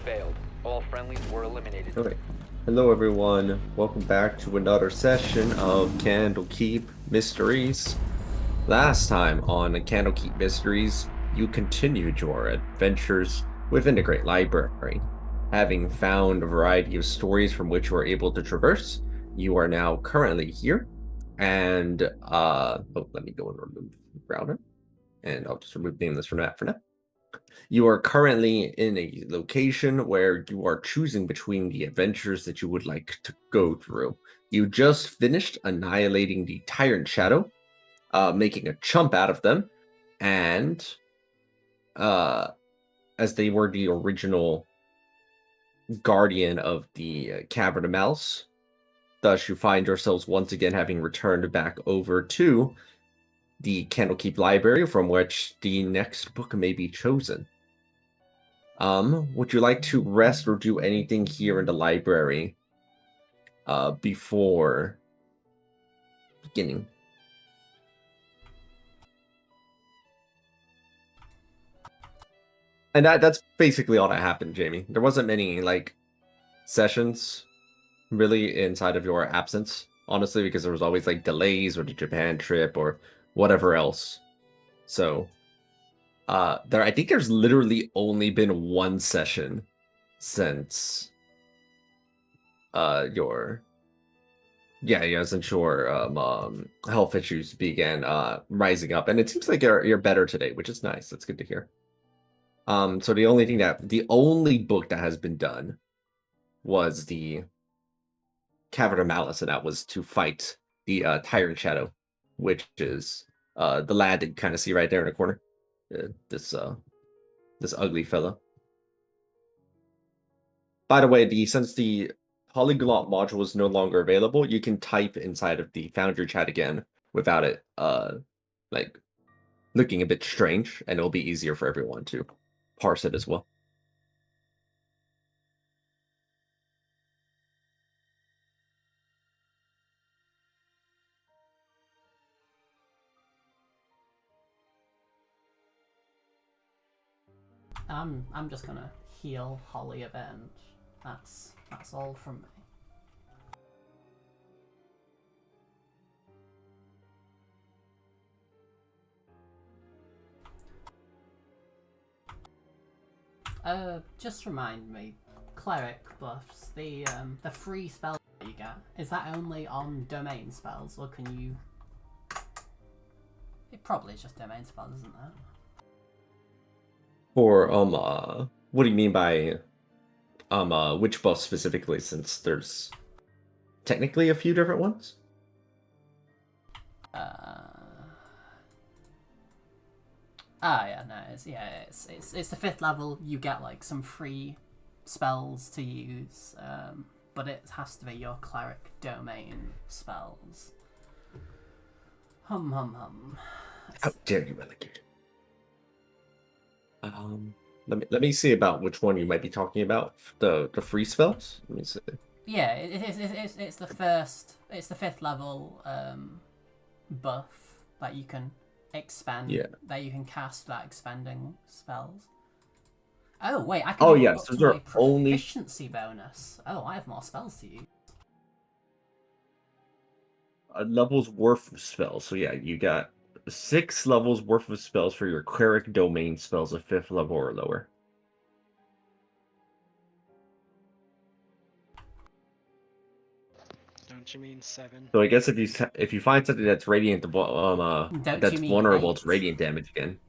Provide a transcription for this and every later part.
failed. All friendlies were eliminated. Okay. Hello everyone. Welcome back to another session of Candlekeep Mysteries. Last time on Candlekeep Mysteries, you continued your adventures within the Great Library. Having found a variety of stories from which you are able to traverse, you are now currently here. And let me go and remove router. And I'll just remove nameless from that for now. You are currently in a location where you are choosing between the adventures that you would like to go through. You just finished annihilating the Tyrant Shadow, making a chump out of them, and as they were the original guardian of the Cavern of Mouse, thus you find yourselves once again having returned back over to the Candlekeep Library, from which the next book may be chosen. Would you like to rest or do anything here in the library before beginning? And that's basically all that happened, Jamie. There wasn't many sessions really inside of your absence, honestly, because there was always delays or the Japan trip or whatever else. So I think there's literally only been one session since your since your health issues began rising up, and it seems like you're better today, which is nice. That's good to hear. So the only book that has been done was the Cavern of Malice, and that was to fight the Tyrant Shadow, which is the lad that you kind of see right there in the corner. This ugly fellow. By the way, since the polyglot module is no longer available, you can type inside of the Foundry chat again without it like looking a bit strange, and it'll be easier for everyone to parse it as well. I'm just gonna heal Holly a bit, and that's all from me. Just remind me, cleric buffs, the free spell that you get, is that only on domain spells, or can you? It probably is just domain spells, isn't it? For what do you mean by which buff specifically, since there's technically a few different ones? It's the 5th level. You get like some free spells to use, but it has to be your cleric domain spells. Hum. How dare you, relegate? Let me see about which one you might be talking about. The free spells. Let me see. Yeah, it's the first. It's the 5th level buff that you can expand. Yeah. That you can cast without expanding spells. Oh wait, I can. Oh do yes, up those to are my only proficiency bonus. Oh, I have more spells to use. a level's worth of spells. So yeah, you got 6 levels worth of spells for your cleric domain spells of 5th level or lower. Don't you mean 7? So I guess if you find something that's radiant, Don't you that's mean vulnerable 8? to radiant damage again.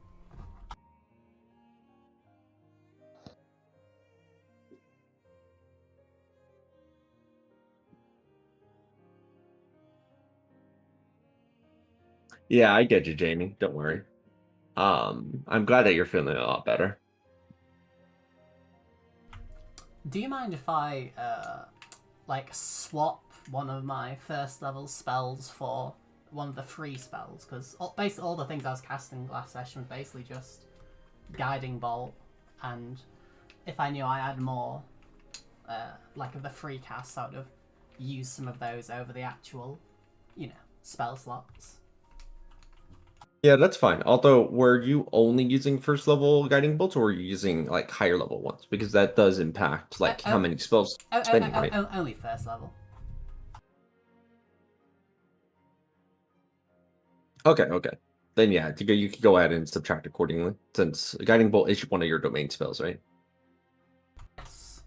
Yeah, I get you, Jamie. Don't worry. I'm glad that you're feeling a lot better. Do you mind if I swap one of my 1st level spells for one of the free spells? Because basically all the things I was casting last session was basically just Guiding Bolt, and if I knew I had more of the free casts, I would have used some of those over the actual, spell slots. Yeah, that's fine. Although, were you only using first level guiding bolts, or were you using like higher level ones? Because that does impact Oh, like how oh, many spells spending, right? only first level. Okay, okay. Then yeah, you could go ahead and subtract accordingly, since guiding bolt is one of your domain spells, right? Yes.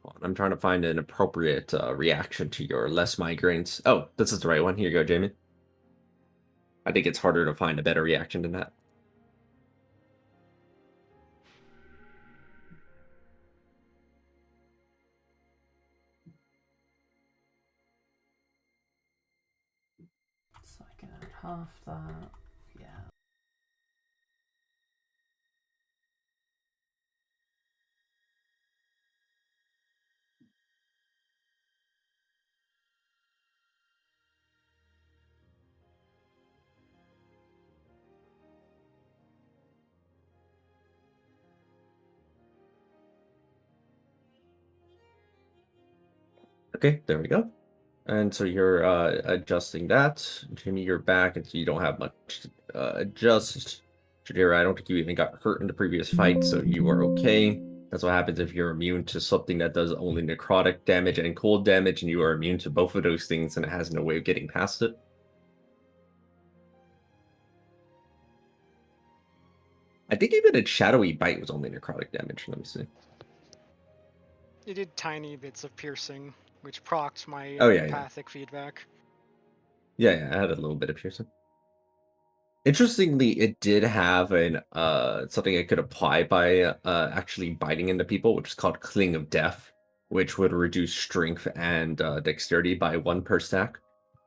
Hold on, I'm trying to find an appropriate reaction to your less migraines. Oh, this is the right one. Here you go, Jamie. I think it's harder to find a better reaction than that. So I can add half that. Yeah. Okay, there we go. And so you're adjusting that. Jimmy, you're back, and so you don't have much to adjust. Jadira, I don't think you even got hurt in the previous fight, so you are okay. That's what happens if you're immune to something that does only necrotic damage and cold damage, and you are immune to both of those things, and it has no way of getting past it. I think even a shadowy bite was only necrotic damage. Let me see. It did tiny bits of piercing, which procced my Oh yeah, yeah, empathic feedback. yeah. I had a little bit of piercing. Interestingly, it did have an something I could apply by actually biting into people, which is called Cling of Death, which would reduce strength and dexterity by 1 per stack,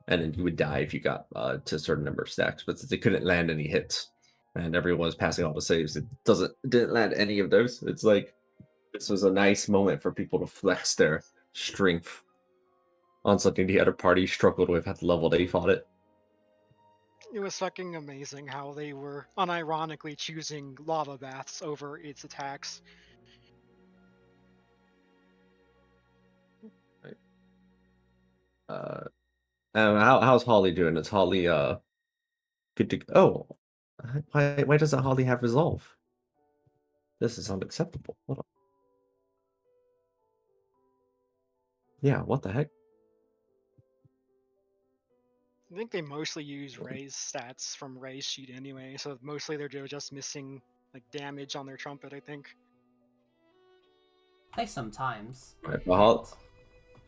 and then you would die if you got to a certain number of stacks. But since it couldn't land any hits, and everyone was passing all the saves, it didn't land any of those. It's like this was a nice moment for people to flex their strength on something the other party struggled with at the level they fought it. It was fucking amazing how they were unironically choosing lava baths over its attacks. Right. Uh, how's Holly doing? Is Holly good to oh why doesn't Holly have resolve? This is unacceptable. Hold on. Yeah, what the heck? I think they mostly use Ray's stats from Ray's sheet anyway, so mostly they're just missing like damage on their trumpet, I think. They sometimes Right, hit. well,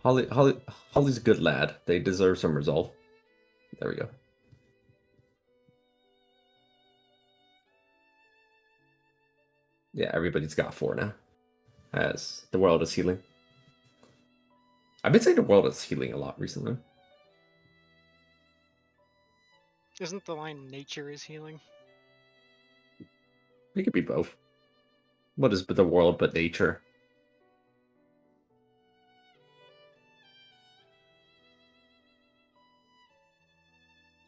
Holly's a good lad. They deserve some resolve. There we go. Yeah, everybody's got 4 now. As the world is healing. I've been saying the world is healing a lot recently. Isn't the line nature is healing? It could be both. What is the world but nature?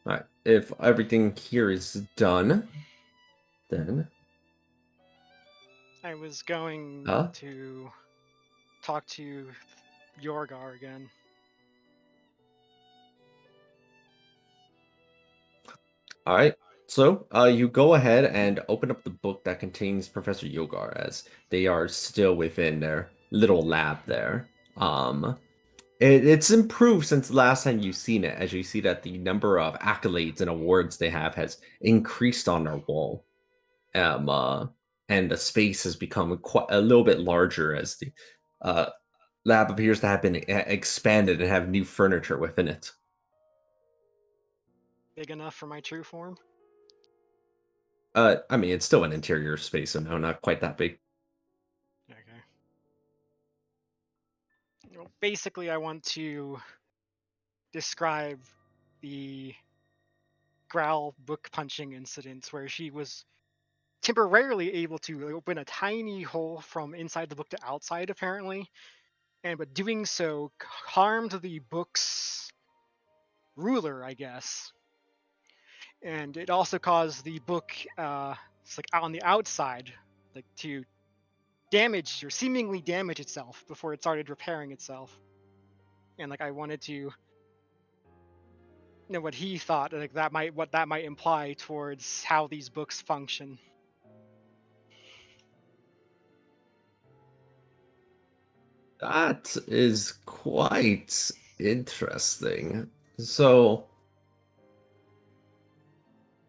Alright, if everything here is done, then I was going huh? to talk to Yorgar again. All right. So, you go ahead and open up the book that contains Professor Yogar, as they are still within their little lab there. Um, it's improved since the last time you've seen it, as you see that the number of accolades and awards they have has increased on their wall. Um, uh, and the space has become quite a little bit larger as the uh, lab appears to have been expanded and have new furniture within it. Big enough for my true form? I mean, it's still an interior space, so no, not quite that big. Okay. Basically, I want to describe the Growl book punching incident where she was temporarily able to open a tiny hole from inside the book to outside, apparently, and but doing so harmed the book's ruler, I guess, and it also caused the book, it's like on the outside, like to damage or seemingly damage itself before it started repairing itself. And like I wanted to know what he thought, like what that might imply towards how these books function. That is quite interesting. So,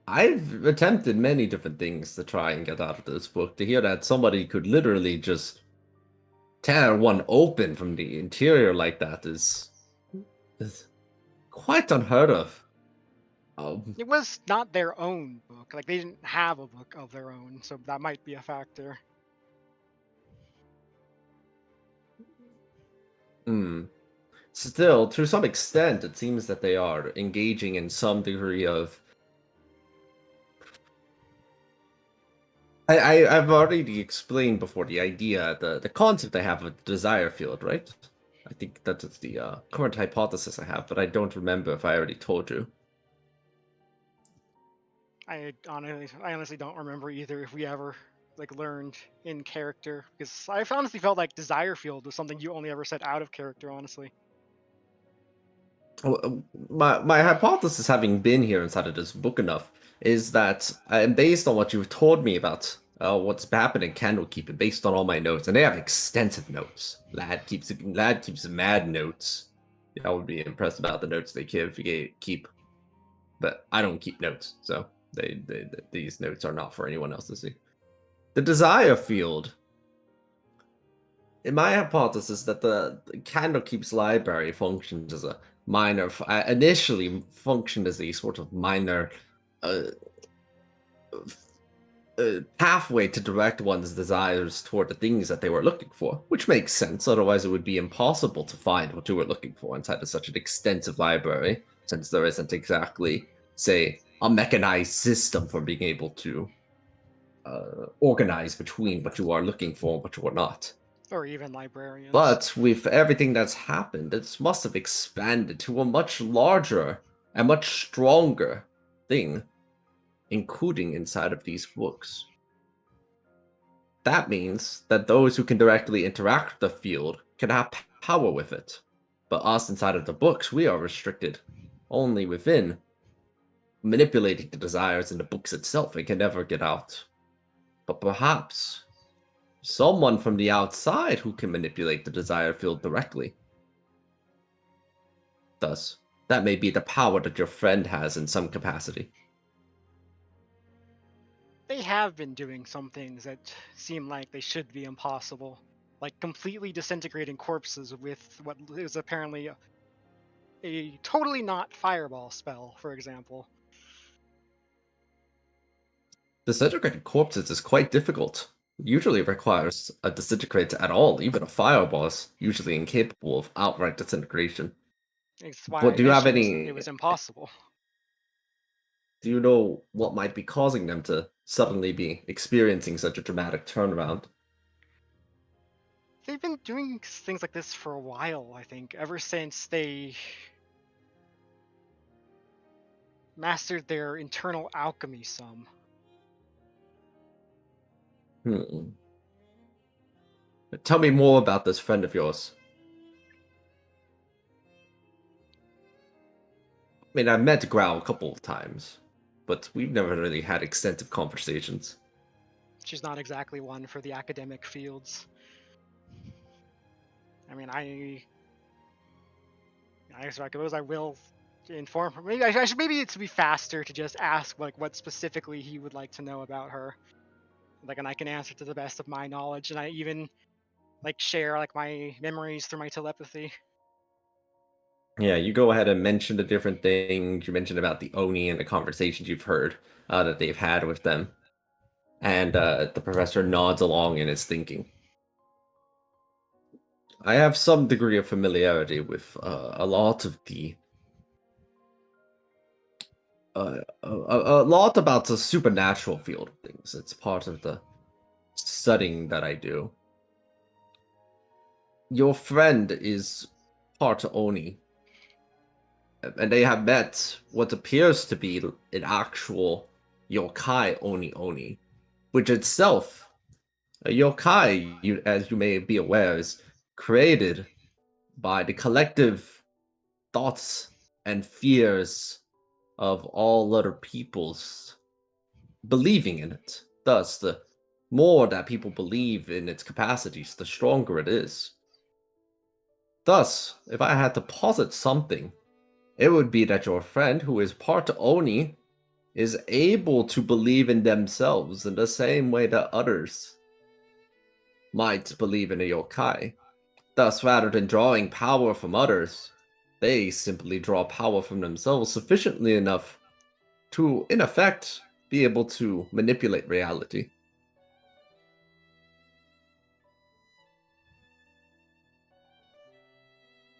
I've attempted many different things to try and get out of this book. To hear that somebody could literally just tear one open from the interior like that is quite unheard of. Um, It was not their own book. Like they didn't have a book of their own, so that might be a factor. hmm. Still, to some extent, it seems that they are engaging in some degree of. I've already explained before the idea, the concept I have of the desire field, right? I think that is the current hypothesis I have, but I don't remember if I already told you. I honestly don't remember either if we ever like learned in character, because I honestly felt like desire field was something you only ever said out of character, honestly. My hypothesis, having been here inside of this book enough, is that based on what you've told me about what's happened in Candlekeep, and based on all my notes, and they have extensive notes. Lad keeps mad notes. I would be impressed about the notes they keep, but I don't keep notes, so these notes are not for anyone else to see. The desire field. In my hypothesis that the Candlekeep's library functions as a minor, initially functioned as a sort of minor uh, pathway to direct one's desires toward the things that they were looking for, which makes sense. Otherwise, it would be impossible to find what you were looking for inside of such an extensive library, since there isn't exactly, say, a mechanized system for being able to organize between what you are looking for and what you are not. Or even librarians. But with everything that's happened, it must have expanded to a much larger and much stronger thing, including inside of these books. That means that those who can directly interact with the field can have power with it. But us inside of the books, we are restricted only within manipulating the desires in the books itself and can never get out. But perhaps someone from the outside who can manipulate the desire field directly. Thus, that may be the power that your friend has in some capacity. They have been doing some things that seem like they should be impossible, like completely disintegrating corpses with what is apparently a totally not fireball spell, for example. Disintegrating corpses is quite difficult. Usually requires a disintegrator at all. Even a fireball is usually incapable of outright disintegration. It's why But I do you have mentioned any? it was impossible. Do you know what might be causing them to suddenly be experiencing such a dramatic turnaround? They've been doing things like this for a while, I think, ever since they mastered their internal alchemy some. Hmm. Tell me more about this friend of yours. I mean, I've met Growl a couple of times, but we've never really had extensive conversations. She's not exactly one for the academic fields. I mean, I suppose I will inform her. Maybe I should. Maybe it's be faster to just ask like what specifically he would like to know about her. Like, and I can answer to the best of my knowledge, and I even like share like my memories through my telepathy. Yeah, you go ahead and mention the different things. You mentioned about the Oni and the conversations you've heard that they've had with them. And the professor nods along in his thinking. I have some degree of familiarity with a lot of the a lot about the supernatural field of things. It's part of the studying that I do. Your friend is part Oni, and they have met what appears to be an actual yokai Oni, which itself A yokai, as you may be aware, is created by the collective thoughts and fears of all other peoples believing in it. Thus, the more that people believe in its capacities, the stronger it is. Thus, if I had to posit something, it would be that your friend, who is part Oni, is able to believe in themselves in the same way that others might believe in a yokai. Thus, rather than drawing power from others, they simply draw power from themselves sufficiently enough to, in effect, be able to manipulate reality.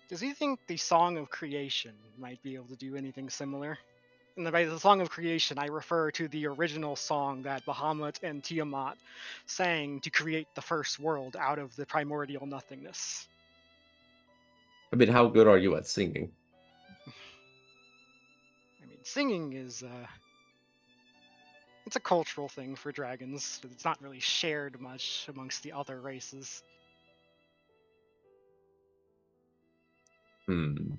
Does he think the Song of Creation might be able to do anything similar? And by the Song of Creation, I refer to the original song that Bahamut and Tiamat sang to create the first world out of the primordial nothingness. I mean, how good are you at singing? I mean, singing is it's a cultural thing for dragons. It's not really shared much amongst the other races. Hmm.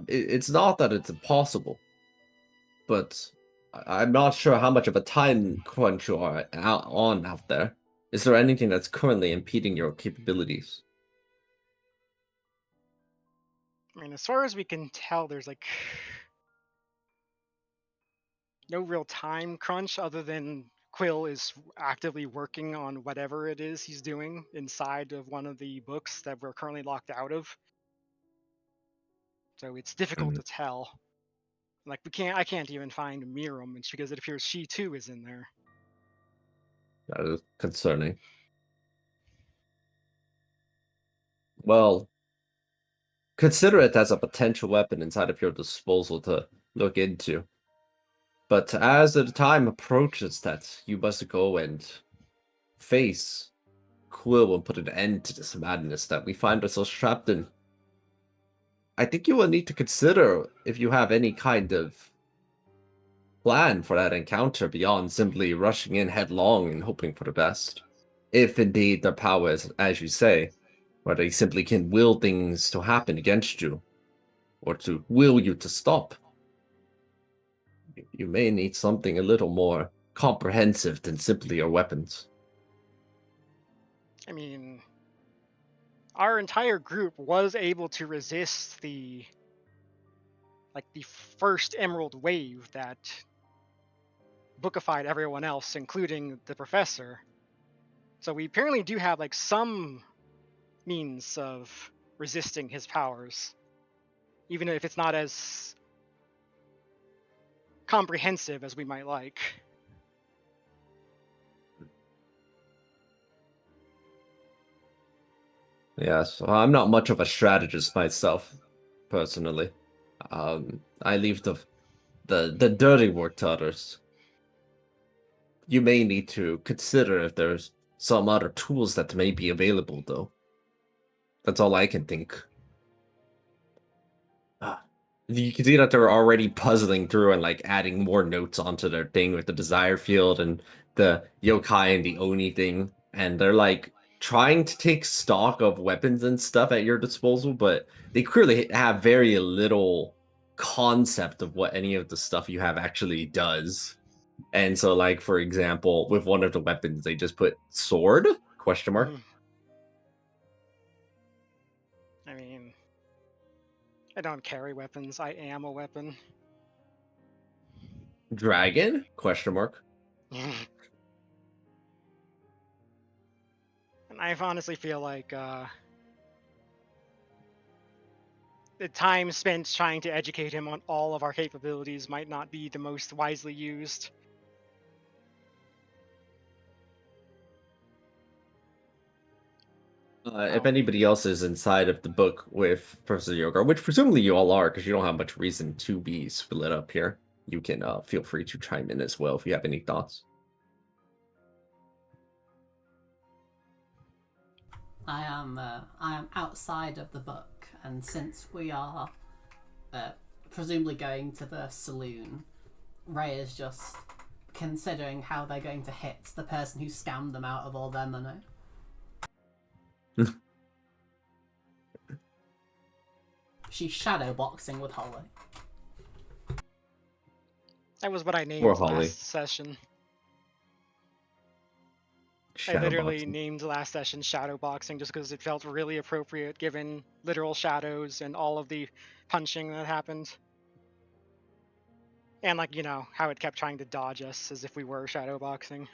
It's not that it's impossible, but I'm not sure how much of a time crunch you are out there. Is there anything that's currently impeding your capabilities? I mean, as far as we can tell, there's like no real time crunch other than Quill is actively working on whatever it is he's doing inside of one of the books that we're currently locked out of. So it's difficult Hmm, to tell. Like I can't even find Miram because it appears she too is in there. that is concerning. Well, consider it as a potential weapon inside of your disposal to look into. But as the time approaches that you must go and face Quill and put an end to this madness that we find ourselves trapped in, I think you will need to consider if you have any kind of plan for that encounter beyond simply rushing in headlong and hoping for the best. If indeed their power is, as you say, where they simply can will things to happen against you, or to will you to stop, you may need something a little more comprehensive than simply your weapons. I mean, our entire group was able to resist the first Emerald Wave that bookified everyone else, including the professor. So we apparently do have like some means of resisting his powers, even if it's not as comprehensive as we might like. Yes, well, I'm not much of a strategist myself, personally. I leave the dirty work to others. You may need to consider if there's some other tools that may be available, though. That's all I can think. Ah, you can see that they're already puzzling through and like adding more notes onto their thing with the desire field and the yokai and the oni thing, and they're like trying to take stock of weapons and stuff at your disposal, but they clearly have very little concept of what any of the stuff you have actually does. And so, like for example, with one of the weapons, they just put sword question mark I mean, I don't carry weapons. I am a weapon. dragon question mark. And I honestly feel like the time spent trying to educate him on all of our capabilities might not be the most wisely used. If Oh, anybody else is inside of the book with Professor Yogar, which presumably you all are, because you don't have much reason to be split up here, you can feel free to chime in as well if you have any thoughts. I am outside of the book, and since we are presumably going to the saloon, Ray is just considering how they're going to hit the person who scammed them out of all their money. She's shadowboxing with Holly. That was what I Or named Holly. last session. I Shadow literally boxing. named last session shadowboxing just because it felt really appropriate given literal shadows and all of the punching that happened. And, like, you know, how it kept trying to dodge us as if we were shadowboxing.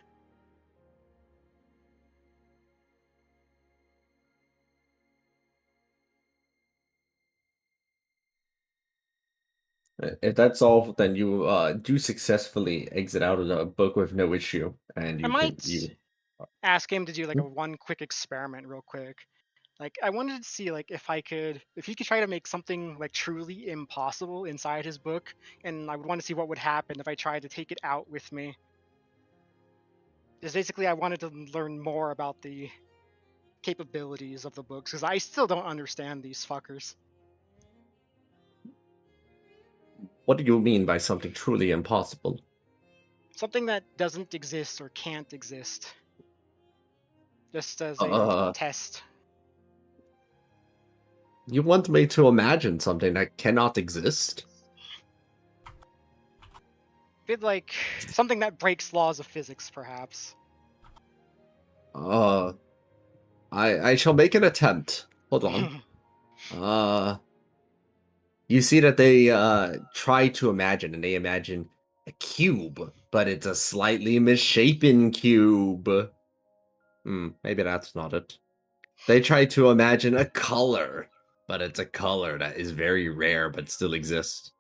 If that's all, then you do successfully exit out of the book with no issue, and I you can might ask him to do like a one quick experiment real quick. Like, I wanted to see like if he could try to make something like truly impossible inside his book, and I would want to see what would happen if I tried to take it out with me. Just basically, I wanted to learn more about the capabilities of the books because I still don't understand these fuckers. What do you mean by something truly impossible? Something that doesn't exist or can't exist. Just as a Uh, test. you want me to imagine something that cannot exist? Bit like something that breaks laws of physics, perhaps. Uh, I shall make an attempt. Hold on. You see that they try to imagine, and they imagine a cube, but it's a slightly misshapen cube. Maybe that's not it. They try to imagine a color, but it's a color that is very rare but still exists.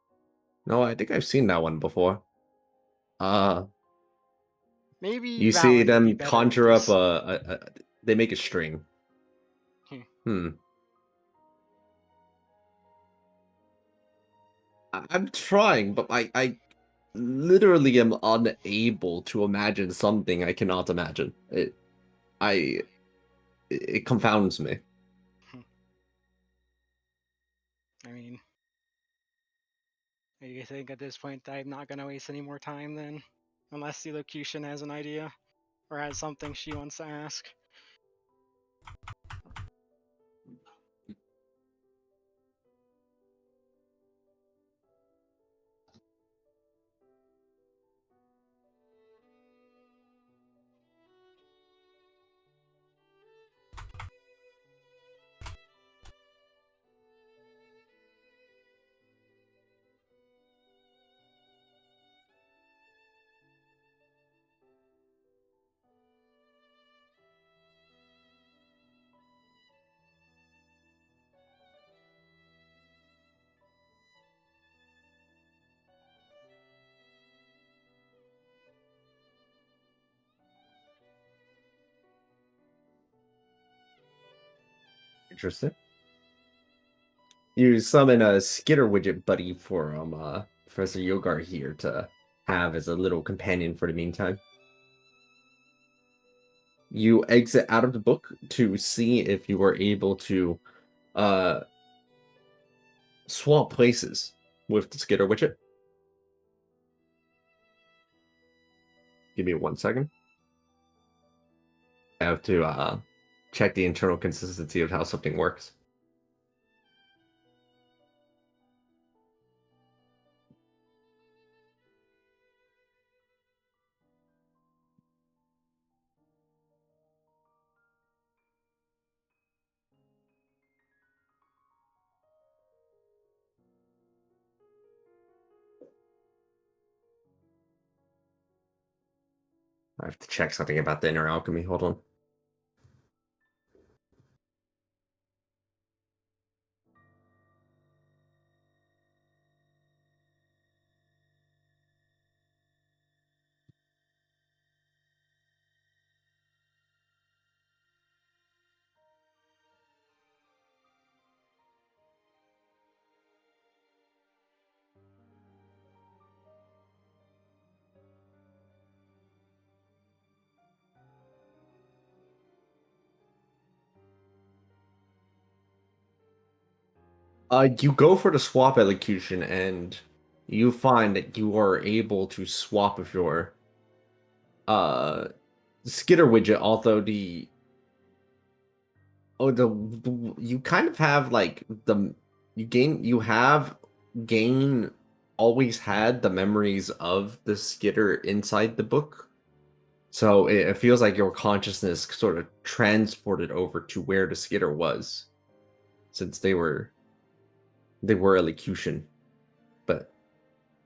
No, I think I've seen that one before. Uh, Maybe you see Valen would be them better with conjure up this. they make a string. Hmm. I'm trying, but I literally am unable to imagine something I cannot imagine. I it confounds me. I mean, I think at this point I'm not gonna waste any more time then, unless the locution has an idea or has something she wants to ask. Interesting. You summon a Skitter widget buddy for Professor Yogar here to have as a little companion for the meantime. You exit out of the book to see if you are able to uh swap places with the Skitter widget. Give me 1 second. I have to check the internal consistency of how something works. I have to check something about the inner alchemy. Hold on. You go for the swap elocution, and you find that you are able to swap with your skitter widget, although you kind of have like you have gain always had the memories of the skitter inside the book. So it feels like your consciousness sort of transported over to where the skitter was, since they were elocution. But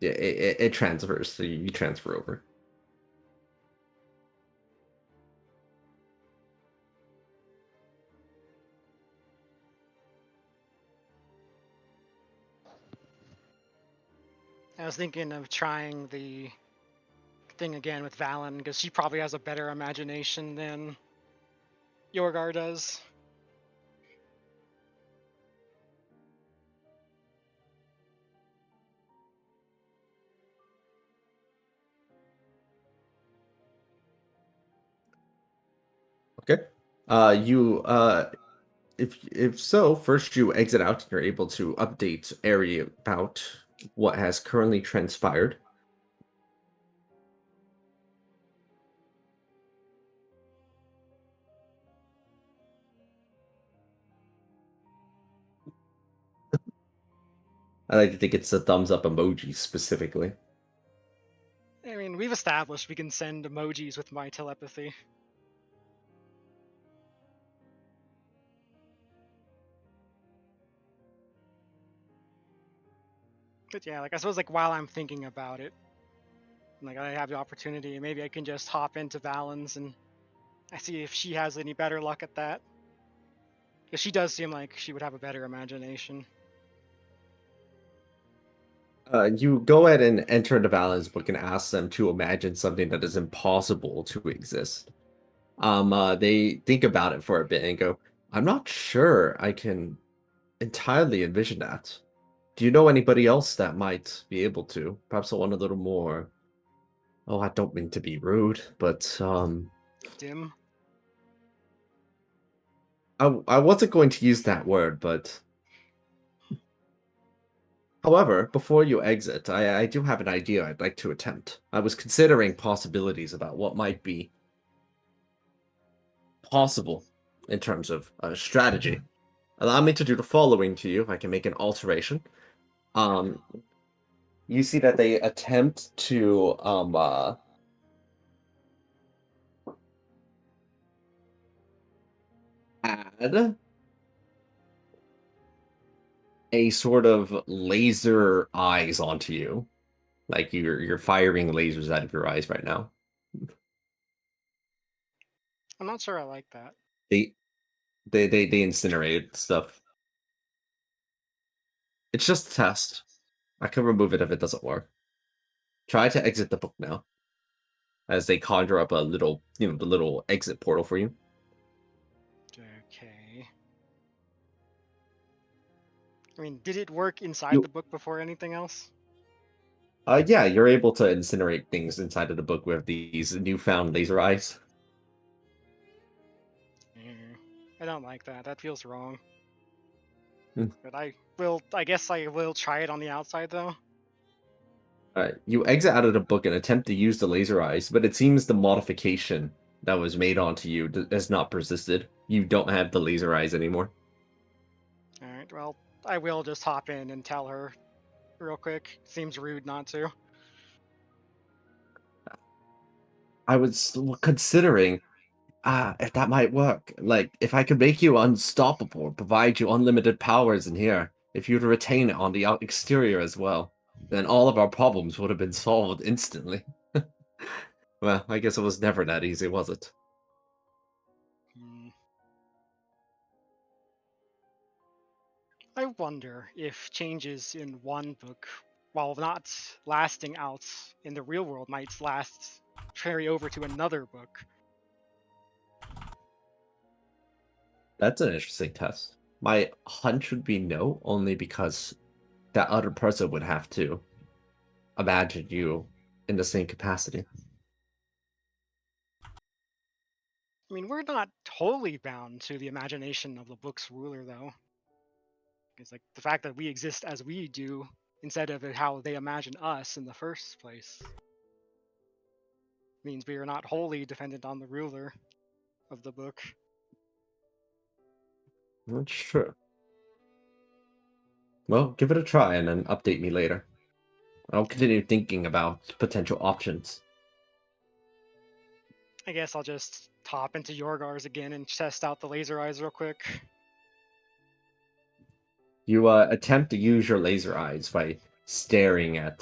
yeah, it transfers, so you transfer over. I was thinking of trying the thing again with Valen because she probably has a better imagination than Yorgar does. Okay. You if so, first you exit out and you're able to update area about what has currently transpired. I like to think it's the thumbs up emoji specifically. I mean, we've established we can send emojis with my telepathy. But yeah, like I suppose like while I'm thinking about it, like I have the opportunity, maybe I can just hop into Valen's and I see if she has any better luck at that. Because she does seem like she would have a better imagination. You go ahead and enter the Valens book and ask them to imagine something that is impossible to exist. They think about it for a bit and go, "I'm not sure I can entirely envision that. Do you know anybody else that might be able to? Perhaps one a little more." Oh, I don't mean to be rude, but Dim. I wasn't going to use that word, but however, before you exit, I do have an idea I'd like to attempt. I was considering possibilities about what might be possible in terms of strategy. Allow me to do the following to you if I can make an alteration. Um, you see that they attempt to add a sort of laser eyes onto you. Like you're firing lasers out of your eyes right now. I'm not sure I like that. They they incinerate stuff. It's just a test. I can remove it if it doesn't work. Try to exit the book now. As they conjure up a little, the little exit portal for you. Okay. I mean, did it work inside the You book before anything else? yeah, you're able to incinerate things inside of the book with these newfound laser eyes. Mm, I don't like that. That feels wrong. Hmm. But I guess I will try it on the outside though. Alright, you exit out of the book and attempt to use the laser eyes, but it seems the modification that was made onto you has not persisted. You don't have the laser eyes anymore. Alright, well, I will just hop in and tell her real quick. Seems rude not to. I was considering if that might work. Like, if I could make you unstoppable, provide you unlimited powers in here, if you'd retain it on the exterior as well, then all of our problems would have been solved instantly. Well, I guess it was never that easy, was it? Hmm. I wonder if changes in one book, while not lasting out in the real world, might carry over to another book. That's an interesting test. My hunch would be no, only because that other person would have to imagine you in the same capacity. I mean, we're not totally bound to the imagination of the book's ruler, though. It's like the fact that we exist as we do instead of how they imagine us in the first place. means we are not wholly dependent on the ruler of the book. That's true. Well, give it a try and then update me later. I'll continue thinking about potential options. I guess I'll just hop into Yorgar's again and test out the laser eyes real quick. You attempt to use your laser eyes by staring at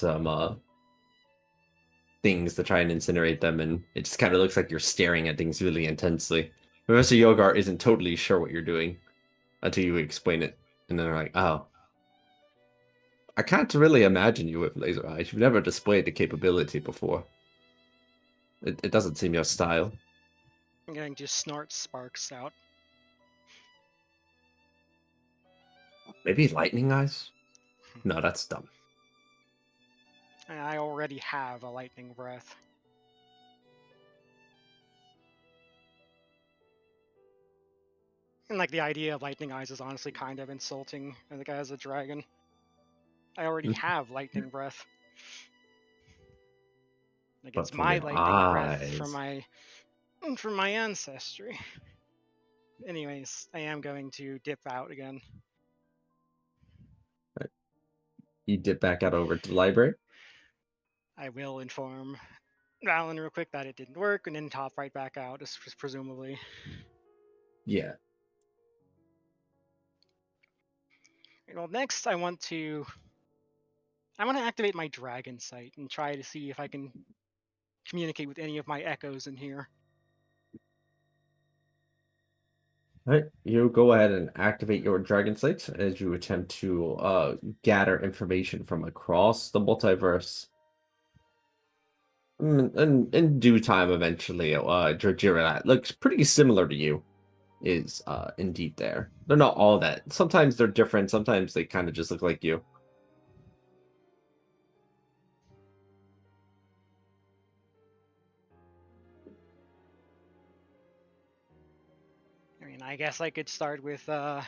things to try and incinerate them, and it just kind of looks like you're staring at things really intensely. Professor Yogar isn't totally sure what you're doing until you explain it, and then they're like, "Oh, I can't really imagine you with laser eyes. You've never displayed the capability before. It doesn't seem your style." I'm going to snort sparks out. Maybe lightning eyes? No, that's dumb. I already have a lightning breath. And like the idea of lightning eyes is honestly kind of insulting. And the guy has a dragon. I already have lightning breath. Like But it's from my your lightning breath eyes. from my ancestry. Anyways, I am going to dip out again. You dip back out over to the library? I will inform Valen real quick that it didn't work, and then hop right back out, just presumably. Yeah. Well, next I want to activate my dragon sight and try to see if I can communicate with any of my echoes in here. Alright, you go ahead and activate your dragon sight as you attempt to gather information from across the multiverse. And in due time, eventually, Jojira that looks pretty similar to you is indeed there. They're not all that. Sometimes they're different. Sometimes they kind of just look like you. I mean, I guess I could start with the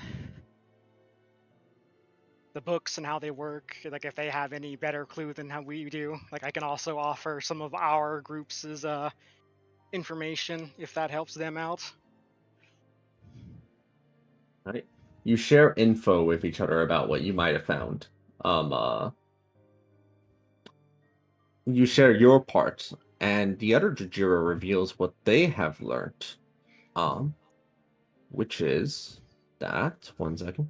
books and how they work. Like, if they have any better clue than how we do. Like, I can also offer some of our groups' information if that helps them out. Right? You share info with each other about what you might have found. Um, uh, you share your part, and the other Jojira reveals what they have learned. Which is that. One second.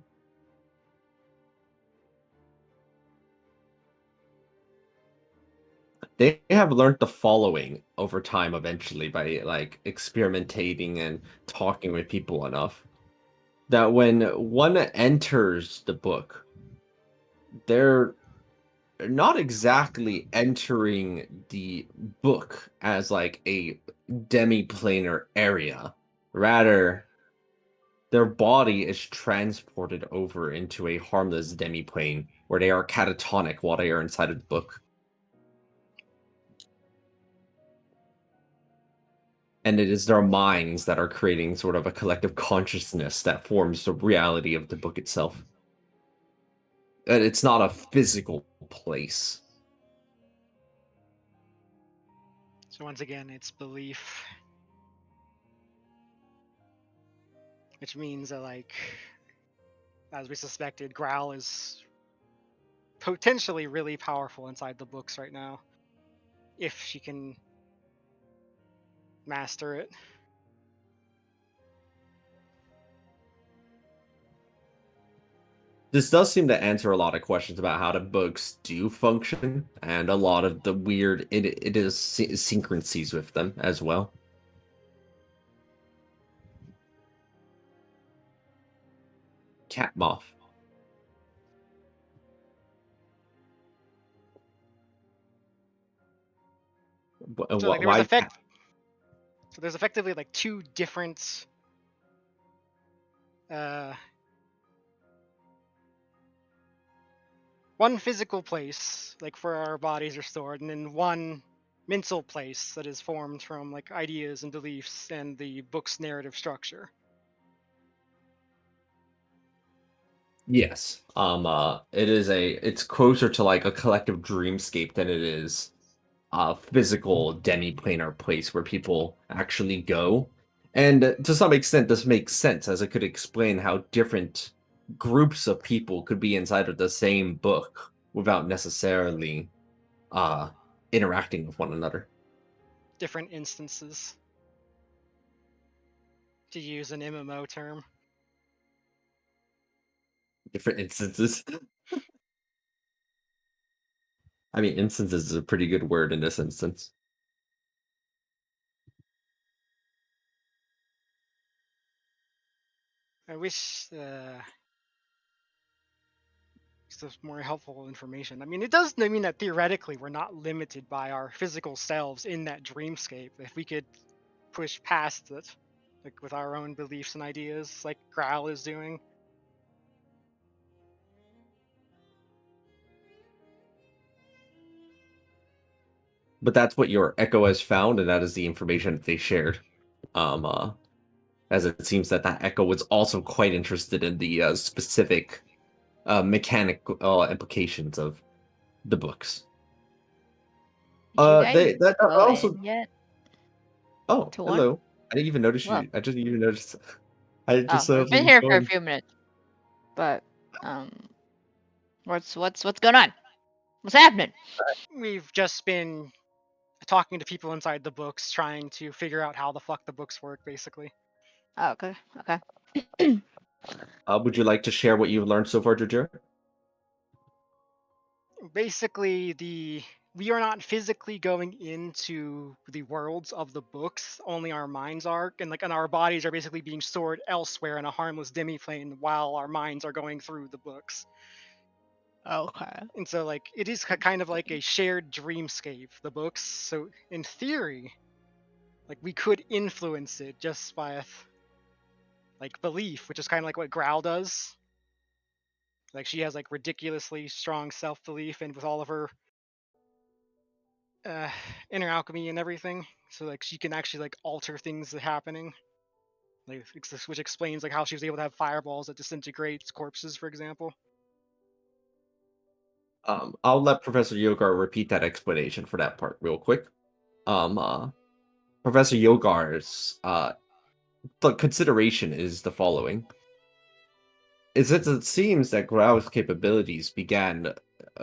They have learned the following over time eventually by like experimentating and talking with people enough that when one enters the book, they're not exactly entering the book as like a demi-planar area. Rather, their body is transported over into a harmless demi-plane where they are catatonic while they are inside of the book. And it is their minds that are creating sort of a collective consciousness that forms the reality of the book itself. And it's not a physical place. So once again, it's belief. Which means that, like, as we suspected, Growl is potentially really powerful inside the books right now. If she can master it. This does seem to answer a lot of questions about how the books do function, and a lot of the weird it is synchroncies with them as well. Cat moth. So like there was Why cat? So there's effectively like two different uh one physical place, like where our bodies are stored, and then one mental place that is formed from like ideas and beliefs and the book's narrative structure. Yes. It's closer to like a collective dreamscape than it is physical demi-planar place where people actually go. And to some extent, this makes sense as it could explain how different groups of people could be inside of the same book without necessarily uh, interacting with one another. Different instances, to use an MMO term. Different instances. I mean, instances is a pretty good word in this instance. I wish there's more helpful information. I mean, it does mean that theoretically we're not limited by our physical selves in that dreamscape. If we could push past it, like with our own beliefs and ideas, like Growl is doing. But that's what your Echo has found, and that is the information that they shared. Um, uh, as it seems that Echo was also quite interested in the specific mechanical implications of the books. Did you guys They that go also. in yet Oh, to one? hello. I didn't even notice Well, you. I just even noticed. I oh, just we've been here for a joined. few minutes, but um, what's going on? What's happening? We've just been talking to people inside the books, trying to figure out how the fuck the books work, basically. Oh, okay, okay. Would you like to share what you've learned so far, Jujir? Basically, we are not physically going into the worlds of the books, only our minds are, and our bodies are basically being stored elsewhere in a harmless demi-plane while our minds are going through the books. Okay. And so like it is kind of like a shared dreamscape, the books. So in theory, like we could influence it just by like belief, which is kind of like what Growl does. Like she has like ridiculously strong self-belief, and with all of her uh, inner alchemy and everything, so like she can actually like alter things that are happening. Like, which explains like how she was able to have fireballs that disintegrates corpses, for example. I'll let Professor Yogar repeat that explanation for that part real quick. Um, uh, Professor Yogar's the consideration is the following: is that it seems that Grau's capabilities began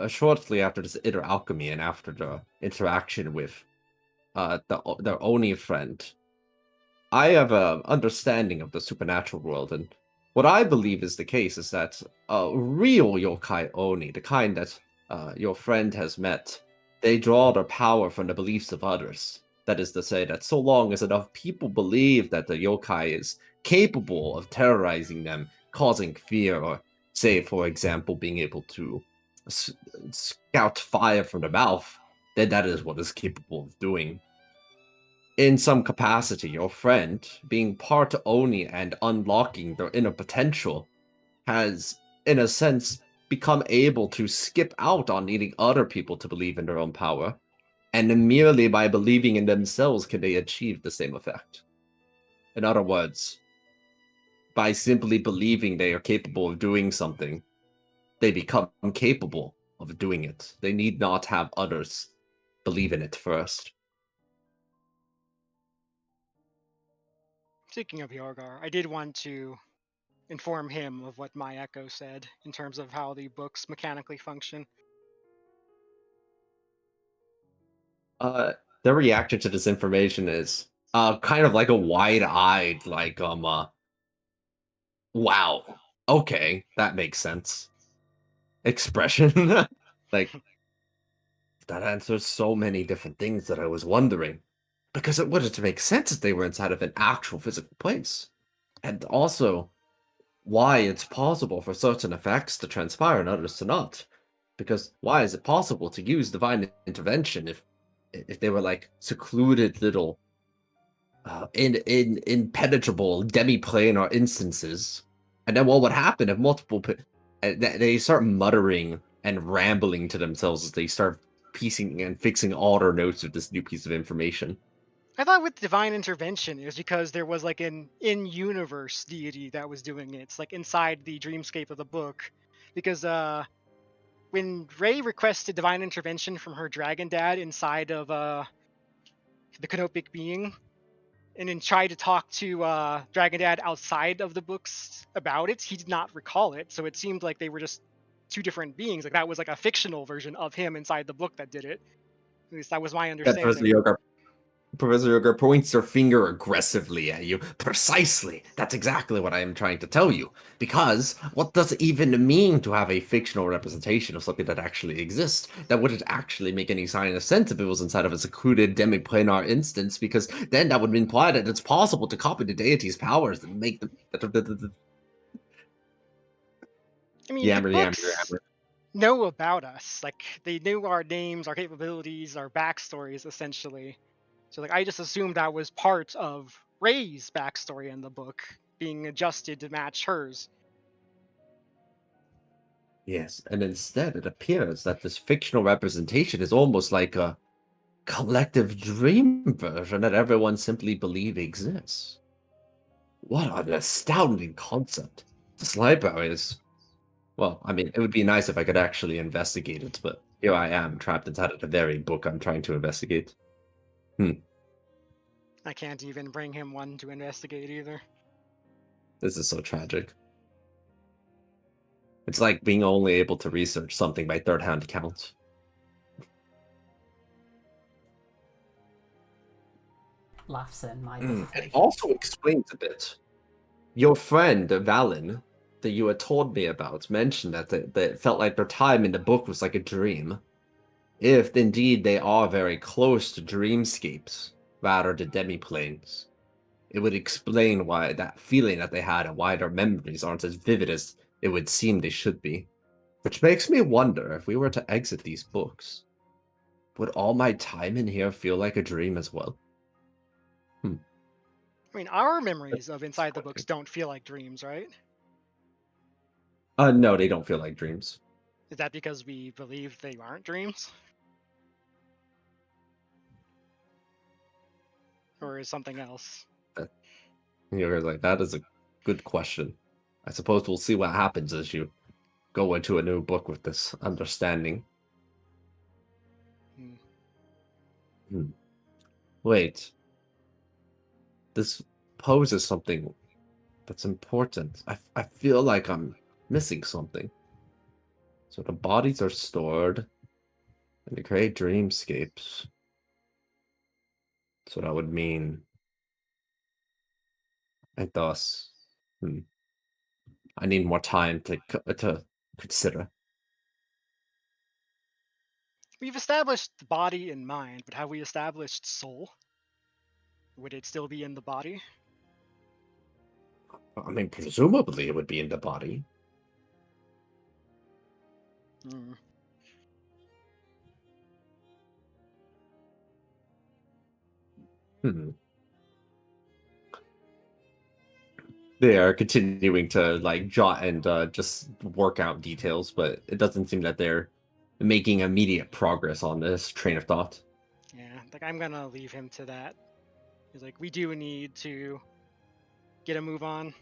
shortly after this inner alchemy and after the interaction with their Oni friend. I have a understanding of the supernatural world, and what I believe is the case is that real yokai Oni, the kind that your friend has met, they draw their power from the beliefs of others. That is to say, that so long as enough people believe that the yokai is capable of terrorizing them, causing fear, or say, for example, being able to s- scout fire from the mouth, then that is what is capable of doing. In some capacity, your friend, being part Oni and unlocking their inner potential, has, in a sense, become able to skip out on needing other people to believe in their own power, and merely by believing in themselves can they achieve the same effect. In other words, by simply believing they are capable of doing something, they become capable of doing it. They need not have others believe in it first. Speaking of Yorgar, I did want to inform him of what my echo said in terms of how the books mechanically function. Uh, their reaction to this information is kind of like a wide-eyed, like wow, okay, that makes sense. Expression, like that answers so many different things that I was wondering, because it wouldn't make sense if they were inside of an actual physical place, and also why it's possible for certain effects to transpire and others to not. Because why is it possible to use divine intervention if they were like secluded little in impenetrable demi-planar instances, and then what would happen if they start muttering and rambling to themselves as they start piecing and fixing all their notes with this new piece of information? I thought with divine intervention it was because there was like an in-universe deity that was doing it. It's like inside the dreamscape of the book, because when Rey requested divine intervention from her dragon dad inside of the canopic being, and then tried to talk to Dragon Dad outside of the books about it, he did not recall it. So it seemed like they were just two different beings. Like that was like a fictional version of him inside the book that did it. At least that was my That understanding. Professor Yoga points her finger aggressively at you. Precisely. That's exactly what I am trying to tell you. Because what does it even mean to have a fictional representation of something that actually exists? That wouldn't actually make any sign of sense if it was inside of a secluded demiplanar instance, because then that would imply that it's possible to copy the deity's powers and make them. I mean, the Yammer, yammer, books yammer. know about us. Like they knew our names, our capabilities, our backstories, essentially. So like I just assumed that was part of Rey's backstory in the book, being adjusted to match hers. Yes, and instead it appears that this fictional representation is almost like a collective dream version that everyone simply believe exists. What an astounding concept. This library is, well, I mean, it would be nice if I could actually investigate it, but here I am, trapped inside of the very book I'm trying to investigate. I can't even bring him one to investigate either. This is so tragic. It's like being only able to research something by third-hand accounts. Laughs in my It dissertation. also explains a bit. Your friend, Valen, that you had told me about, mentioned that it felt like their time in the book was like a dream. If indeed they are very close to dreamscapes, rather than demiplanes, it would explain why that feeling that they had and why their memories aren't as vivid as it would seem they should be. Which makes me wonder, if we were to exit these books, would all my time in here feel like a dream as well? I mean, our memories of inside the books don't feel like dreams, right? No, they don't feel like dreams. Is that because we believe they aren't dreams? Or is something else? You're like, that is a good question. I suppose we'll see what happens as you go into a new book with this understanding. Wait. This poses something that's important. I feel like I'm missing something. So the bodies are stored and they create dreamscapes. So that would mean, and thus, I need more time to consider. We've established the body and mind, but have we established soul? Would it still be in the body? I mean, presumably it would be in the body. Hmm. They are continuing to like jot and just work out details, but it doesn't seem that they're making immediate progress on this train of thought. Yeah, like I'm gonna leave him to that. He's like, we do need to get a move on,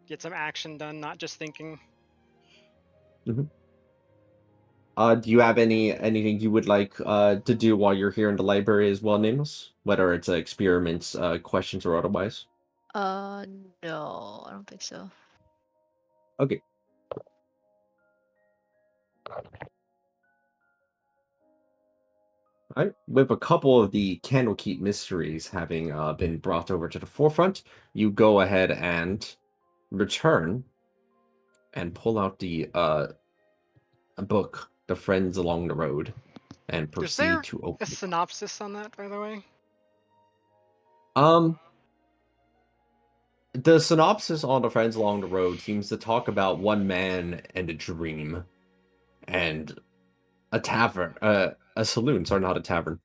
get some action done, not just thinking. Do you have anything you would like to do while you're here in the library as well, Nameless? Whether it's experiments, questions, or otherwise? No, I don't think so. Okay. All right. With a couple of the Candlekeep mysteries having been brought over to the forefront, you go ahead and return and pull out the book, The Friends Along the Road, and Is proceed there to a open it. synopsis on that, by the way? The synopsis on The Friends Along the Road seems to talk about one man and a dream, and a tavern, a saloon. Sorry, not a tavern.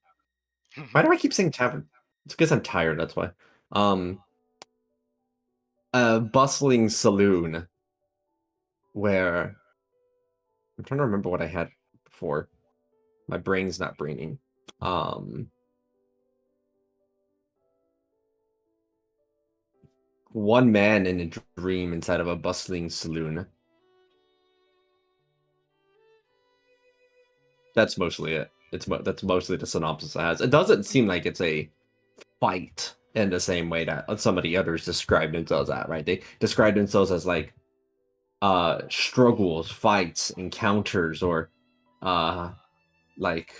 Why do I keep saying tavern? It's because I'm tired. That's why. Um, a bustling saloon where I'm trying to remember what I had before. My brain's not braining. One man in a dream inside of a bustling saloon. That's mostly it. That's mostly the synopsis it has. It doesn't seem like it's a fight in the same way that some of the others describe themselves at, right? They describe themselves as like struggles, fights, encounters, or uh like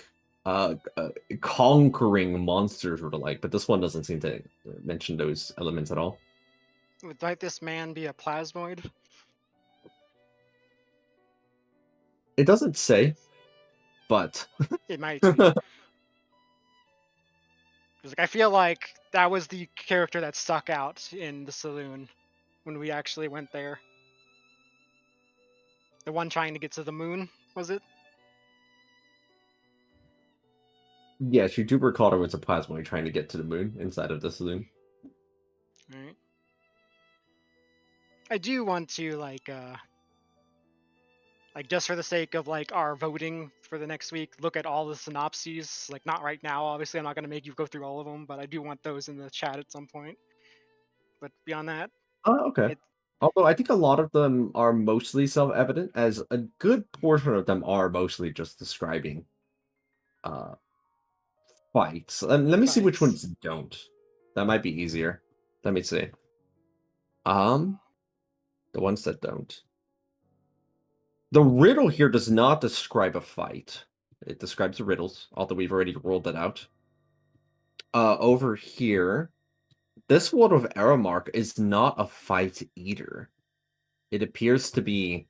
conquering monsters or the like, but this one doesn't seem to mention those elements at all. Might this man be a plasmoid? It doesn't say, but It might be. 'Cause, like, I feel like that was the character that stuck out in the saloon when we actually went there. The one trying to get to the moon, was it? yes, your Jupiter Caller was a plasmoid trying to get to the moon inside of the saloon. Right. I do want to like just for the sake of like our voting for the next week, look at all the synopses. Like not right now, obviously. I'm not gonna make you go through all of them, but I do want those in the chat at some point. But beyond that, Oh, okay. it Although I think a lot of them are mostly self-evident, as a good portion of them are mostly just describing uh fights. Let me see which fights. ones don't. That might be easier. Let me see. The ones that don't. The riddle here does not describe a fight. It describes the riddles, although we've already ruled that out. Over here, this world of Aramark is not a fight either. It appears to be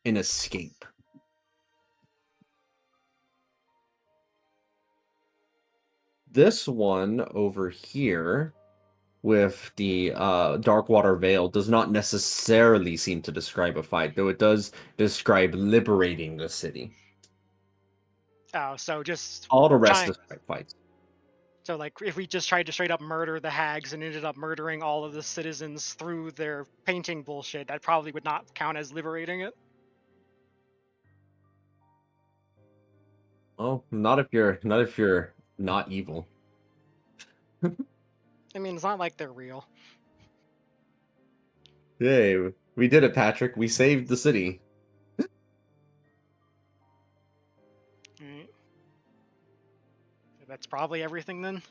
an escape. This one over here with the Darkwater Veil does not necessarily seem to describe a fight, though it does describe liberating the city. Oh, so just All the rest trying. describe fights. So like if we just tried to straight up murder the hags and ended up murdering all of the citizens through their painting bullshit, that probably would not count as liberating it. Well, not if you're not evil. I mean, it's not like they're real. Yay, we did it, Patrick. We saved the city. Right. That's probably everything then.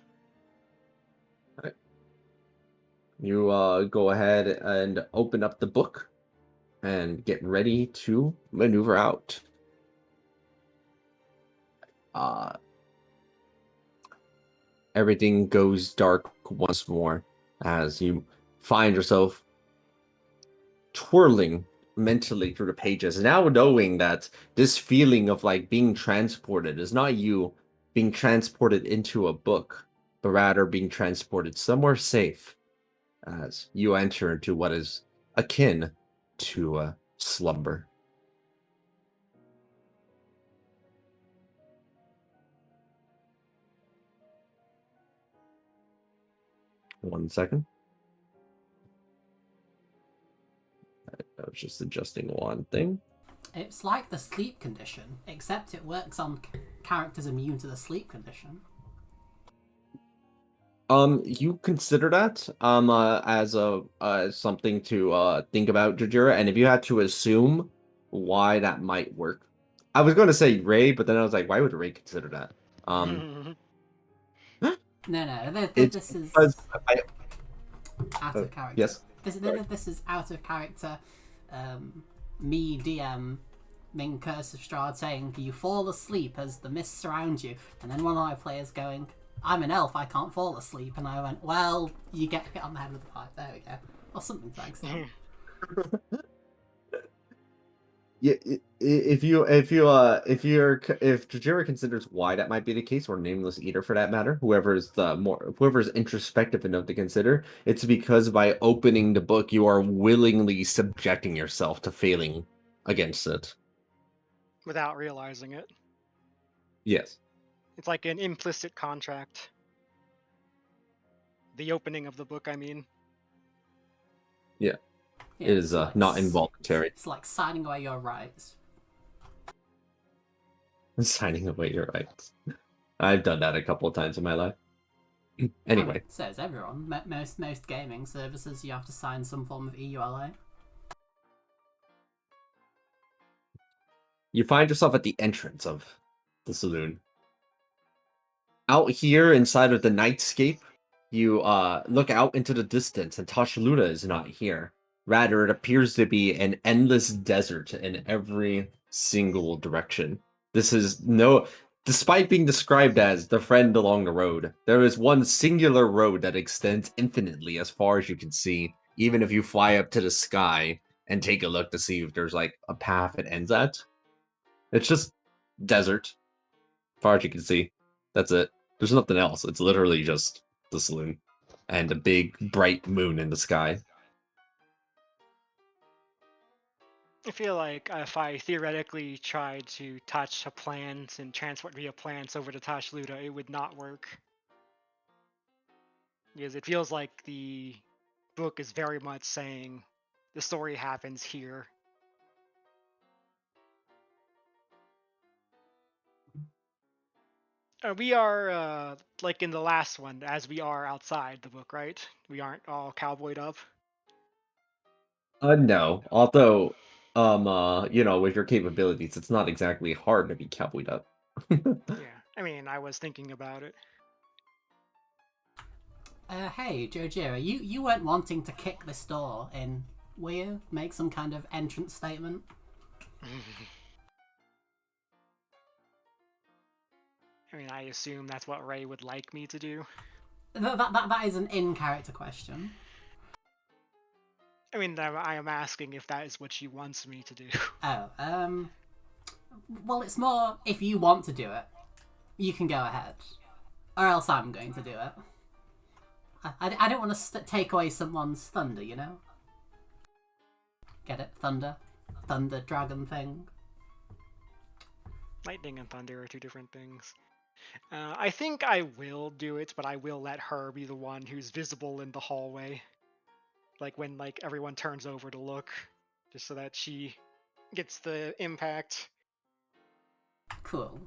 You go ahead and open up the book and get ready to maneuver out. Uh, Everything goes dark once more as you find yourself twirling mentally through the pages, now knowing that this feeling of like being transported is not you being transported into a book, but rather being transported somewhere safe as you enter into what is akin to a slumber. One second. I was just adjusting one thing. It's like the sleep condition, except it works on characters immune to the sleep condition. You consider that as a something to think about, Jajira, and if you had to assume why that might work, I was going to say Ray, but then I was like, why would Ray consider that? No, It's this is because out of character. yes. This is out of character. Me, DM, Ming Curse of Strahd saying, you fall asleep as the mist surrounds you, and then one of my players going, I'm an elf, I can't fall asleep, and I went, well, you get hit on the head with a pipe, there we go. Or something thanks. Yeah, if Jajira considers why that might be the case, or Nameless Eater for that matter, whoever's introspective enough to consider, it's because by opening the book, you are willingly subjecting yourself to failing against it. Without realizing it. Yes. It's like an implicit contract. The opening of the book, I mean. Yeah. Yeah, It is it's like not involuntary. It's like signing away your rights. Signing away your rights. I've done that a couple of times in my life. Anyway. So is everyone. Most gaming services, you have to sign some form of EULA. you find yourself at the entrance of the saloon. Out here inside of the nightscape, you look out into the distance, and Tasha Luna is not here. Rather, it appears to be an endless desert in every single direction. This is no, despite being described as the friend along the road, there is one singular road that extends infinitely as far as you can see, even if you fly up to the sky and take a look to see if there's like a path it ends at. It's just desert, far as you can see. That's it. There's nothing else. It's literally just the saloon and a big bright moon in the sky. I feel like if I theoretically tried to touch a plant and transport via plants over to Tashluda, it would not work. Because it feels like the book is very much saying the story happens here. We are like in the last one, as we are outside the book, right? We aren't all cowboyed up. No. Although, with your capabilities, it's not exactly hard to be cowboyed up. Yeah, I mean, I was thinking about it. Hey, Jojira, you weren't wanting to kick this door in, were you? Make some kind of entrance statement? I mean, I assume that's what Ray would like me to do. That is an in-character question. I mean, I am asking if that is what she wants me to do. Oh, well, it's more if you want to do it, you can go ahead. Or else I'm going to do it. I don't want to take away someone's thunder, you know? Get it? Thunder? Thunder dragon thing? Lightning and thunder are two different things. I think I will do it, but I will let her be the one who's visible in the hallway. Like when everyone turns over to look, just so that she gets the impact. Cool.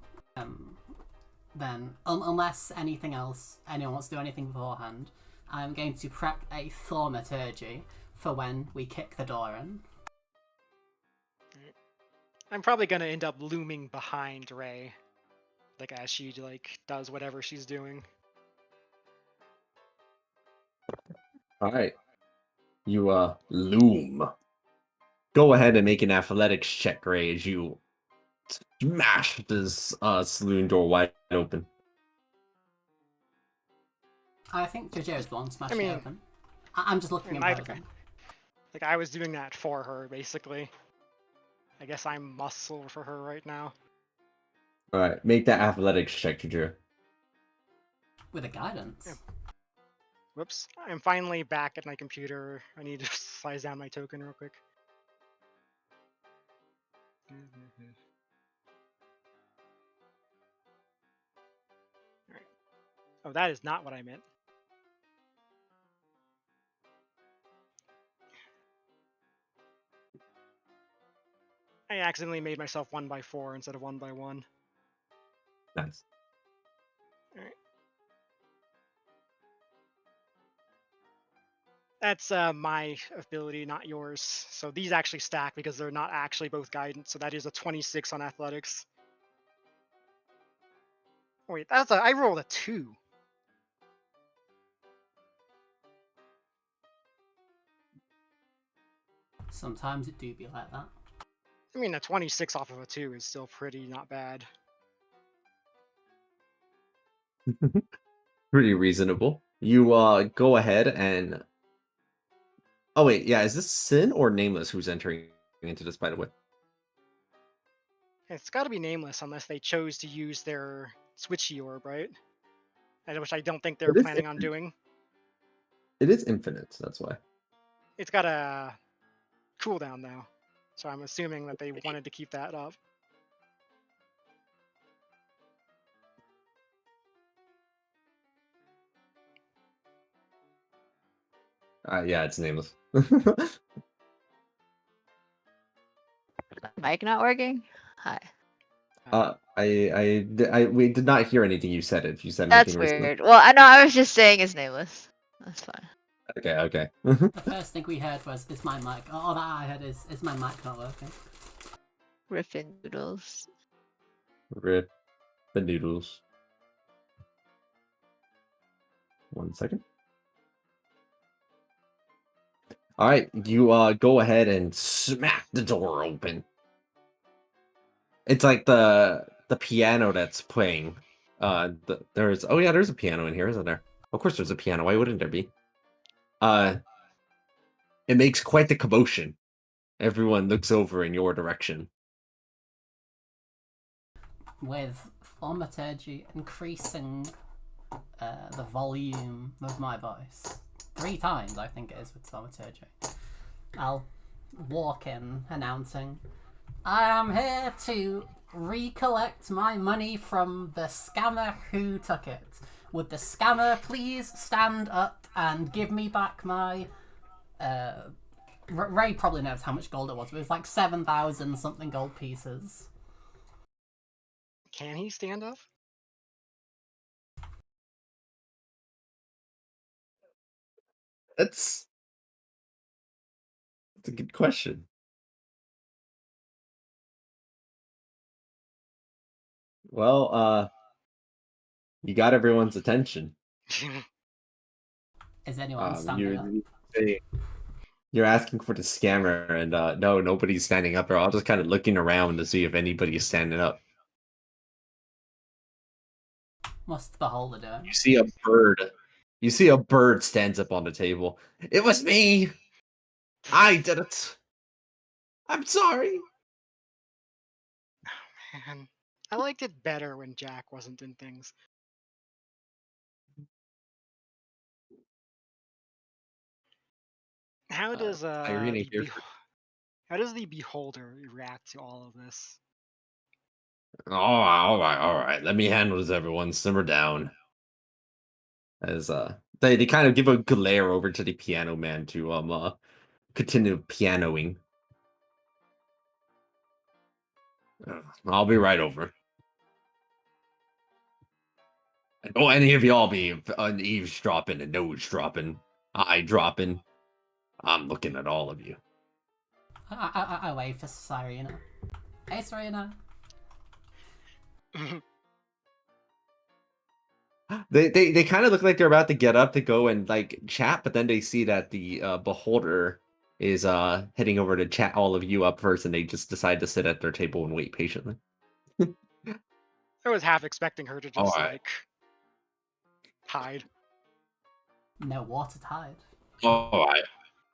Then, unless anything else, anyone wants to do anything beforehand, I'm going to prep a thaumaturgy for when we kick the door in. I'm probably gonna end up looming behind Ray, as she does whatever she's doing. All right. You loom. Go ahead and make an athletics check, Ray, as you smash this saloon door wide open. I think Jojo's the one smashing I mean, it open. I'm just looking at both of them. I was doing that for her, basically. I guess I'm muscle for her right now. All right, make that athletics check, Jojo. With a guidance. Yeah. Whoops. I'm finally back at my computer. I need to size down my token real quick. Alright. Oh, that is not what I meant. I accidentally made myself 1x4 instead of 1x1. Nice. Alright. That's my ability, not yours. So these actually stack because they're not actually both guidance. So that is a 26 on athletics. Oh, wait, I rolled a 2. Sometimes it do be like that. I mean, a 26 off of a 2 is still pretty not bad. Pretty reasonable. You go ahead and oh wait, yeah, is this Sin or Nameless who's entering into this, by the way? It's got to be nameless unless they chose to use their switchy orb, right? Which I don't think they're It is planning on infinite. doing. It is infinite, that's why. It's got a cooldown though, so I'm assuming that they wanted to keep that up. Yeah, it's Nameless. Mic not working? Hi. We did not hear anything you said. If you said That's anything recently. weird. Well, I know I was just saying it's nameless. That's fine. Okay. The first thing we heard was, is my mic. All that I heard is my mic not working? Griffin noodles. Rip the noodles. 1 second. All right, you go ahead and smack the door open. It's like the piano that's playing. There's there's a piano in here, isn't there? Of course, there's a piano. Why wouldn't there be? It makes quite the commotion. Everyone looks over in your direction. With thaumaturgy increasing the volume of my voice 3 times, I think it is with thaumaturgy, I'll walk in announcing, I am here to recollect my money from the scammer who took it. Would the scammer please stand up and give me back my... Ray probably knows how much gold it was, but it was like 7,000 something gold pieces. Can he stand up? That's a good question. Well, you got everyone's attention. Is anyone standing up? You're asking for the scammer, and no, nobody's standing up. They're all just kind of looking around to see if anybody's standing up. What's the beholder doing? You see a bird. You see a bird stands up on the table. It was me. I did it. I'm sorry. Man, I liked it better when Jack wasn't in things. How does Irene here. how does the beholder react to all of this? All right. Let me handle this, everyone. Simmer down. As they kind of give a glare over to the piano man to continue pianoing. I'll be right over. And don't any of y'all be eavesdropping and nose dropping, eye dropping. I'm looking at all of you. I wave to Serena. Hey, Serena. They kind of look like they're about to get up to go and like chat, but then they see that the beholder is heading over to chat all of you up first, and they just decide to sit at their table and wait patiently. I was half expecting her to just Alright. like hide. No water tide. All right.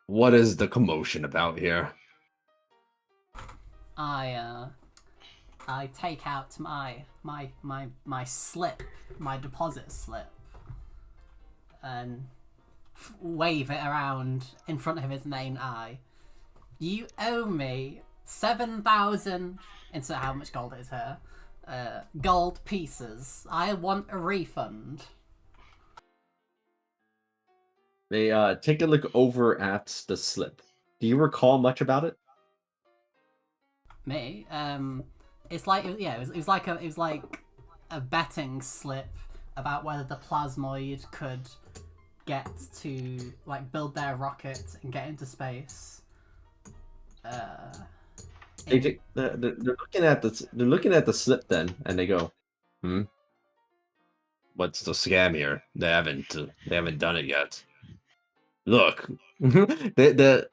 What is the commotion about here? I take out my slip, my deposit slip, and wave it around in front of his main eye. You owe me 7,000 instead of how much gold it is here. Gold pieces. I want a refund. They take a look over at the slip. Do you recall much about it? Me? It's like it was like a betting slip about whether the plasmoid could get to like build their rocket and get into space. They're looking at they're looking at the slip then, and they go, what's the scam here? They haven't done it yet. Look, the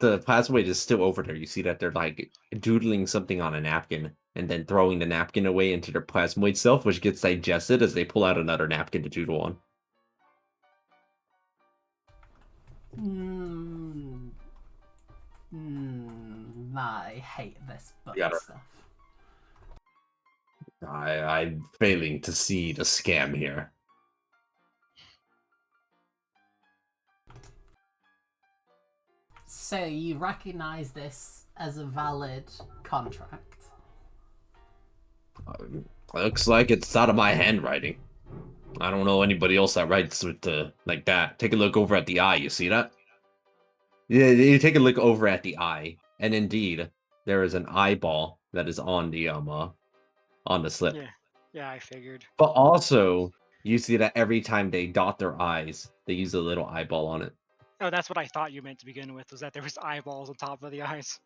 plasmoid is still over there. You see that they're like doodling something on a napkin and then throwing the napkin away into their plasmoid self, which gets digested as they pull out another napkin to doodle on. I hate this book You gotta- stuff. I'm failing to see the scam here. So you recognize this as a valid contract? Looks like it's out of my handwriting. I don't know anybody else that writes with like that. Take a look over at the eye. You see that? Yeah, you take a look over at the eye, and indeed, there is an eyeball that is on the slip. Yeah, I figured. But also, you see that every time they dot their eyes, they use a little eyeball on it. Oh, that's what I thought you meant to begin with, was that there was eyeballs on top of the eyes.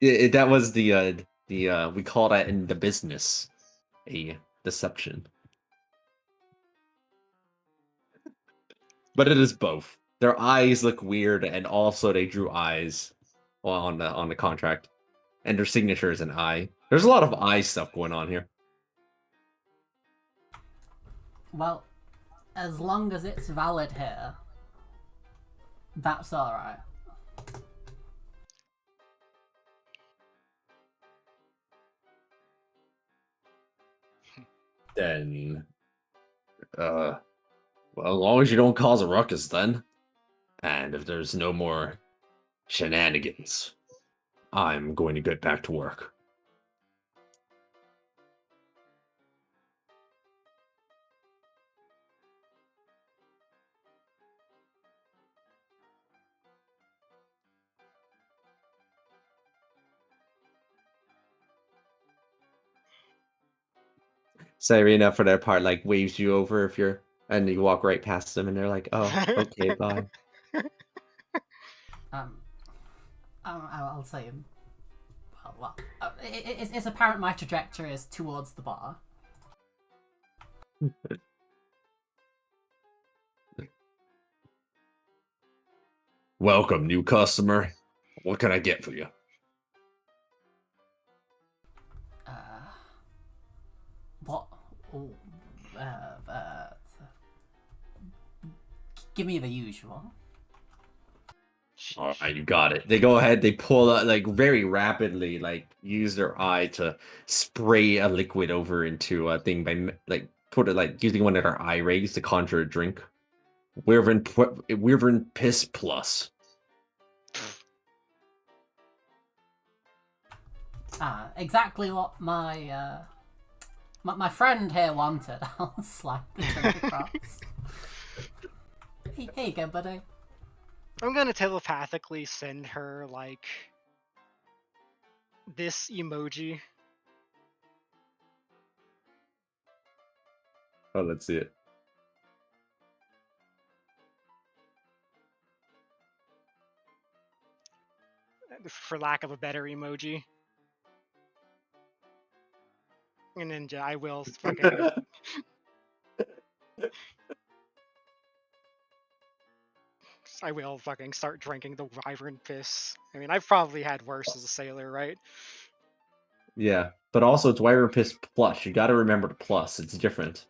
That was the we call that in the business a deception. But it is both. Their eyes look weird, and also they drew eyes on the contract, and their signature is an eye. There's a lot of eye stuff going on here. Well, as long as it's valid here, that's alright. Then, well, as long as you don't cause a ruckus, then, and if there's no more shenanigans, I'm going to get back to work. Serena, for their part, like waves you over if you're, and you walk right past them, and they're like, "Oh, okay, bye." Um, I'll say, well, it's apparent my trajectory is towards the bar. Welcome, new customer. What can I get for you? What? Oh, uh, uh, give me the usual. All right, you got it. They go ahead, they pull out, like, very rapidly, like, use their eye to spray a liquid over into a thing by, like, put it, like, using one of their eye rays to conjure a drink. Wyvern Piss Plus. Exactly what my friend here wanted. I'll slide the drink across. Here you go, buddy. I'm gonna telepathically send her like this emoji. Oh, let's see it. For lack of a better emoji. And then I will fucking I will fucking start drinking the wyvern piss. I mean, I've probably had worse as a sailor, right? Yeah, but also it's Wyvern Piss Plus. You got to remember the plus. It's different.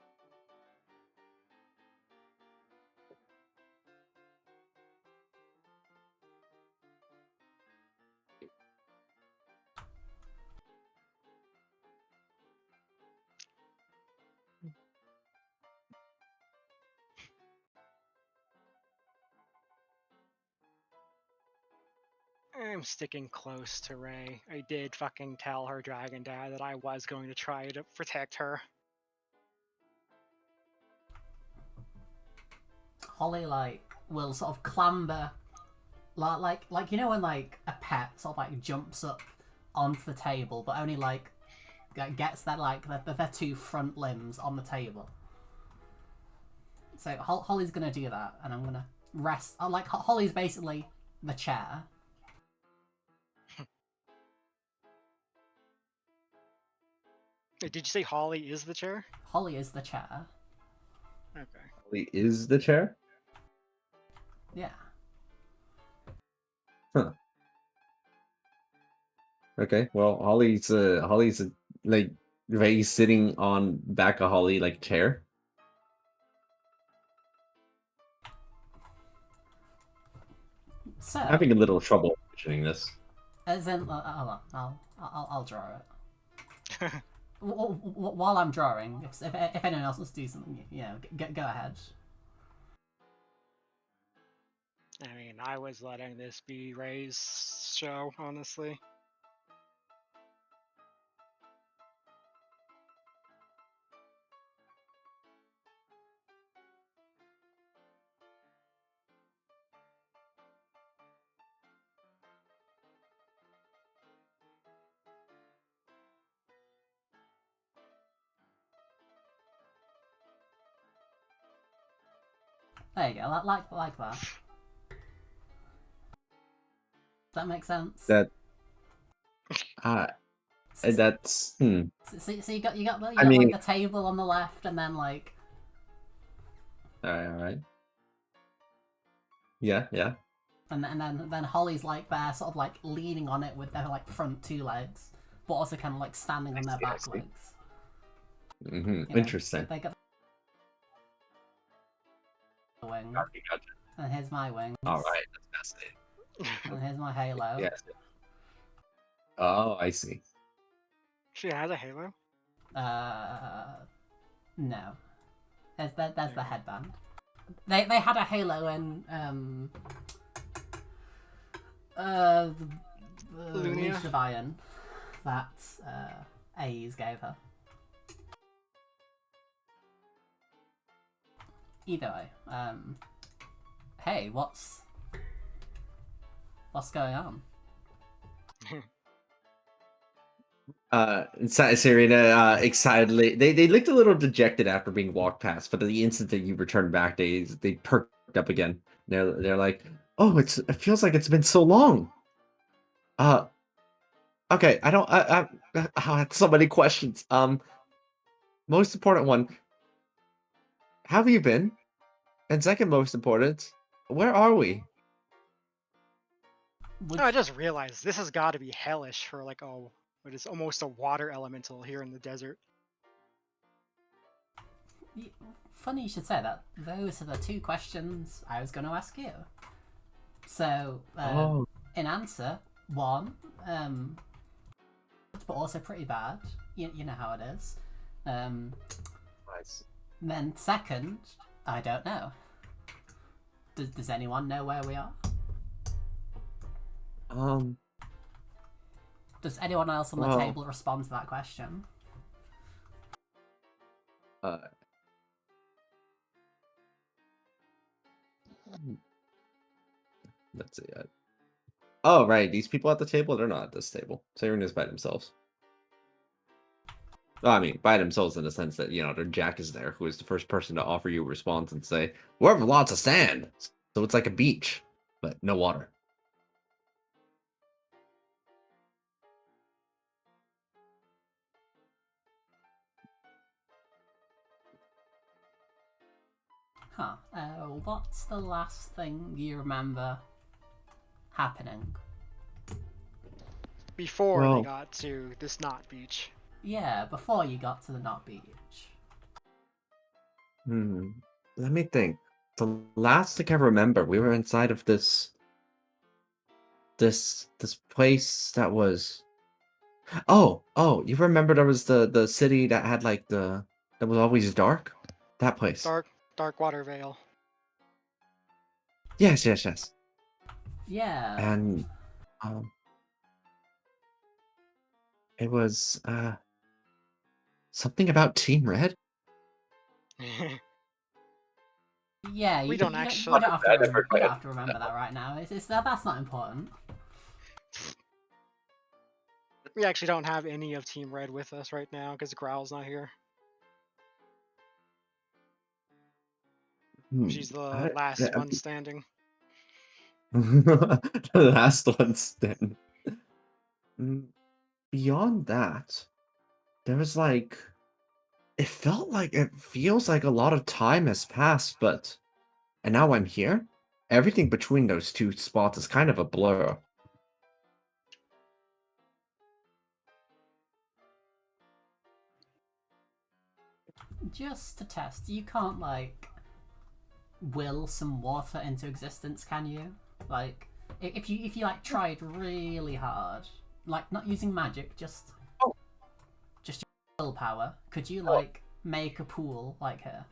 I'm sticking close to Ray. I did fucking tell her dragon dad that I was going to try to protect her. Holly will sort of clamber, like you know when like a pet sort of like jumps up onto the table, but only like gets their their two front limbs on the table. So Holly's gonna do that, and I'm gonna rest. Like Holly's basically the chair. Did you say Holly is the chair? Holly is the chair. Okay. Holly is the chair? Yeah. Huh. Okay, well, Holly's like Ray sitting on back of Holly like chair. So I'm having a little trouble envisioning this. as in, I'll draw it. While I'm drawing, if anyone else wants to do something, go ahead. I mean, I was letting this be Ray's show, honestly. There you go, like that. Does that make sense? That Uh, So, that's so you got the, I mean, like the table on the left, and then like all right. Yeah, yeah. and then Holly's like there, sort of like leaning on it with their like front two legs, but also kind of like standing on their I back see. legs. Interesting. They got the wing, Gotcha. and here's my wings, All right, that's fascinating. and here's my halo. Yes. Oh, I see. She has a halo. No, there's the headband. They had a halo in the Lunia? Leash of Iron that A's gave her. Either way, hey, what's going on? Serena excitedly. They looked a little dejected after being walked past, but the instant that you returned back, they perked up again. They're like, oh, it feels like it's been so long. Uh, okay, I have so many questions. Most important one, how have you been? And second most important, where are we? Would Oh, I just realized this has got to be hellish for like what is almost a water elemental here in the desert. Funny you should say that. Those are the two questions I was going to ask you. So, Oh, in answer, one, but also pretty bad. You know how it is. nice. Then second, I don't know. Does anyone know where we are? Does anyone else on the well, table respond to that question? uh, let's see. Oh, right. These people at the table, they're not at this table. Serena's by themselves. Well, I mean, by themselves in the sense that, their Jack is there, who is the first person to offer you a response and say, we have lots of sand. So it's like a beach, but no water. Huh. What's the last thing you remember happening? Before they Well, got to this knot beach. Yeah, before you got to the Knot Beach. let me think. The last thing I remember, we were inside of this place that was. Oh, you remember there was the city that had like that was always dark? That place. Dark water veil. Yes. Yeah. And um it was something about Team Red. Yeah, We you don't don't actually. have to you don't have to remember that right now. It's that's not important. We actually don't have any of Team Red with us right now because Growl's not here. She's the last one standing. The last one's then. Beyond that, there was like it feels like a lot of time has passed, and now I'm here. Everything between those two spots is kind of a blur. Just to test, you can't like will some water into existence, can you? Like, if you like tried really hard, like not using magic, just your willpower, could you like make a pool like her?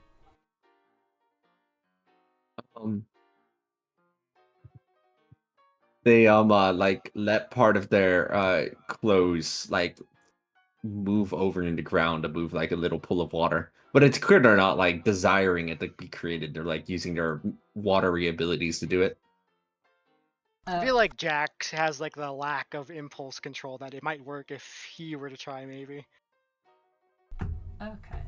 Um, they like let part of their clothes like move over in the ground to move like a little pool of water. But it's clear they're not like desiring it to be created. They're like using their watery abilities to do it. I feel like Jack has like the lack of impulse control that it might work if he were to try, maybe. Okay.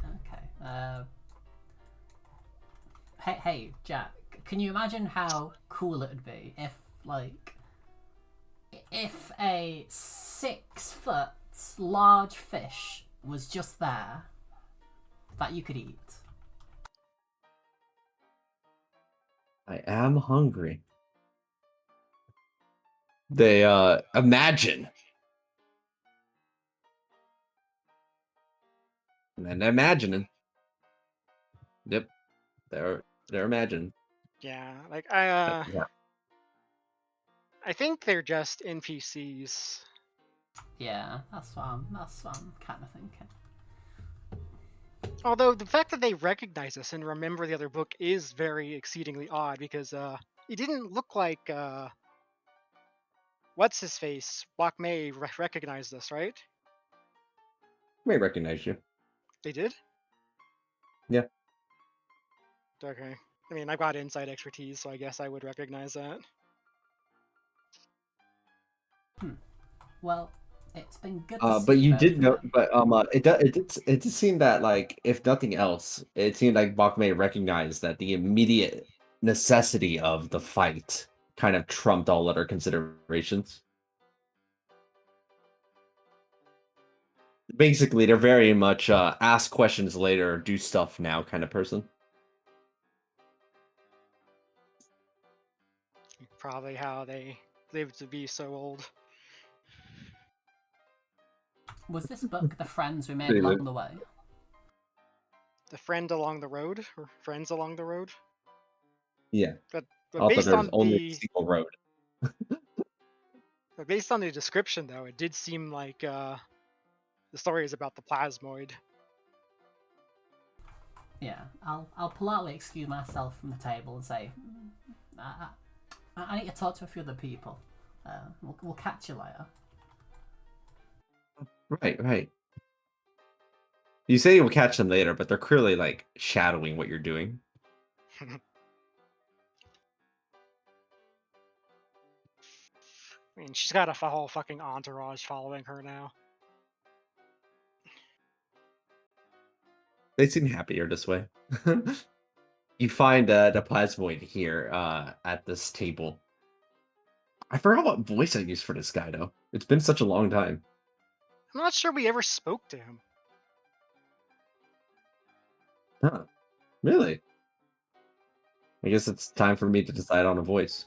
Hey, Jack. Can you imagine how cool it would be if, like, if a 6-foot large fish was just there that you could eat. I am hungry. They imagine. And imagining. Yep. They're imagining. Yeah, like Yeah. I think they're just NPCs. Yeah, that's what I'm kind of thinking. Although the fact that they recognize us and remember the other book is very exceedingly odd because it didn't look like what's his face Wak Mei recognized us, right? May recognize you. They did. Yeah. Okay. I mean, I've got inside expertise, so I guess I would recognize that. Well, it's been good to see But you both did of know, them. but it did seem that, like, if nothing else, it seemed like Bakmei recognized that the immediate necessity of the fight kind of trumped all other considerations. Basically, they're very much ask questions later, do stuff now kind of person. Probably how they lived to be so old. Was this book the friends we made Pretty along lit. the way? The friend along the road, or friends along the road. Yeah. But Although based there's on only a the single road. description, though, it did seem like the story is about the plasmoid. Yeah, I'll politely excuse myself from the table and say, I need to talk to a few other people. We'll catch you later. Right. You say you'll catch them later, but they're clearly, like, shadowing what you're doing. I mean, she's got a whole fucking entourage following her now. They seem happier this way. You find the plasmoid here at this table. I forgot what voice I used for this guy, though. It's been such a long time. I'm not sure we ever spoke to him. Huh. Really? I guess it's time for me to decide on a voice.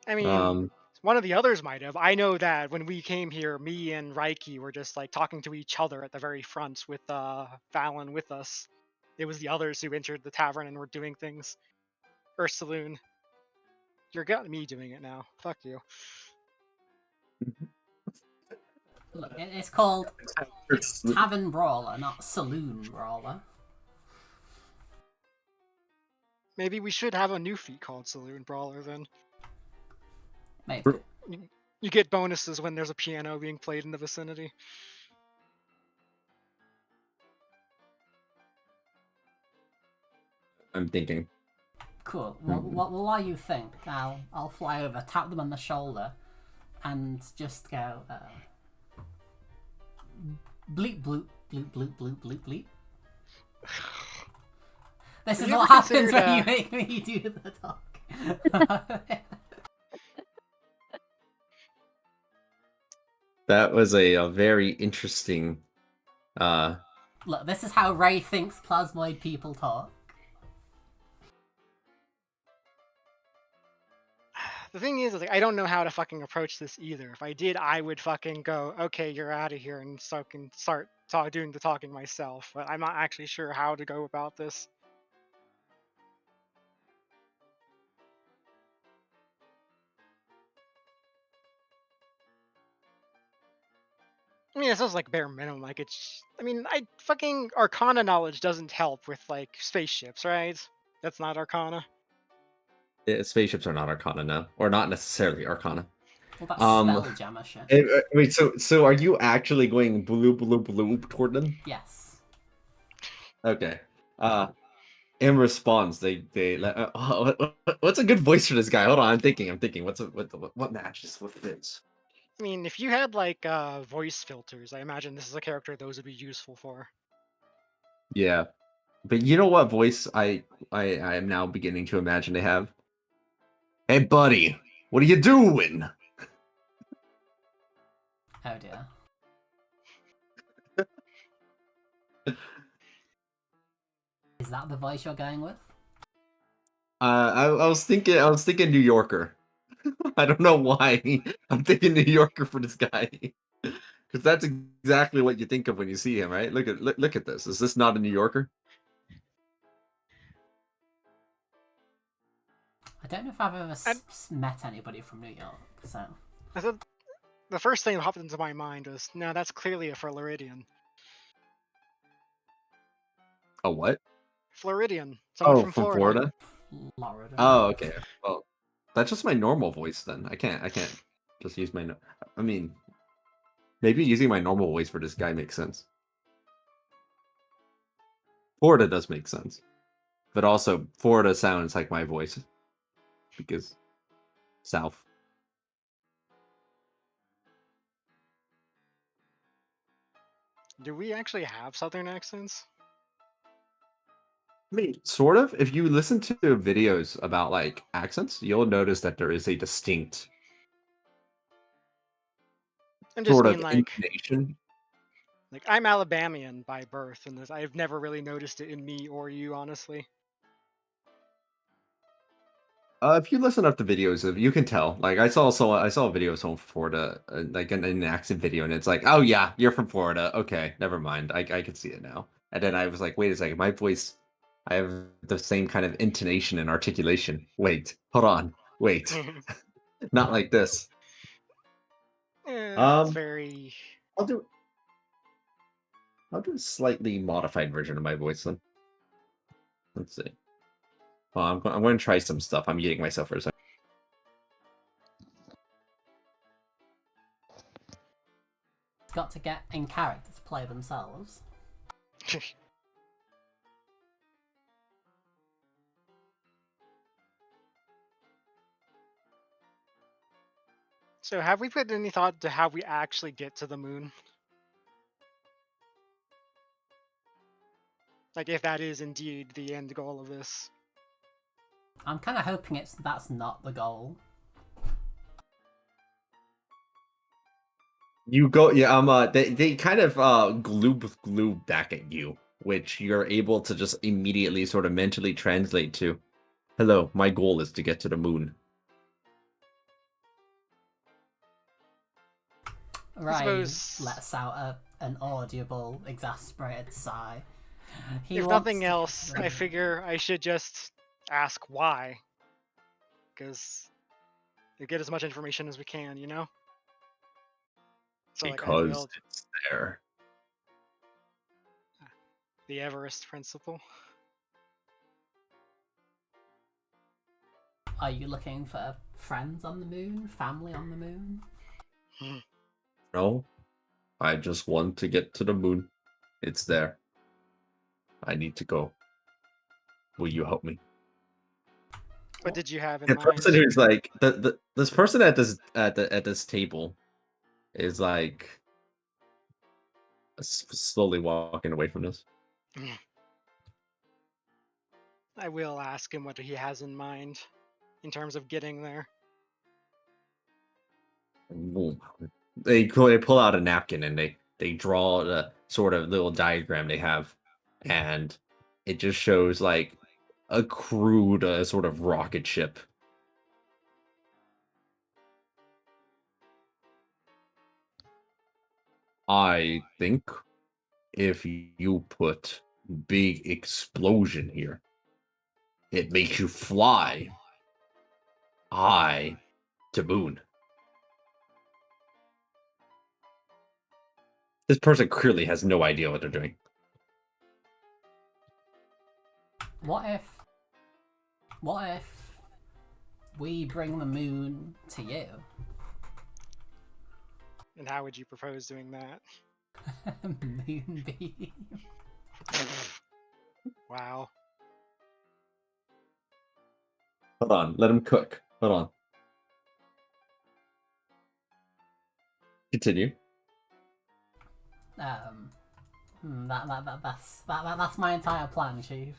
I mean, one of the others might have. I know that when we came here, me and Reiki were just like talking to each other at the very front with Fallon with us. It was the others who entered the tavern and were doing things. Or saloon. You're got me doing it now. Fuck you. Look, it's called Tavern Brawler, not Saloon Brawler. Maybe we should have a new feat called Saloon Brawler then. Maybe. You get bonuses when there's a piano being played in the vicinity. I'm thinking. Cool. While you think, I'll fly over, tap them on the shoulder, and just go bleep bloop bloop bloop bloop bloop bleep. This is what happens when you make me do the talk. That was a very interesting. Look, this is how Ray thinks plasmoid people talk. The thing is, like, I don't know how to fucking approach this either. If I did, I would fucking go, okay, you're out of here, and so can start doing the talking myself. But I'm not actually sure how to go about this. I mean, it sounds like bare minimum. Like it's. I mean, I fucking Arcana knowledge doesn't help with like spaceships, right? That's not Arcana. Spaceships are not Arcana now, or not necessarily Arcana. Well, that's Spelljammer shit. Wait, so are you actually going blue toward them? Yes. Okay. In response, they what's a good voice for this guy? Hold on, I'm thinking. What matches what fits? I mean, if you had like voice filters, I imagine this is a character those would be useful for. Yeah, but you know what voice I am now beginning to imagine they have? Hey, buddy, what are you doing? Oh dear. Is that the voice you're going with? I was thinking New Yorker. I don't know why. I'm thinking New Yorker for this guy. Because that's exactly what you think of when you see him, right? Look at this. Is this not a New Yorker? I don't know if I've ever And- met anybody from New York, so I thought the first thing that popped into my mind was, no, that's clearly a Floridian. A what? Floridian, someone from From Florida. Florida? Florida. Oh, okay. Well, that's just my normal voice then. I can't just use my I mean, maybe using my normal voice for this guy makes sense. Florida does make sense. But also Florida sounds like my voice because South. Do we actually have Southern accents? I mean, sort of. If you listen to videos about like accents, you'll notice that there is a distinct I just sort of mean intonation. like I'm Alabamian by birth, and I've never really noticed it in me or you, honestly. If you listen up to videos of, you can tell. Like I saw a video of someone from Florida, like an accent video, and it's like, oh yeah, you're from Florida. Okay, never mind. I can see it now. And then I was like, wait a second, my voice, I have the same kind of intonation and articulation. Wait, hold on, wait, not like this. It's Um, very. I'll do a slightly modified version of my voice then. Let's see. Well, I'm going to try some stuff. I'm eating myself for a second. Got to get in character to play themselves. So, have we put any thought to how we actually get to the moon? Like, if that is indeed the end goal of this. I'm kind of hoping that's not the goal. You go, yeah. They kind of glue back at you, which you're able to just immediately sort of mentally translate to. Hello, my goal is to get to the moon. Ray suppose- lets out an audible, exasperated sigh. He If wants nothing to get to else, the I moon. figure I should just ask why. Because we get as much information as we can, you know? So, like, I Because will. it's there. The Everest principle. Are you looking for friends on the moon? Family on the moon? No, I just want to get to the moon. It's there. I need to go. Will you help me? What did you have in The mind? person who's like this person at this table is like slowly walking away from this. I will ask him what he has in mind in terms of getting there. They pull out a napkin and they draw the sort of little diagram they have, and it just shows like a crude sort of rocket ship. I think if you put big explosion here, it makes you fly high to moon. This person clearly has no idea what they're doing. What if we bring the moon to you? And how would you propose doing that? Moonbeam. Wow. Hold on, let him cook. Hold on. Continue. That's my entire plan, Chief.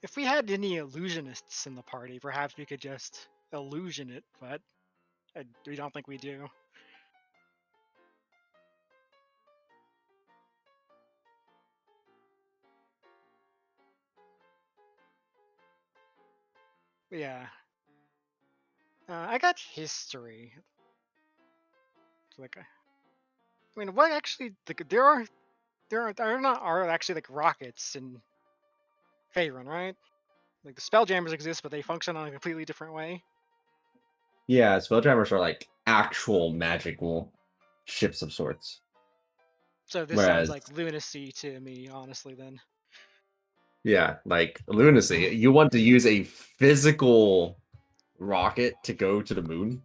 If we had any illusionists in the party, perhaps we could just illusion it, but we don't think we do. Yeah. I got history. Like, I mean, what actually? Like, there not are actually like rockets in Faerun, right? Like the Spelljammers exist, but they function on a completely different way. Yeah, spelljammers are like actual magical ships of sorts. So this sounds Whereas, like lunacy to me, honestly. Then yeah, like lunacy, you want to use a physical rocket to go to the moon?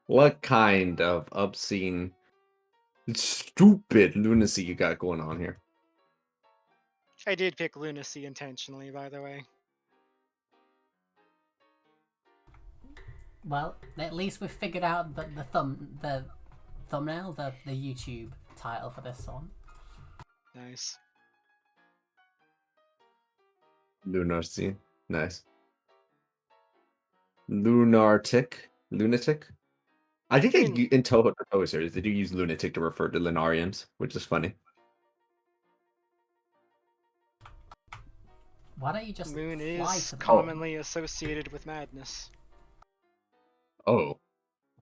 What kind of obscene, stupid lunacy you got going on here? I did pick lunacy intentionally, by the way. Well, at least we've figured out the thumbnail, the YouTube title for this one. Nice. Lunacy, nice. Lunatic. I think I mean, in Toho series they do use lunatic to refer to Lunarians, which is funny. Why don't you just moon fly is to the commonly associated with madness. Oh,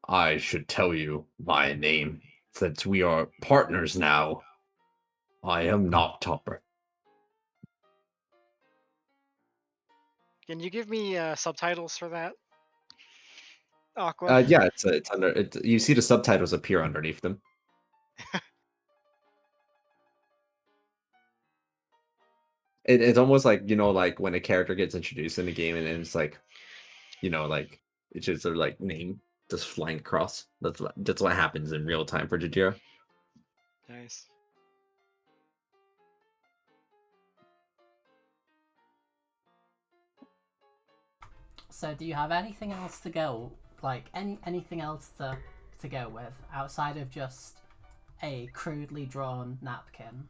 I should tell you my name, since we are partners now. I am Knocktopper. Can you give me subtitles for that? Aqua. Yeah, it's under it. You see the subtitles appear underneath them. It's almost like like when a character gets introduced in the game, and then it's like, like it's just their like name just flying across. That's what happens in real time for Jajira. Nice. So, do you have anything else to go? Like anything else to go with outside of just a crudely drawn napkin?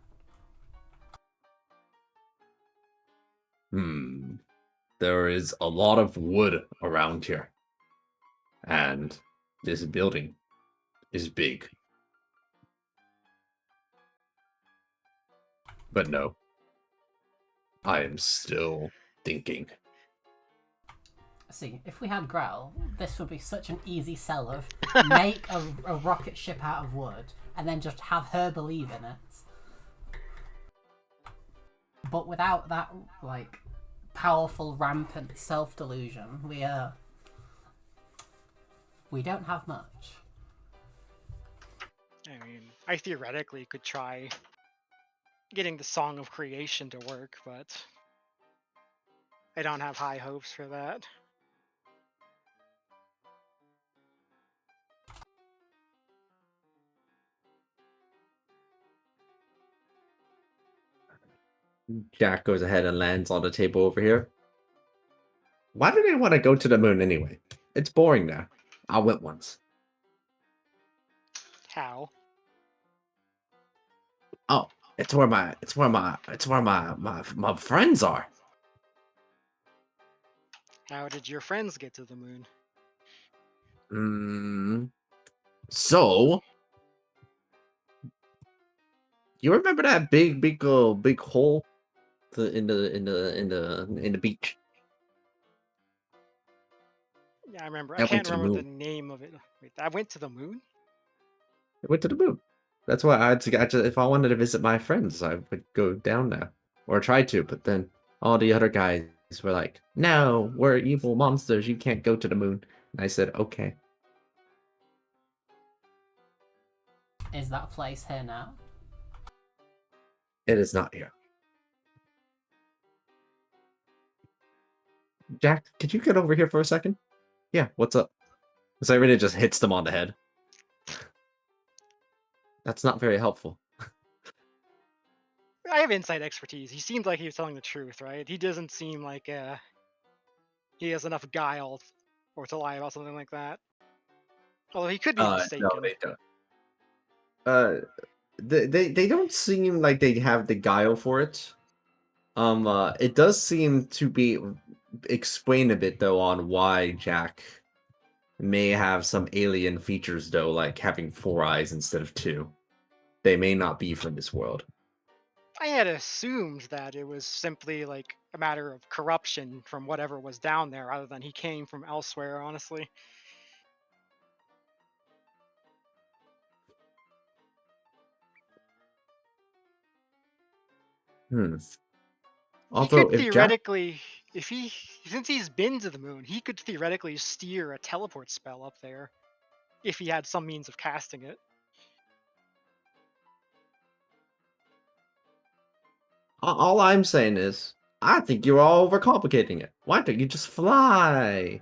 There is a lot of wood around here, and this building is big. But no, I am still thinking. See, if we had Growl, this would be such an easy sell of make a rocket ship out of wood and then just have her believe in it. But without that, like, powerful, rampant self-delusion, we don't have much. I mean, I theoretically could try getting the Song of Creation to work, but I don't have high hopes for that. Jack goes ahead and lands on the table over here. Why do they want to go to the moon anyway? It's boring now. I went once. How? Oh, it's where my friends are. How did your friends get to the moon? So you remember that big hole in the beach? Yeah, I remember. I That went can't to the remember the moon. name of it. Wait, I went to the moon? It went to the moon. That's why if I wanted to visit my friends, I would go down there. Or try to, but then all the other guys were like, no, we're evil monsters, you can't go to the moon. And I said, okay. Is that place here now? It is not here. Jack, could you get over here for a second? Yeah, what's up? So really just hits them on the head. That's not very helpful. I have inside expertise. He seemed like he was telling the truth, right? He doesn't seem like he has enough guile or to lie about something like that. Although he could be No, mistaken. they don't. They don't seem like they have the guile for it. It does seem to be explained a bit though on why Jack may have some alien features though, like having 4 eyes instead of 2. They may not be from this world. I had assumed that it was simply like a matter of corruption from whatever was down there, rather than he came from elsewhere. Honestly, Hmm. he Although could if Jack, theoretically, if he since he's been to the moon, he could theoretically steer a teleport spell up there if he had some means of casting it. all I'm saying is, I think you're all overcomplicating it. Why don't you just fly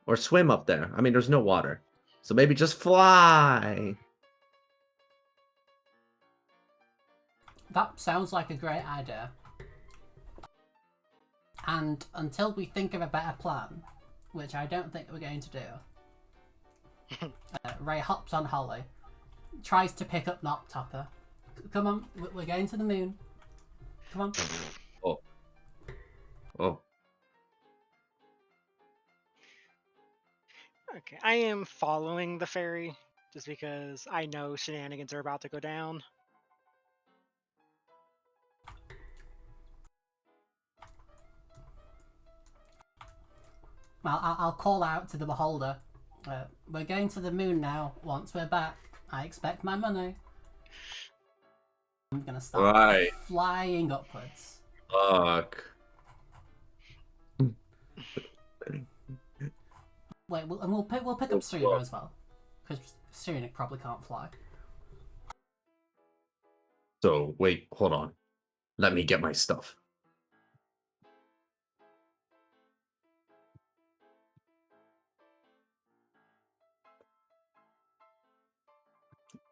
or swim up there? I mean, there's no water, so maybe just fly. That sounds like a great idea. And until we think of a better plan, which I don't think we're going to do, Ray hops on Holly, tries to pick up Noctopper. Come on, we're going to the moon. Come on. Oh, oh, Okay, I am following the fairy just because I know shenanigans are about to go down. Well, I'll call out to the beholder. We're going to the moon now. Once we're back, I expect my money. I'm gonna start right. flying upwards. Fuck. Wait, and we'll pick up Serena as well, because Serena probably can't fly. So wait, hold on. Let me get my stuff.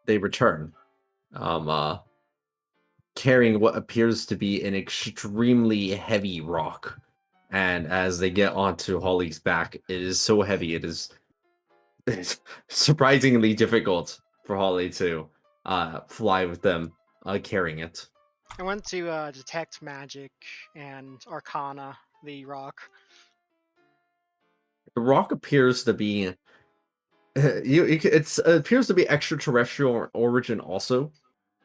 They return, carrying what appears to be an extremely heavy rock. And as they get onto Holly's back, it is so heavy, it's surprisingly difficult for Holly to fly with them carrying it. I want to detect magic and arcana the rock. The rock appears to be it appears to be extraterrestrial origin also,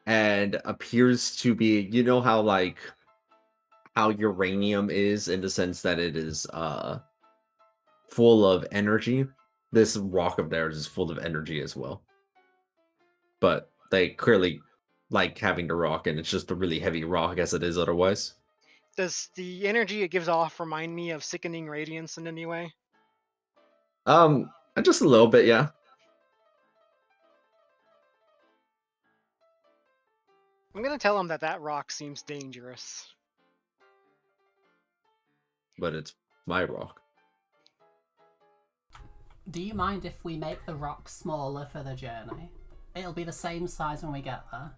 and appears to be, you know how like how uranium is in the sense that it is full of energy. This rock of theirs is full of energy as well. But they clearly like having the rock, and it's just a really heavy rock as it is otherwise. Does the energy it gives off remind me of sickening radiance in any way? Just a little bit, yeah. I'm gonna tell him that that rock seems dangerous. But it's my rock. Do you mind if we make the rock smaller for the journey? It'll be the same size when we get there.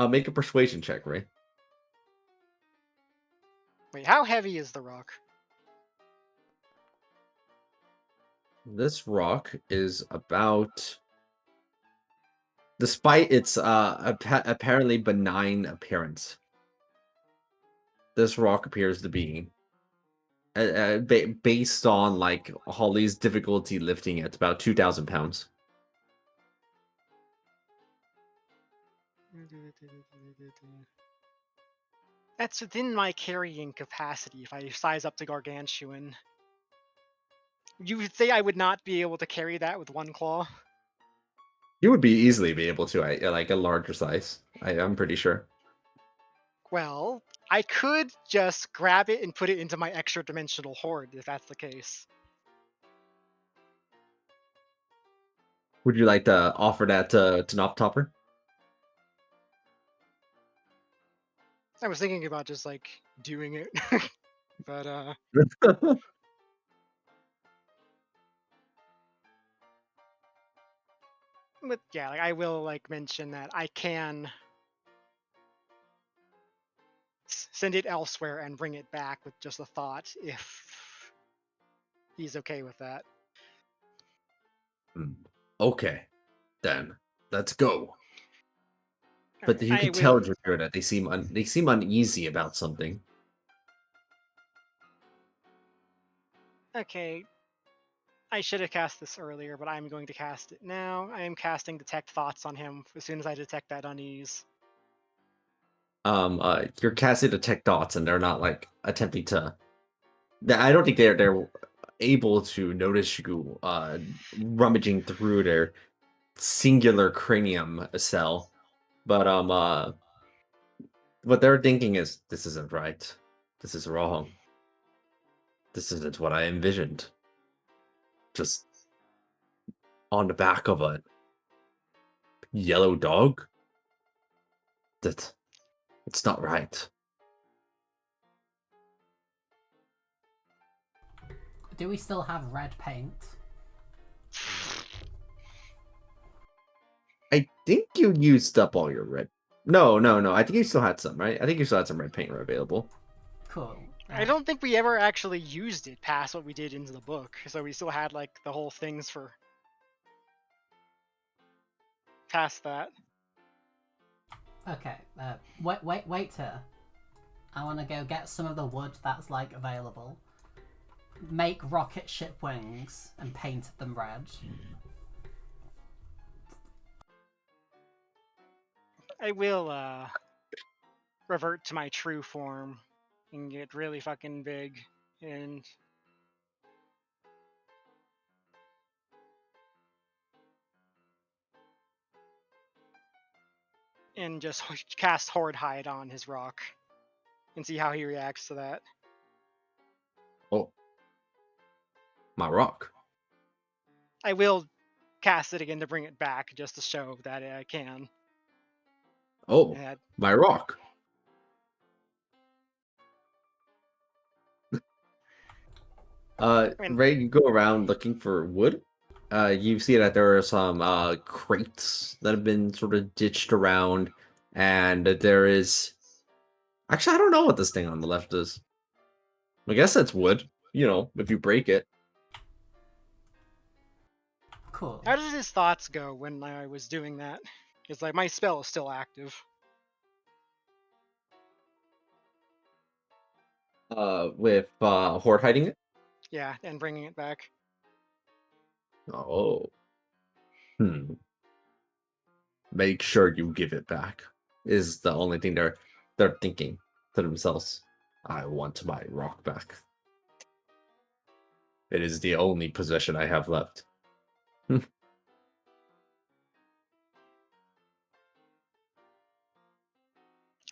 Make a persuasion check, Ray. Wait, how heavy is the rock? This rock is about, despite its apparently benign appearance, this rock appears to be, based on like Holly's difficulty lifting it, about 2,000 pounds. That's within my carrying capacity if I size up to gargantuan. You would say I would not be able to carry that with one claw? You would be easily be able to, like a larger size. I'm pretty sure. Well, I could just grab it and put it into my extra dimensional hoard if that's the case. Would you like to offer that to Noptopper? I was thinking about just like doing it. But but yeah, like I will like mention that I can send it elsewhere and bring it back with just a thought if he's okay with that. Okay, then let's go. But Alright, you I can tell, will. Jakarta, that they seem uneasy about something. Okay, I should have cast this earlier, but I'm going to cast it now. I am casting Detect Thoughts on him as soon as I detect that unease. you're casting detect dots, and they're not like attempting to. I don't think they're able to notice you rummaging through their singular cranium cell, but what they're thinking is, this isn't right. This is wrong. This isn't what I envisioned. Just on the back of a yellow dog? It's not right. Do we still have red paint? I think you used up all your red. No. I think you still had some, right? I think you still had some red paint available. Cool. I don't think we ever actually used it past what we did into the book, so we still had like the whole things for past that. Okay. Wait here. I want to go get some of the wood that's like available. Make rocket ship wings and paint them red. I will revert to my true form and get really fucking big and just cast Horde Hide on his rock and see how he reacts to that. Oh. My rock. I will cast it again to bring it back just to show that I can. Oh. And My rock. Ray, you go around looking for wood. You see that there are some crates that have been sort of ditched around, and there is. Actually, I don't know what this thing on the left is. I guess that's wood. You know, if you break it. Cool. how did his thoughts go when I was doing that? It's like my spell is still active. With Horde hiding it. Yeah, and bringing it back. Oh. Make sure you give it back. Is the only thing they're thinking to themselves. I want my rock back. It is the only possession I have left.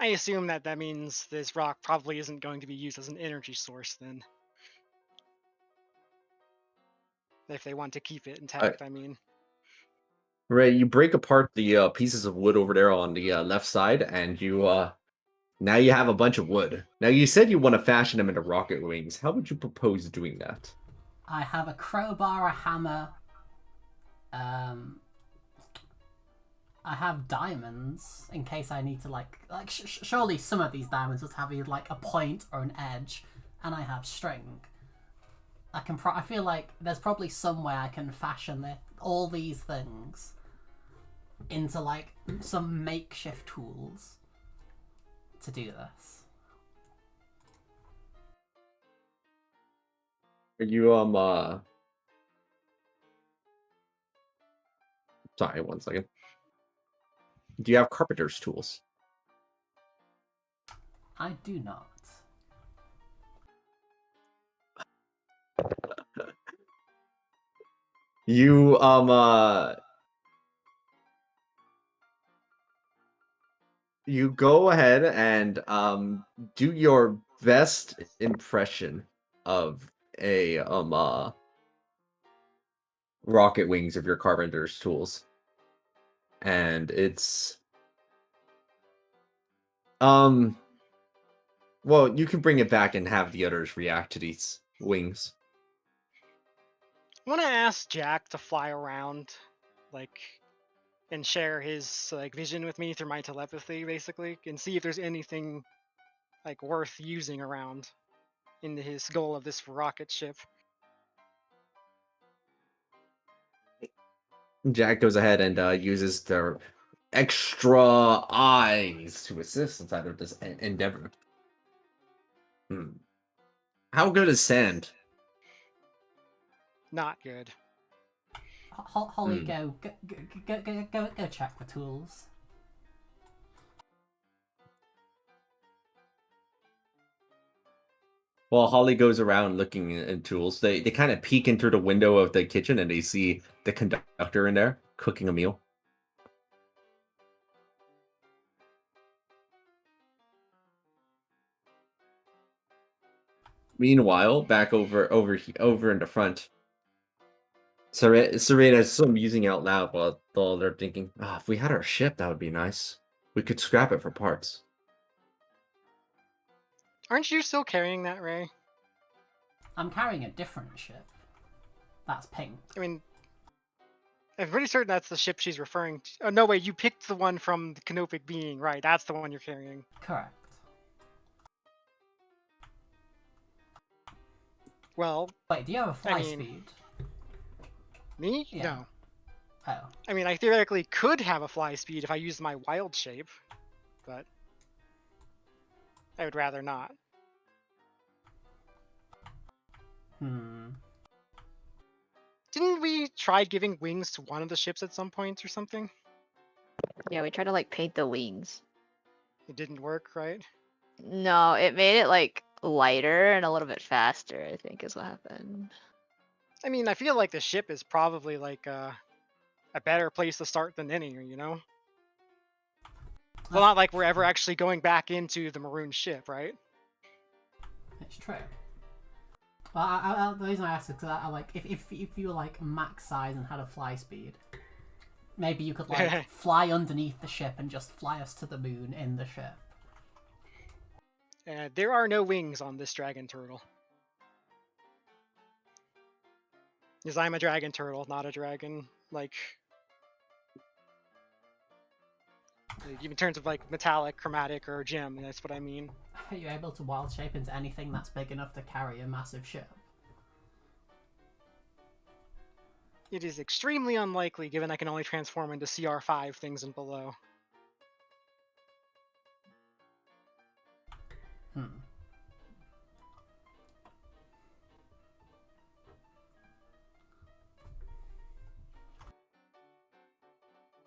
I assume that means this rock probably isn't going to be used as an energy source then. If they want to keep it intact, I mean. Ray, you break apart the pieces of wood over there on the left side, and you now you have a bunch of wood. Now you said you want to fashion them into rocket wings. How would you propose doing that? I have a crowbar, a hammer. I have diamonds in case I need to like surely some of these diamonds must have either like a point or an edge, and I have string. I feel like there's probably some way I can fashion all these things into like some makeshift tools to do this. Are you sorry, one second. Do you have carpenter's tools? I do not. You you go ahead and do your best impression of a rocket wings of your carpenter's tools. And it's well, you can bring it back and have the others react to these wings. I want to ask Jack to fly around, like, and share his like vision with me through my telepathy, basically, and see if there's anything like worth using around in his goal of this rocket ship. Jack goes ahead and uses their extra eyes to assist inside of this endeavor. How good is sand? Not good. Holly, go check the tools. While Holly goes around looking at tools, they kind of peek in through the window of the kitchen and they see the conductor in there cooking a meal. Meanwhile, back over in the front, Serena's still musing out loud while they're thinking, "Ah, if we had our ship, that would be nice. We could scrap it for parts." Aren't you still carrying that, Ray? I'm carrying a different ship. That's pink. I mean, I'm pretty certain that's the ship she's referring to. Oh, no, wait, you picked the one from the Canopic Being, right? That's the one you're carrying. Correct. Well, Wait, do you have a fly mean- speed? me? Yeah. No. Oh. I mean, I theoretically could have a fly speed if I used my wild shape, but I would rather not. Didn't we try giving wings to one of the ships at some point or something? Yeah, we tried to like paint the wings. It didn't work, right? No, it made it like lighter and a little bit faster, I think is what happened. I mean, I feel like the ship is probably like a better place to start than any, you know? Well, not like we're ever actually going back into the maroon ship, right? It's true. Well, the reason I asked is because I like if you were like max size and had a fly speed, maybe you could like fly underneath the ship and just fly us to the moon in the ship. There are no wings on this dragon turtle. Because I'm a dragon turtle, not a dragon, like in terms of like metallic, chromatic, or gem, that's what I mean. Are you able to wild shape into anything that's big enough to carry a massive ship? It is extremely unlikely, given I can only transform into CR5 things and below.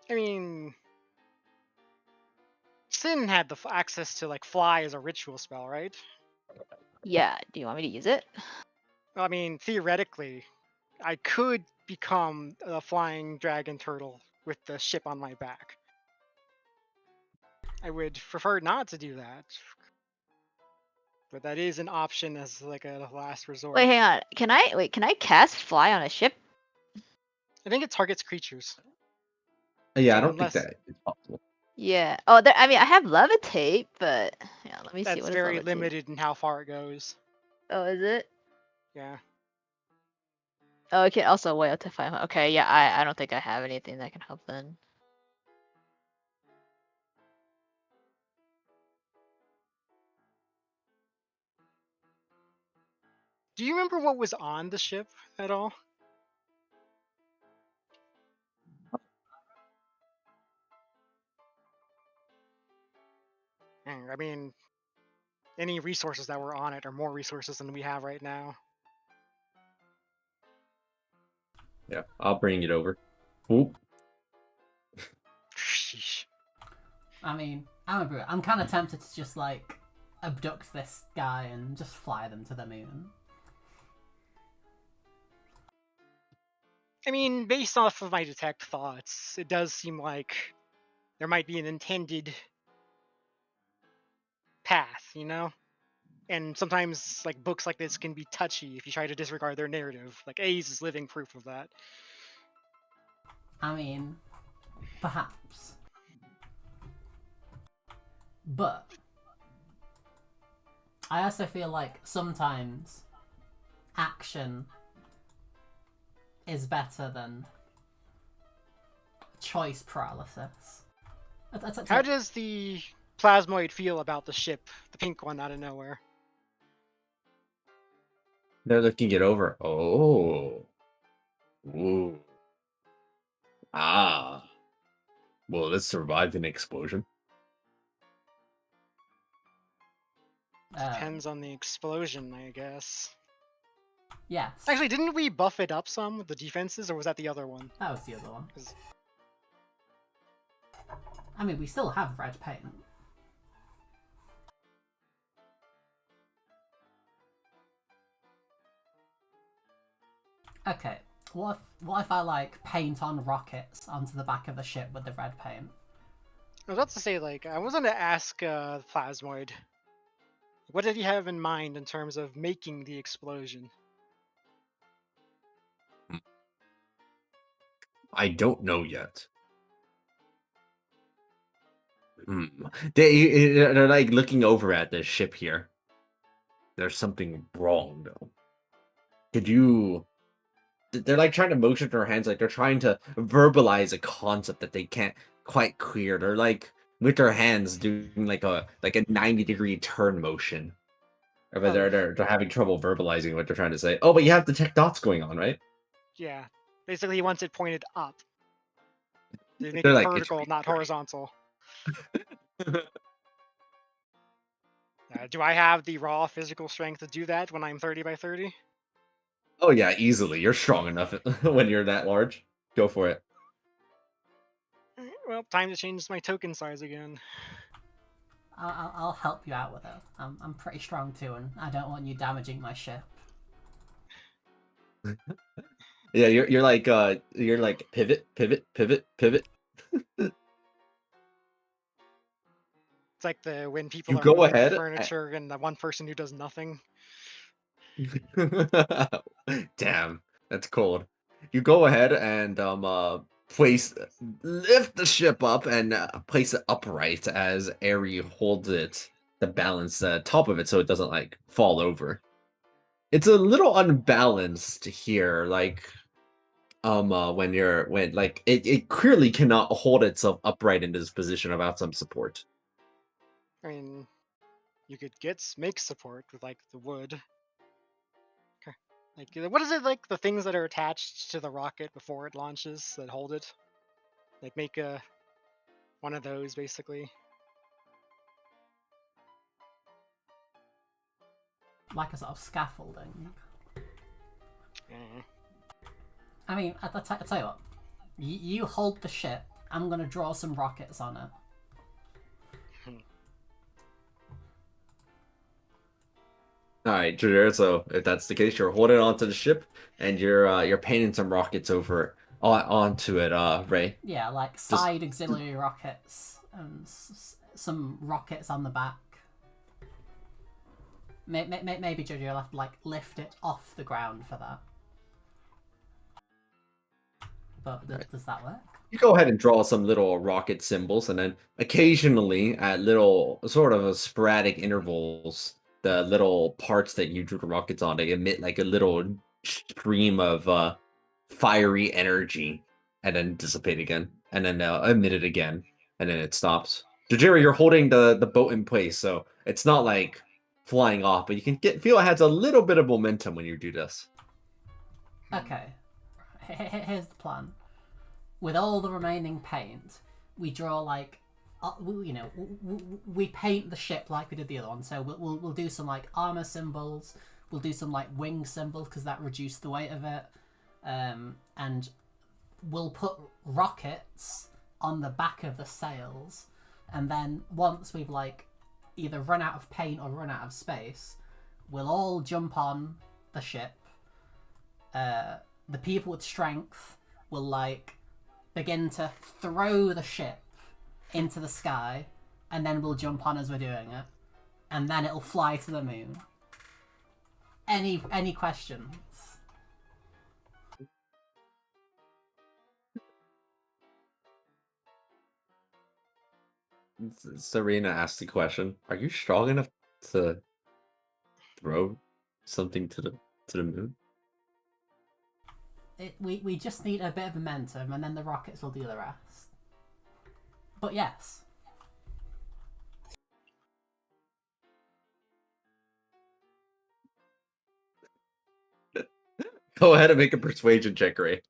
I mean, Sin had the access to like fly as a ritual spell, right? Yeah, do you want me to use it? Well, I mean, theoretically, I could become a flying dragon turtle with the ship on my back. I would prefer not to do that, but that is an option as like a last resort. Wait, hang on. Can I cast fly on a ship? I think it targets creatures. Yeah, So I don't unless- think that is possible. Yeah. Oh, I mean, I have levitate, but yeah, let me see That's what is very levitate. limited in how far it goes. Oh, is it? Yeah. Oh, it can also weigh up to 500. Okay, yeah, I don't think I have anything that can help then. Do you remember what was on the ship at all? I mean, any resources that were on it are more resources than we have right now. Yeah, I'll bring it over. Oop. Sheesh. I mean, I'm kind of tempted to just like abduct this guy and just fly them to the moon. I mean, based off of my detect thoughts, it does seem like there might be an intended path, you know? And sometimes, like, books like this can be touchy if you try to disregard their narrative. Like, A's is living proof of that. I mean, perhaps. But I also feel like sometimes action is better than choice paralysis. How does the plasmoid feel about the ship, the pink one out of nowhere? They're looking it over. Oh. Ooh. Ah. Will it survive an explosion? Depends on the explosion, I guess. Yes. Actually, didn't we buff it up some with the defenses, or was that the other one? That was the other one. 'Cause- I mean, we still have red paint. Okay, what if I like paint on rockets onto the back of the ship with the red paint? I was about to say, like, I was gonna ask Plasmoid, what did he have in mind in terms of making the explosion? I don't know yet. They're like looking over at the ship here. There's something wrong though. Could you? They're like trying to motion their hands, like they're trying to verbalize a concept that they can't quite clear. They're like with their hands doing like a 90-degree turn motion. But Oh, they're having trouble verbalizing what they're trying to say. Oh, but you have the tech dots going on, right? yeah. Basically, he wants it pointed up. They make They're it like, it should vertical, be not straight. horizontal. Do I have the raw physical strength to do that when I'm 30 by 30? Oh yeah, easily. You're strong enough when you're that large. Go for it. Well, time to change my token size again. I'll help you out with it. I'm pretty strong too, and I don't want you damaging my ship. Yeah, you're like pivot, pivot, pivot, pivot. It's like when people You are go moving the ahead. furniture and the one person who does nothing. Damn, that's cold. You go ahead and place lift the ship up and place it upright as Aerie holds it to balance the top of it so it doesn't like fall over. It's a little unbalanced here, like when like it clearly cannot hold itself upright in this position without some support. I mean, you could make support with like the wood. Like, what is it, like the things that are attached to the rocket before it launches that hold it? Like, make one of those basically. Like a sort of scaffolding. Eh. I mean, I'll tell you what. You hold the ship. I'm gonna draw some rockets on it. All right, Judea, so if that's the case, you're holding onto the ship and you're painting some rockets over onto it, Ray. Yeah, like side auxiliary rockets and some rockets on the back. Maybe Jojo will have to like lift it off the ground for that. But does that work? You go ahead and draw some little rocket symbols, and then occasionally, at little sort of sporadic intervals, the little parts that you drew the rockets on, they emit like a little stream of fiery energy, and then dissipate again, and then emit it again, and then it stops. Jajira, you're holding the boat in place, so it's not like flying off, but you can feel it has a little bit of momentum when you do this. Okay. Here's the plan. With all the remaining paint, we draw like, we paint the ship like we did the other one. So we'll do some like armor symbols. We'll do some like wing symbols because that reduced the weight of it. And we'll put rockets on the back of the sails. And then once we've like either run out of paint or run out of space, we'll all jump on the ship. The people with strength will like begin to throw the ship into the sky, and then we'll jump on as we're doing it, and then it'll fly to the moon. Any questions? Serena asked the question, are you strong enough to throw something to the moon? We just need a bit of momentum, and then the rockets will do the rest. But yes. Go ahead and make a persuasion check, Ray.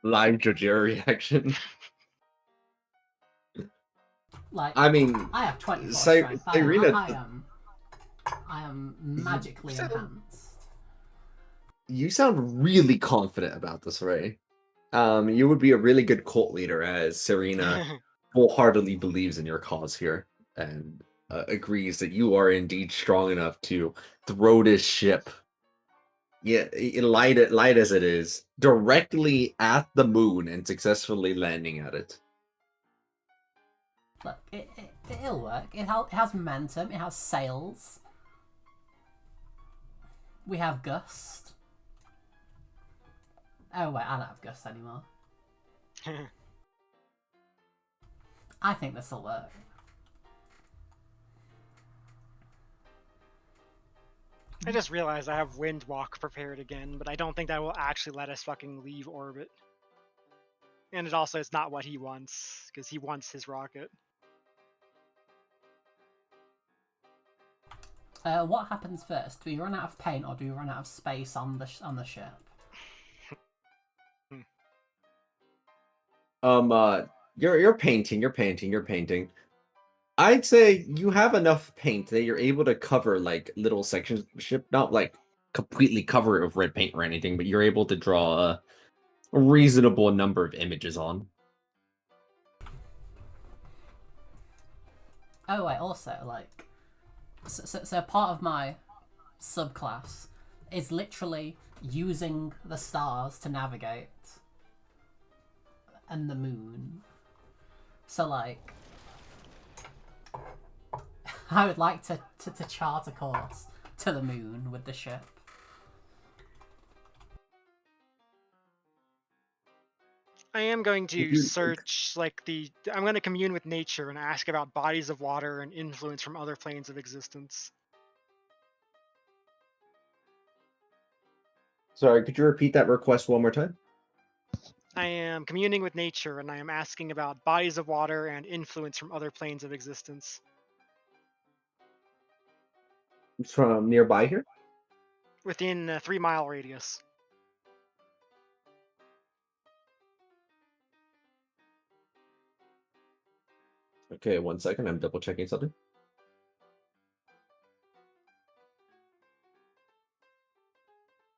Live Jojira reaction. Like, I mean, I have 24 Say- strength. Serena- I am magically sound- enhanced. You sound really confident about this, Ray. You would be a really good cult leader, as Serena wholeheartedly believes in your cause here and agrees that you are indeed strong enough to throw this ship, light as it is, directly at the moon and successfully landing at it. Look, it'll work. It has momentum. It has sails. We have gust. Oh wait, I don't have gust anymore. I think this'll work. I just realized I have wind walk prepared again, but I don't think that will actually let us fucking leave orbit. And it also is not what he wants, because he wants his rocket. What happens first? Do we run out of paint or do we run out of space on the ship? You're painting. I'd say you have enough paint that you're able to cover like little sections of the ship, not like completely cover it with red paint or anything, but you're able to draw a reasonable number of images on. Oh wait, also like, so part of my subclass is literally using the stars to navigate and the moon. So like, I would like to chart a course to the moon with the ship. I am going to search, like, I'm going to commune with nature and ask about bodies of water and influence from other planes of existence. Sorry, could you repeat that request one more time? I am communing with nature and I am asking about bodies of water and influence from other planes of existence. From nearby here? Within a 3-mile radius. Okay, 1 second. I'm double checking something.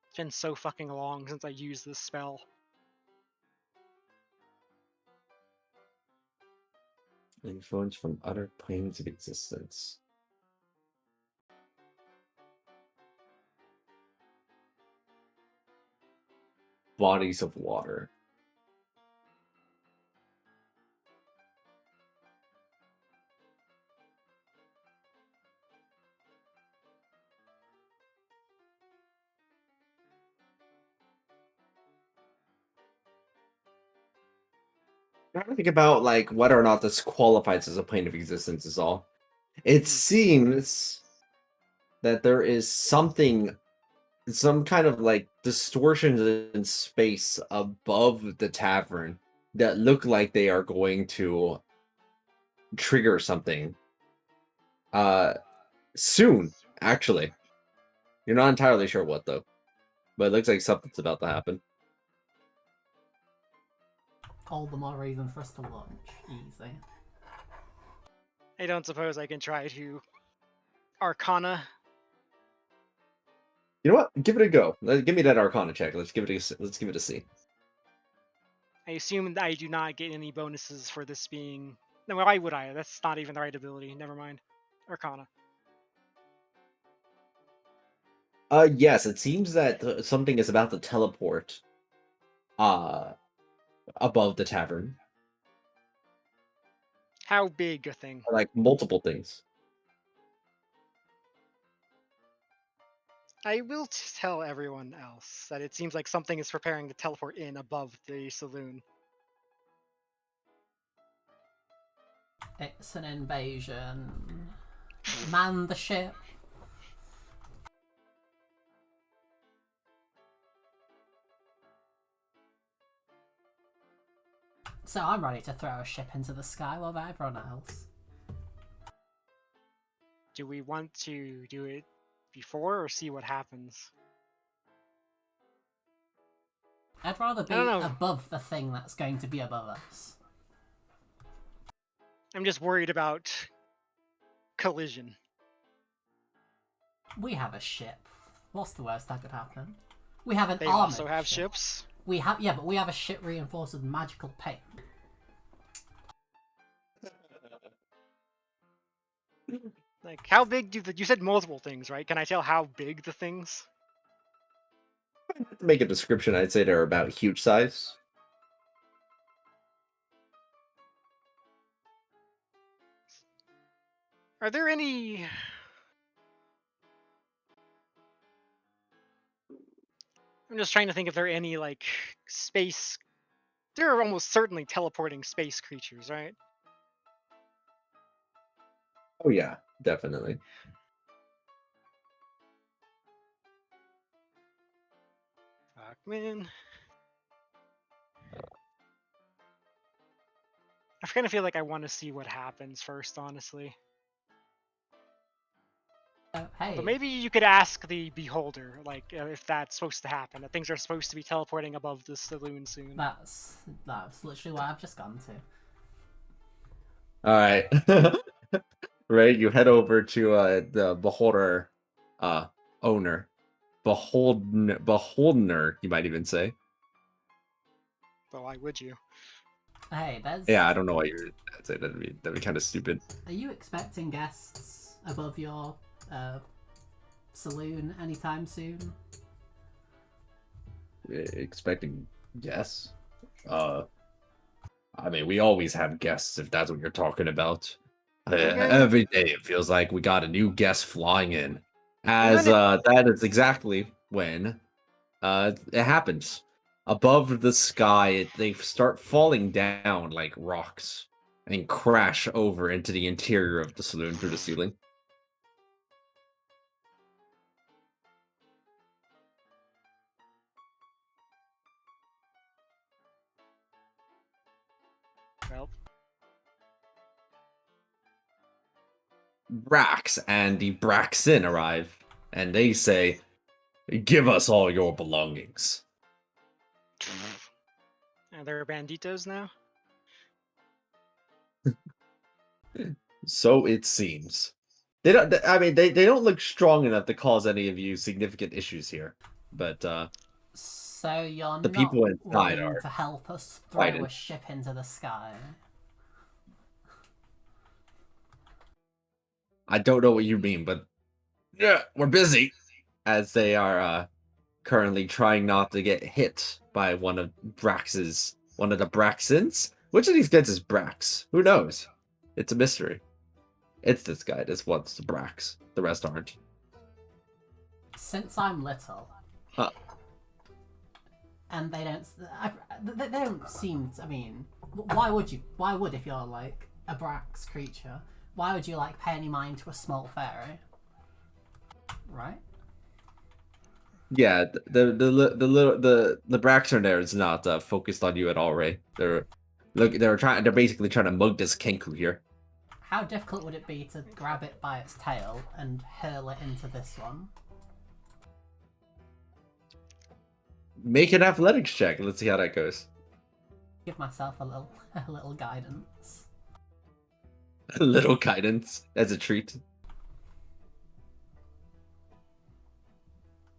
It's been so fucking long since I used this spell. Influence from other planes of existence. Bodies of water. I'm trying to think about like whether or not this qualifies as a plane of existence is all. It seems that there is something, some kind of like distortions in space above the tavern that look like they are going to trigger something. Soon, actually. You're not entirely sure what though, but it looks like something's about to happen. All the more reason for us to launch. Easy. I don't suppose I can try to Arcana. You know what? Give it a go. Give me that Arcana check. Let's give it a C. I assume that I do not get any bonuses for this being... No, why would I? That's not even the right ability. Never mind. Arcana. Yes, it seems that something is about to teleport above the tavern. How big a thing? Like multiple things. I will tell everyone else that it seems like something is preparing to teleport in above the saloon. It's an invasion. Man the ship. So I'm ready to throw a ship into the sky. What about everyone else? Do we want to do it before or see what happens? I'd rather be I don't know. above the thing that's going to be above us. I'm just worried about collision. We have a ship. What's the worst that could happen? We have an They armored also have ship. ships. We have but we have a ship reinforced with magical paint. Like, how big do you said multiple things, right? Can I tell how big the things? To make a description, I'd say they're about huge size. Are there any? I'm just trying to think if there are any like space. There are almost certainly teleporting space creatures, right? Oh yeah, definitely. Fuck, man. I kind of feel like I want to see what happens first, honestly. Hey, But maybe you could ask the beholder, like, if that's supposed to happen. That things are supposed to be teleporting above the saloon soon. that's literally what I've just gone to. All right. Right, you head over to the beholder owner. Beholdener, you might even say. But why would you? Hey, there's. Yeah, I don't know why you'd say that'd be kind of stupid. Are you expecting guests above your saloon anytime soon? Expecting guests. I mean, we always have guests if that's what you're talking about. Okay. Every day it feels like we got a new guest flying in. As Even if that is exactly when it happens. Above the sky, they start falling down like rocks and crash over into the interior of the saloon through the ceiling. well, Brax and the Braxin arrive, and they say, "Give us all your belongings." there are banditos now. So it seems. They don't. I mean, they don't look strong enough to cause any of you significant issues here. But So you're the not people inside willing are to help us throw fighting. a ship into the sky? I don't know what you mean, but yeah, we're busy. As they are currently trying not to get hit by one of the Braxins. Which of these guys is Brax? Who knows? It's a mystery. It's this guy. This one's the Brax. The rest aren't. Since I'm little, Huh. and they don't seem. I mean, why would you? Why would if you're like a Brax creature? Why would you like pay any mind to a small fairy? Right? Yeah, the Braxton there is not focused on you at all, Ray. They're basically trying to mug this Kenku here. How difficult would it be to grab it by its tail and hurl it into this one? Make an athletics check. Let's see how that goes. Give myself a little guidance. A little guidance as a treat.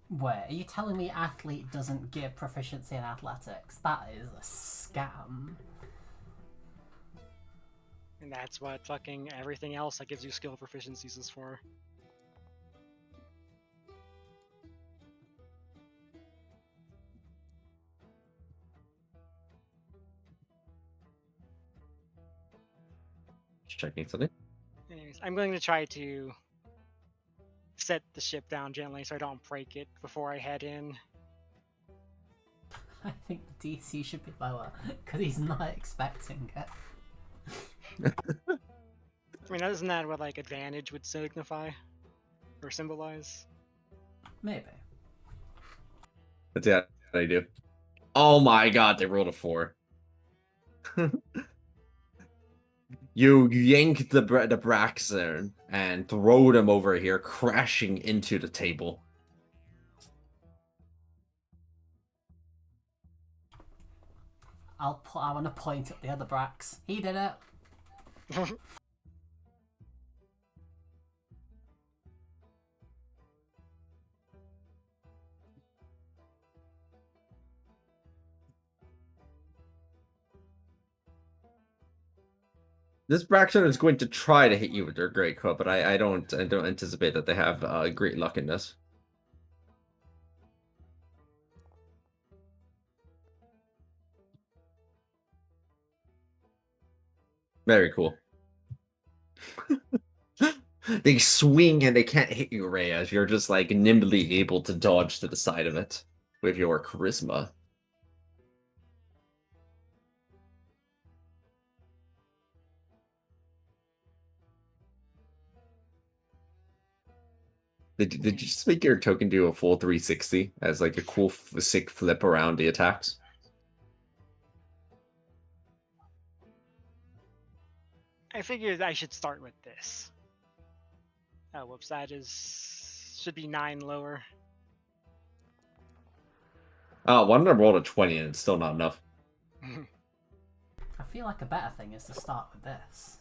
Wait, are you telling me athlete doesn't give proficiency in athletics? That is a scam. And that's what fucking everything else that gives you skill proficiencies is for. Just checking something. Anyways, I'm going to try to set the ship down gently so I don't break it before I head in. I think the DC should be lower because he's not expecting it. I mean, isn't that what like advantage would signify or symbolize? Maybe. Let's see how they do. Oh my god, they rolled a 4. You yank the Braxton and throw them over here, crashing into the table. I want to point at the other Brax. He did it. This Braxton is going to try to hit you with their great club, but I don't anticipate that they have great luck in this. Very cool. They swing and they can't hit you, Reyes. You're just like nimbly able to dodge to the side of it with your charisma. Did you just make your token do a full 360 as like a cool sick flip around the attacks? I figured I should start with this. Oh, whoops, that should be 9 lower. One of them rolled a 20 and it's still not enough. I feel like a better thing is to start with this.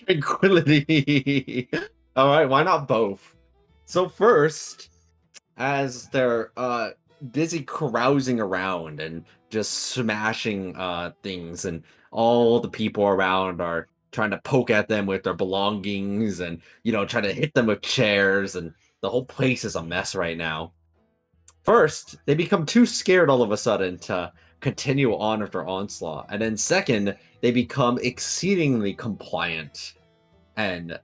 Tranquility. All right, why not both? So first, as they're busy carousing around and just smashing things, and all the people around are trying to poke at them with their belongings and trying to hit them with chairs, and the whole place is a mess right now. First, they become too scared all of a sudden to continue on with their onslaught, and then second, they become exceedingly compliant, and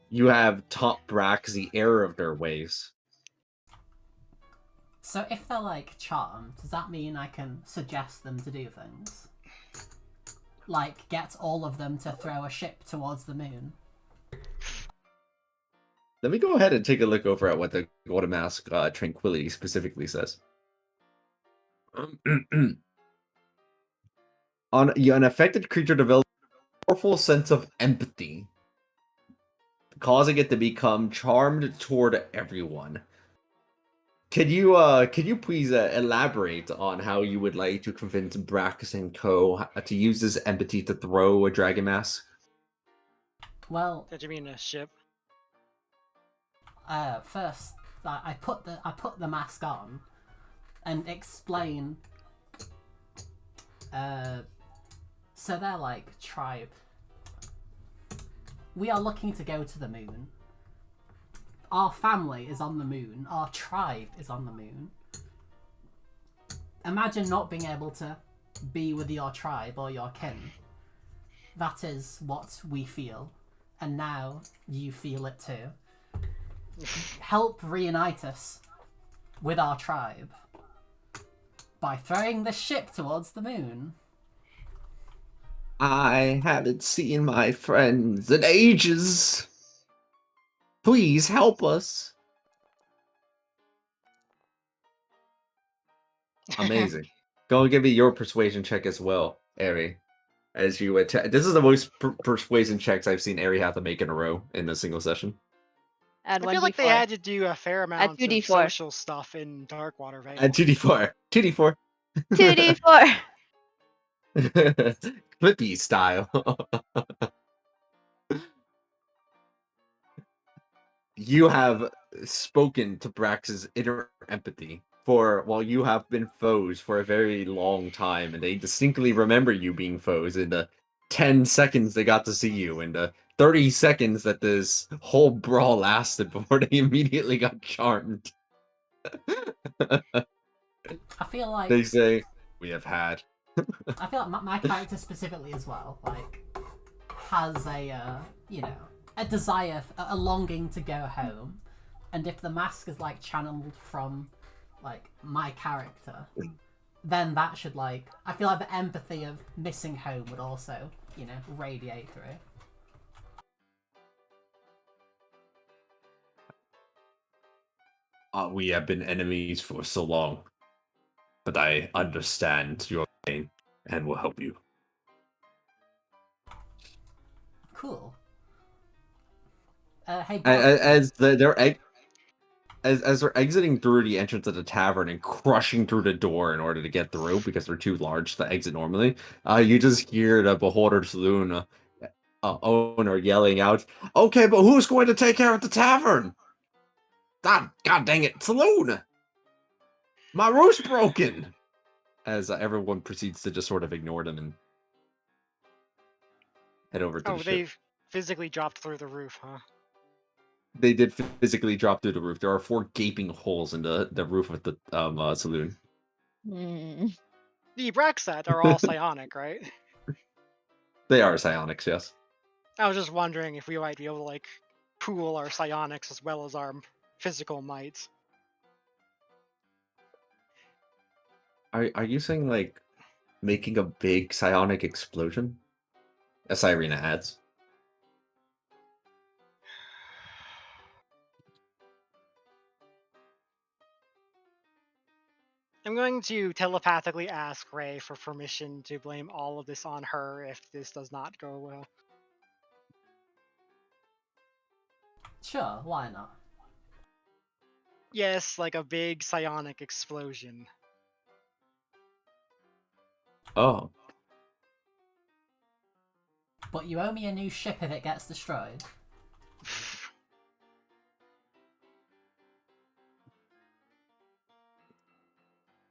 you have taught Brax the error of their ways. So if they're like charmed, does that mean I can suggest them to do things? Like get all of them to throw a ship towards the moon? Let me go ahead and take a look over at what the Golden Mask Tranquility specifically says. An affected creature develops a powerful sense of empathy, causing it to become charmed toward everyone. Could you please elaborate on how you would like to convince Brax and Co. to use this empathy to throw a dragon mask? Well, Did you mean a ship? first I put the mask on and explain. So they're like tribe. We are looking to go to the moon. Our family is on the moon. Our tribe is on the moon. Imagine not being able to be with your tribe or your kin. That is what we feel. And now you feel it too. Help reunite us with our tribe by throwing the ship towards the moon. I haven't seen my friends in ages. Please help us. Amazing. Go and give me your persuasion check as well, Ari. As you attack. This is the most persuasion checks I've seen Ari have to make in a row in a single session. Add I one feel like d4. they had to do a fair amount of 2d4. social stuff in Darkwater Vale. And 2d4. 2d4. 2d4. Clippy style. You have spoken to Brax's inner empathy while you have been foes for a very long time, and they distinctly remember you being foes in the 10 seconds they got to see you, and the 30 seconds that this whole brawl lasted before they immediately got charmed. I feel like They say, we have had. I feel like my character specifically as well, like, has a a desire, a longing to go home, and if the mask is like channeled from like my character, then that should like I feel like the empathy of missing home would also radiate through. We have been enemies for so long, but I understand your pain and will help you. Cool. Hey, As they're exiting through the entrance of the tavern and crushing through the door in order to get through because they're too large to exit normally, you just hear the Beholder Saloon owner yelling out, "Okay, but who's going to take care of the tavern? God dang it, Saloon! My roof's broken!" as everyone proceeds to just sort of ignore them and head over to Oh, the ship. they've physically dropped through the roof, huh? They did physically drop through the roof. There are 4 gaping holes in the roof of the saloon. Hmm. The Braxat are all psionic, right? They are psionics, yes. I was just wondering if we might be able to like pool our psionics as well as our physical might. Are you saying like making a big psionic explosion? As Irina adds. I'm going to telepathically ask Ray for permission to blame all of this on her if this does not go well. Sure, why not? Yes, like a big psionic explosion. Oh. But you owe me a new ship if it gets destroyed.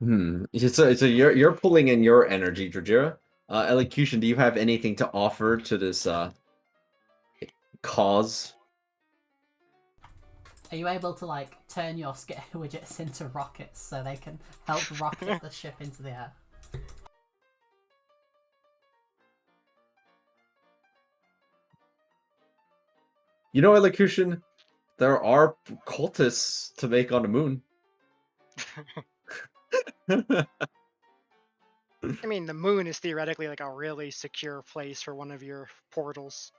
So you're pulling in your energy, Drajira. Elocution, do you have anything to offer to this cause? Are you able to like turn your skitter widgets into rockets so they can help rocket the ship into the air? You know, Elocution, there are cultists to make on the moon. I mean, the moon is theoretically like a really secure place for one of your portals.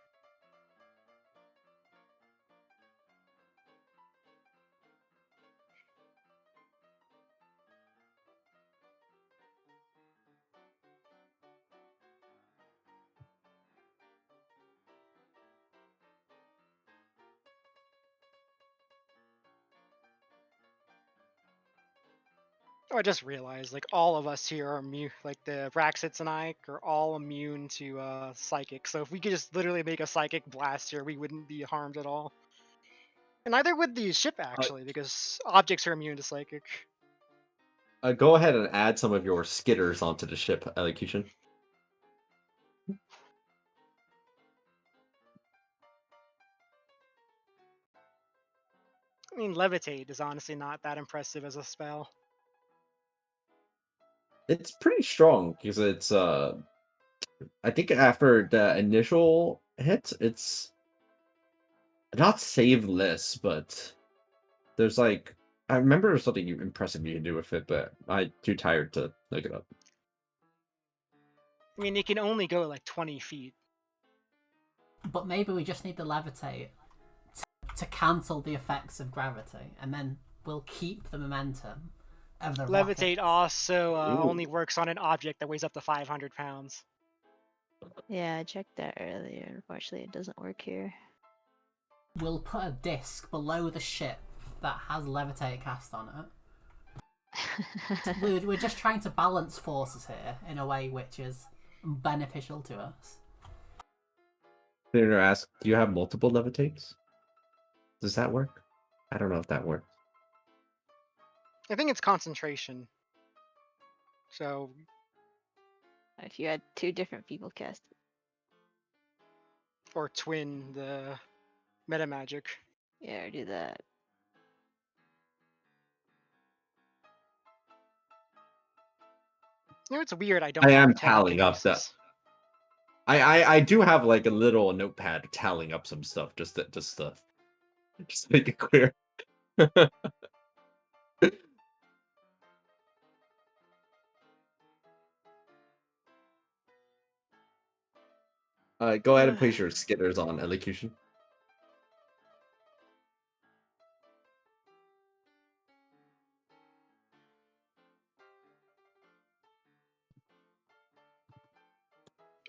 Oh, I just realized, like, all of us here are immune, like, the Braxits and I are all immune to psychic, so if we could just literally make a psychic blast here, we wouldn't be harmed at all. And neither would the ship, actually, because objects are immune to psychic. Go ahead and add some of your skitters onto the ship, Elocution. I mean, levitate is honestly not that impressive as a spell. It's pretty strong because it's I think after the initial hit, it's not save less, but there's like I remember there's something impressive you can do with it, but I'm too tired to look it up. I mean, it can only go like 20 feet. But maybe we just need the levitate to cancel the effects of gravity, and then we'll keep the momentum of the Levitate rockets. also only Ooh. works on an object that weighs up to 500 pounds. Yeah, I checked that earlier. Unfortunately, it doesn't work here. We'll put a disc below the ship that has levitate cast on it. We're just trying to balance forces here in a way which is beneficial to us. They're ask, do you have multiple levitates? Does that work? I don't know if that works. I think it's concentration. So, If you had 2 different people cast it. or twin the meta magic. Yeah, or do that. You know, it's weird. I don't I have am tallying up that. telekinesis. I do have like a little notepad tallying up some stuff just to make it clear. Go ahead and place your skitters on elocution.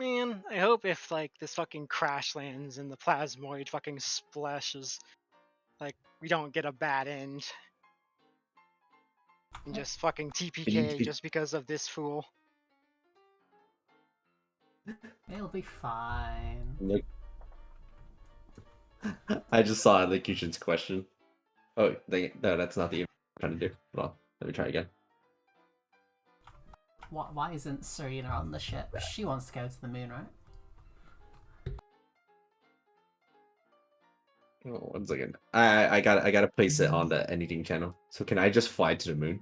Man, I hope if like this fucking crash lands and the plasmoid fucking splashes, like we don't get a bad end. And just fucking You need TPK to- just because of this fool. It'll be fine. Look. I just saw elocution's question. Oh, no, that's not the I'm trying to do. Hold on, let me try again. Why isn't Serena on the ship? She wants to go to the moon, right? Oh, 1 second. I gotta place it on the anything channel. So can I just fly to the moon?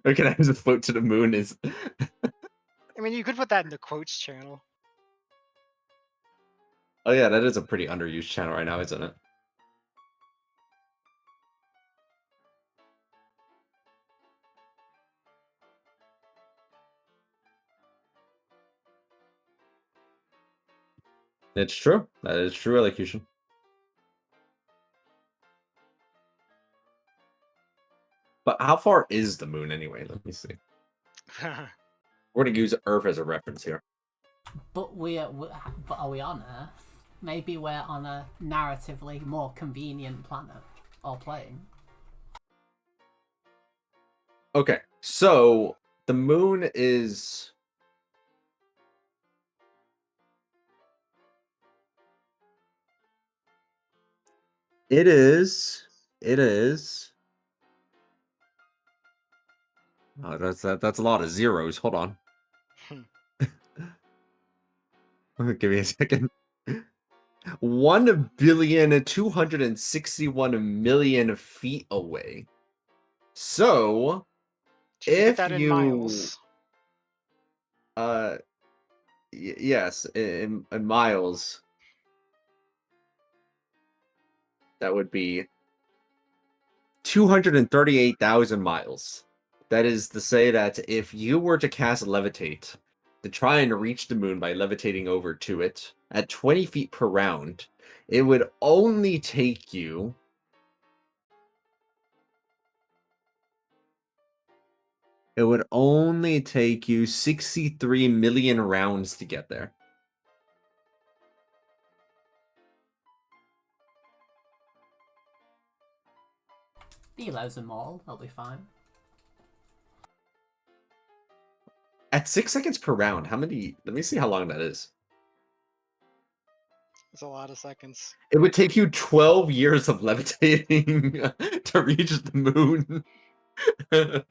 Or can I just float to the moon? I mean, you could put that in the quotes channel. Oh yeah, that is a pretty underused channel right now, isn't it? It's true. That is true, elocution. But how far is the moon anyway? Let me see. We're gonna use Earth as a reference here. But but are we on Earth? Maybe we're on a narratively more convenient planet or plane. Okay, so the moon is. It is. It is. Oh, that's a lot of zeros. Hold on. Give me a second. 1,261,000,000 feet away. So, Should you put if that in you, miles? yes, in miles, that would be 238,000 miles. That is to say that if you were to cast Levitate to try and reach the moon by levitating over to it at 20 feet per round, it would only take you 63 million rounds to get there. Delo's a mall, they'll be fine. At 6 seconds per round, how many? Let me see how long that is. It's a lot of seconds. It would take you 12 years of levitating to reach the moon. 12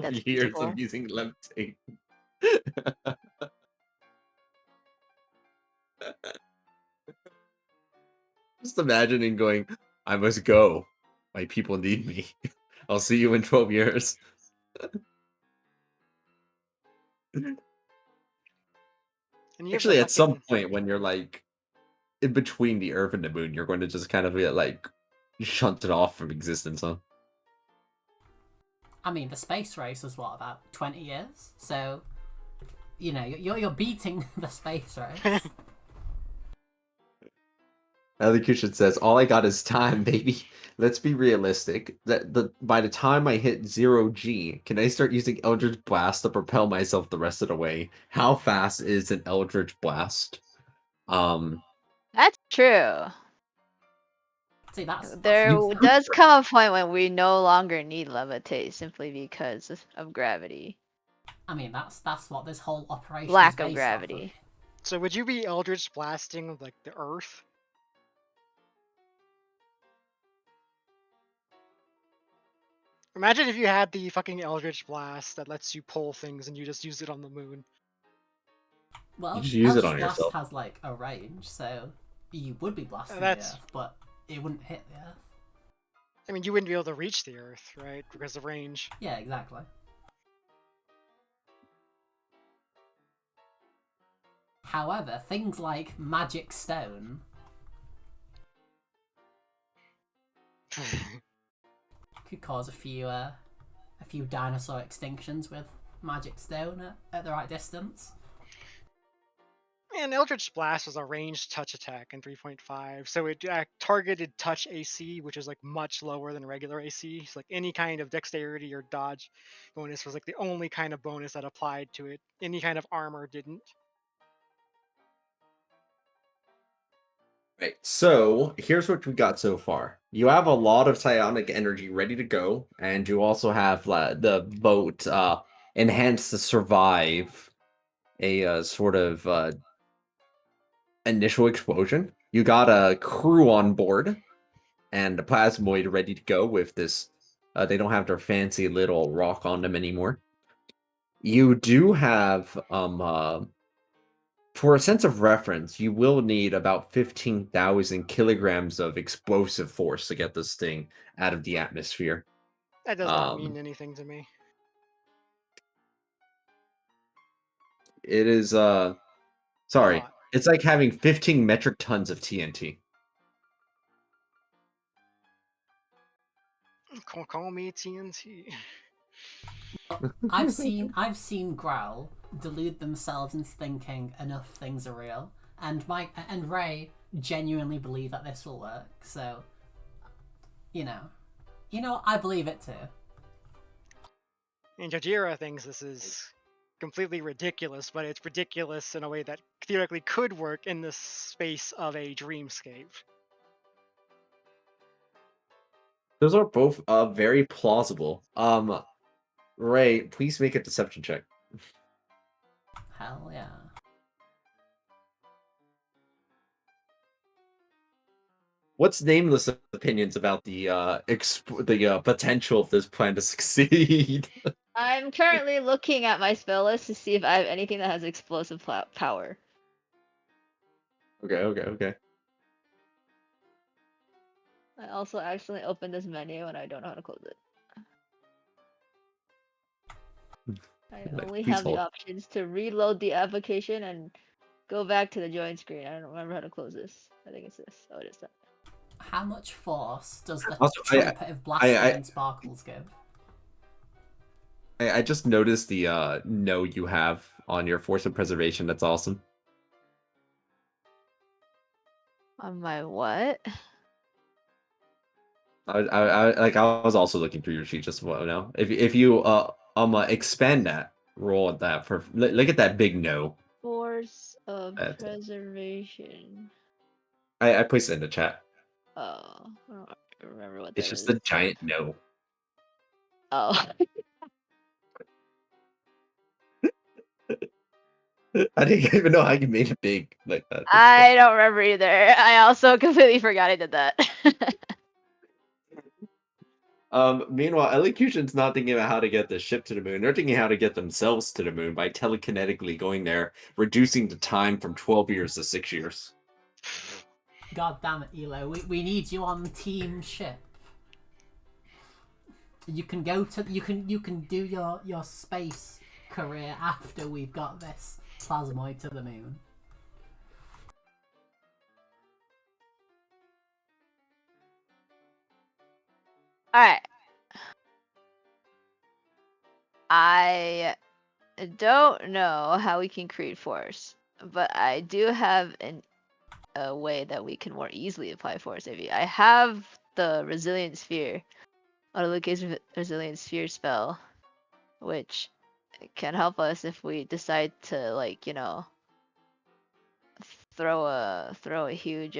that years people. of using levitate. Just imagining going, I must go. My people need me. I'll see you in 12 years. And you have the Actually, at some fucking point when you're like in between the Earth and the moon, you're going to just kind of get like shunted off from existence, huh? I mean, the space race was what, about 20 years? So, you know, you're beating the space race. Elocution says, "All I got is time, baby." Let's be realistic. By the time I hit 0G, can I start using Eldritch Blast to propel myself the rest of the way? How fast is an Eldritch Blast? That's true. See, that's There You- does come a point when we no longer need levitate simply because of gravity. I mean, that's what this whole operation Lack is based of gravity. So would you be Eldritch blasting like the Earth? Imagine if you had the fucking Eldritch blast that lets you pull things and you just use it on the moon. Well, You just use it Eldritch on Blast yourself. has like a range, so you would be blasting the That's- Earth, but it wouldn't hit the Earth. I mean, you wouldn't be able to reach the Earth, right? Because of range. Yeah, exactly. However, things like magic stone could cause a few dinosaur extinctions with magic stone at the right distance. And Eldritch Blast was a ranged touch attack in 3.5, so it targeted touch AC, which is like much lower than regular AC. So like any kind of dexterity or dodge bonus was like the only kind of bonus that applied to it. Any kind of armor didn't. Right, so here's what we got so far. You have a lot of psionic energy ready to go, and you also have the boat enhanced to survive a sort of initial explosion. You got a crew on board and a plasmoid ready to go with this They don't have their fancy little rock on them anymore. You do have for a sense of reference, you will need about 15,000 kilograms of explosive force to get this thing out of the atmosphere. That does not mean Um, anything to me. it is A sorry, lot. it's like having 15 metric tons of TNT. Call me TNT. I've seen Growl delude themselves into thinking enough things are real, and Mike and Ray genuinely believe that this will work. So, you know, I believe it too. And Jajira thinks this is completely ridiculous, but it's ridiculous in a way that theoretically could work in the space of a dreamscape. Those are both very plausible. Ray, please make a deception check. Hell yeah. What's nameless opinions about the potential of this plan to succeed? I'm currently looking at my spell list to see if I have anything that has explosive power. Okay. I also accidentally opened this menu and I don't know how to close it. I only Please have the hold. options to reload the application and go back to the join screen. I don't remember how to close this. I think it's this. Oh, it is that. How much force does the Also, trumpet of blasting and sparkles give? I just noticed the no you have on your force of preservation. That's awesome. On my what? I was also looking through your sheet just want to know if you expand that, roll at that for look at that big no. Force of That's it. preservation. I placed it in the chat. Oh, I don't remember what It's that just is. a giant no. Oh. I didn't even know how you made it big like that. That's I don't remember either. I also completely forgot I did that. Meanwhile, Elocution's not thinking about how to get the ship to the moon. They're thinking how to get themselves to the moon by telekinetically going there, reducing the time from 12 years to 6 years. God damn it, Elo. We need you on team ship. You can go to you can do your space career after we've got this plasmoid to the moon. Alright. I don't know how we can create force, but I do have a way that we can more easily apply force. I have the resilient sphere, Autolocate resilient sphere spell, which can help us if we decide to, like, you know, throw a huge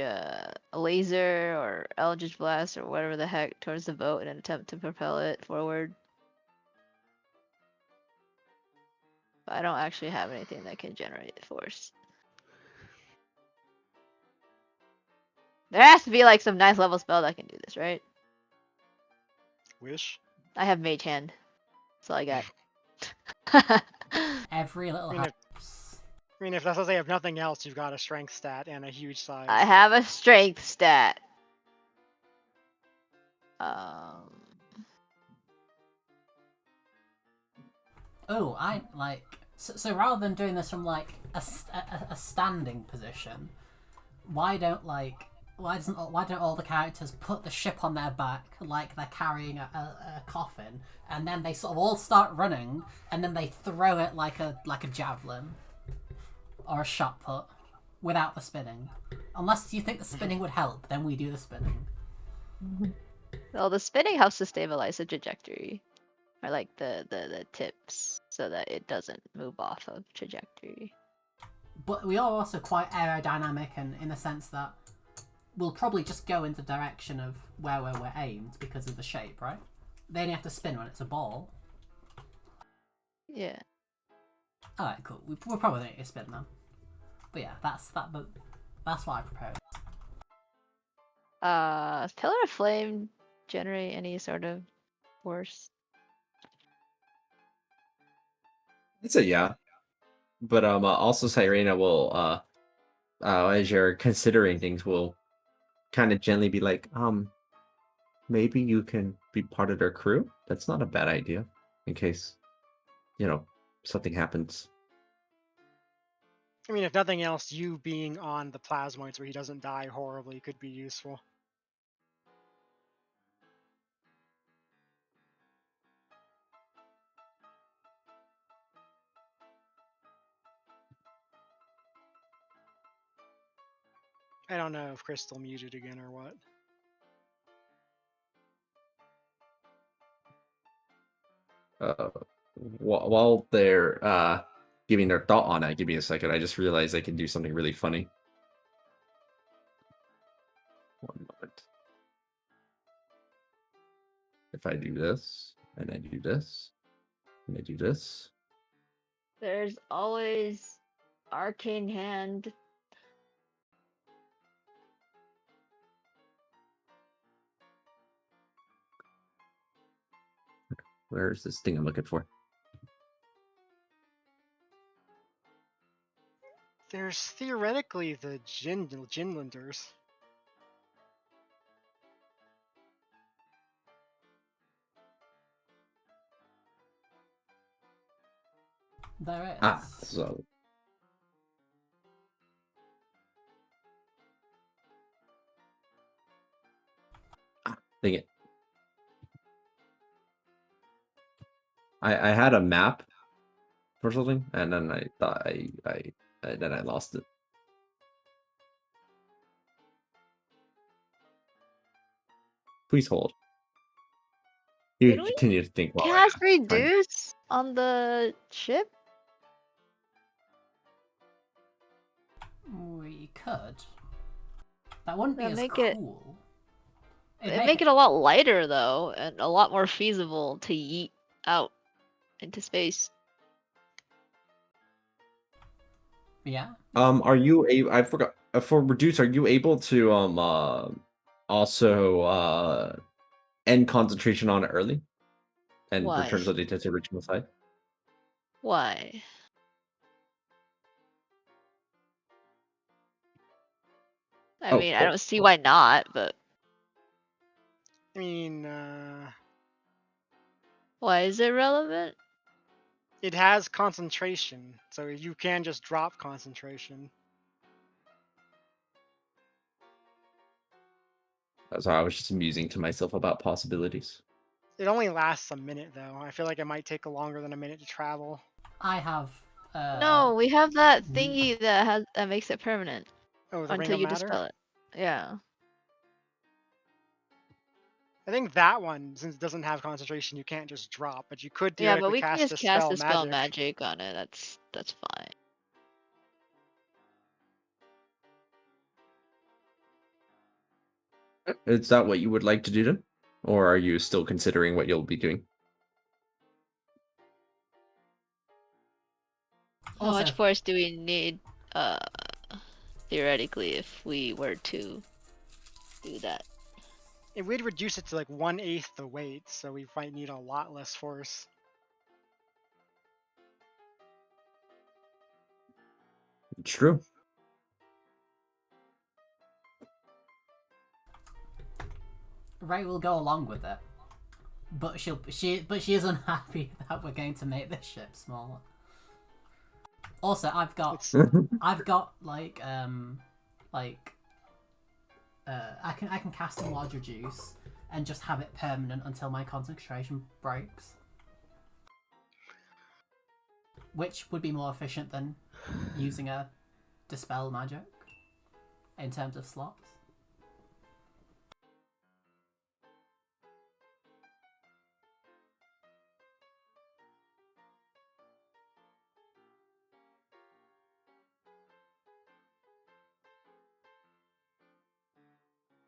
laser or Eldritch Blast or whatever the heck towards the boat in an attempt to propel it forward. But I don't actually have anything that can generate force. There has to be like some nice level spell that can do this, right? Wish. I have Mage Hand. That's all I got. Every little I mean, helps. if that's they have nothing else, you've got a strength stat and a huge size. I have a strength stat. Oh, I like so rather than doing this from like a standing position, why don't all the characters put the ship on their back like they're carrying a coffin, and then they sort of all start running, and then they throw it like a javelin or a shot put without the spinning. Unless you think the spinning would help, then we do the spinning. Well, the spinning helps to stabilize the trajectory, or like the tips, so that it doesn't move off of trajectory. But we are also quite aerodynamic, and in the sense that we'll probably just go in the direction of where we're aimed because of the shape, right? They only have to spin when it's a ball. Yeah. Alright, cool. We're probably going to spin then. But yeah, that's what I propose. Pillar of Flame generate any sort of Force. I'd say yeah. But also Cyrena will as you're considering things will kind of gently be like, maybe you can be part of their crew. That's not a bad idea, in case, something happens. I mean, if nothing else, you being on the plasmoids where he doesn't die horribly could be useful. I don't know if Crystal muted again or what. While they're giving their thought on that, give me a second. I just realized I can do something really funny. One moment. If I do this, and I do this, and I do this. There's always arcane hand. Where's this thing I'm looking for? There's theoretically the Jinlanders. There Ah, is. so dang it. I had a map or something, and then I thought then I lost it. Please hold. You Did can we continue to think while cast I find. reduce on the ship? We could. That wouldn't be That'd as make it- cool. It'd make it a lot lighter though, and a lot more feasible to yeet out into space. Yeah. Are you I forgot for reduce? Are you able to also end concentration on it early and Why? return something to its original side? Why? I Oh, mean, I oh, don't see why not, but I mean, why is it relevant? it has concentration, so you can just drop concentration. so I was just musing to myself about possibilities. It only lasts a minute though. I feel like it might take longer than a minute to travel. I have. No, we have that Mm. thingy that makes it permanent Oh, the ring until of you matter? dispel it. Yeah. I think that one, since it doesn't have concentration, you can't just drop, but you could Yeah, but theoretically we can cast just cast dispel dispel magic. magic on it. That's fine. Is that what you would like to do then? Or are you still considering what you'll be doing? How Also, much force do we need, uh, theoretically, if we were to do that? It would reduce it to like 1/8 the weight, so we might need a lot less force. It's true. Ray will go along with it, but she is unhappy that we're going to make this ship smaller. Also, I've got like I can cast enlarge reduce and just have it permanent until my concentration breaks, which would be more efficient than using a dispel magic in terms of slots.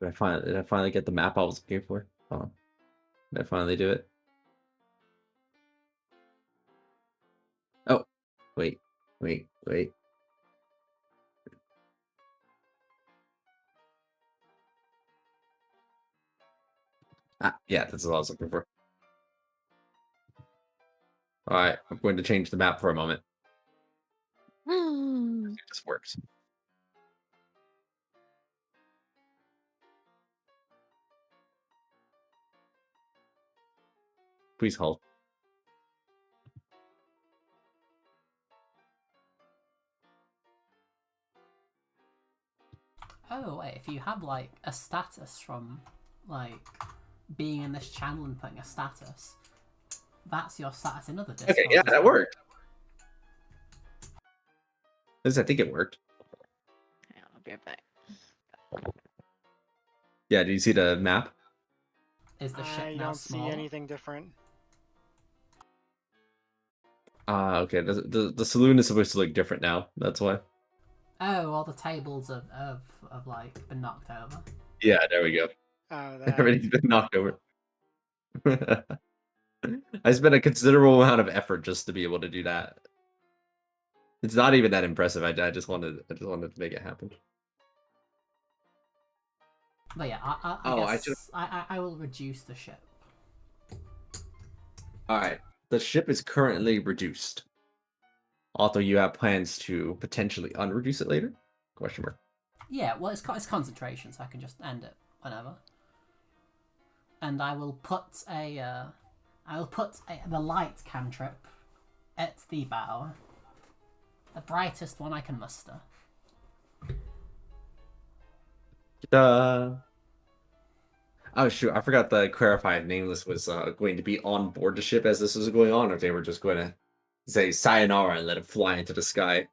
Did I finally get the map I was looking for? Oh, did I finally do it? Oh, wait. Ah, yeah, that's what I was looking for. All right, I'm going to change the map for a moment. Hmm. If this works. Please hold. Oh wait, if you have like a status from like being in this channel and putting a status, that's your status in other Discords. Okay, yeah, as that well. worked. At least I think it worked. Hang on, I'll be right back. Yeah, do you see the map? Is the ship I now don't see smaller? anything different. Okay. The saloon is supposed to look different now. That's why. Oh, all the tables have like been knocked over. Yeah, there we go. Oh, that. Everything's been knocked over. I spent a considerable amount of effort just to be able to do that. It's not even that impressive. I just wanted to make it happen. But yeah, I Oh, I guess I will reduce the ship. All right. The ship is currently reduced. Although you have plans to potentially unreduce it later? Question mark. Yeah, well, it's concentration, so I can just end it whenever. And I will put the light cantrip at the bow, the brightest one I can muster. Oh shoot! I forgot to clarify if Nameless was going to be on board the ship as this was going on, or if they were just going to say sayonara and let it fly into the sky.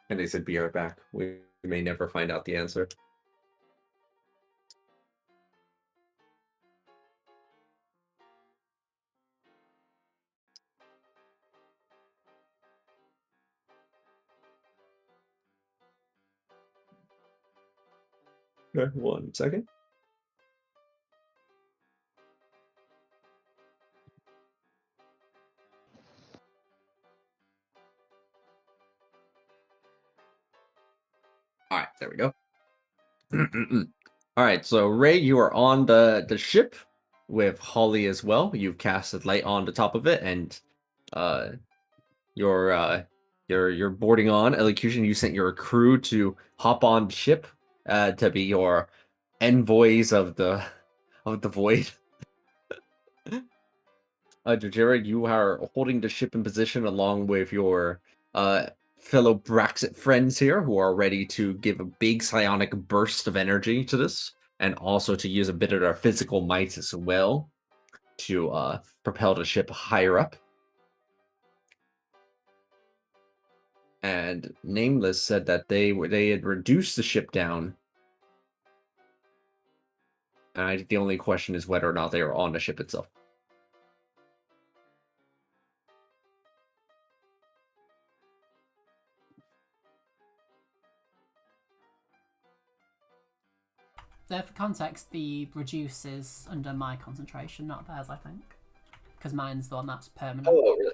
And they said, "Be right back." We may never find out the answer. Okay, 1 second. All right, there we go. All right, so Ray, you are on the ship with Holly as well. You've casted light on the top of it, and uh, you're boarding on. Elocution, you sent your crew to hop on ship to be your envoys of the void. Jajira, you are holding the ship in position along with your fellow Braxit friends here who are ready to give a big psionic burst of energy to this, and also to use a bit of their physical might as well to propel the ship higher up. And Nameless said that they had reduced the ship down. And I think the only question is whether or not they are on the ship itself. For context, the reduce is under my concentration, not theirs, I think. Because mine's the one that's permanent. Oh, really?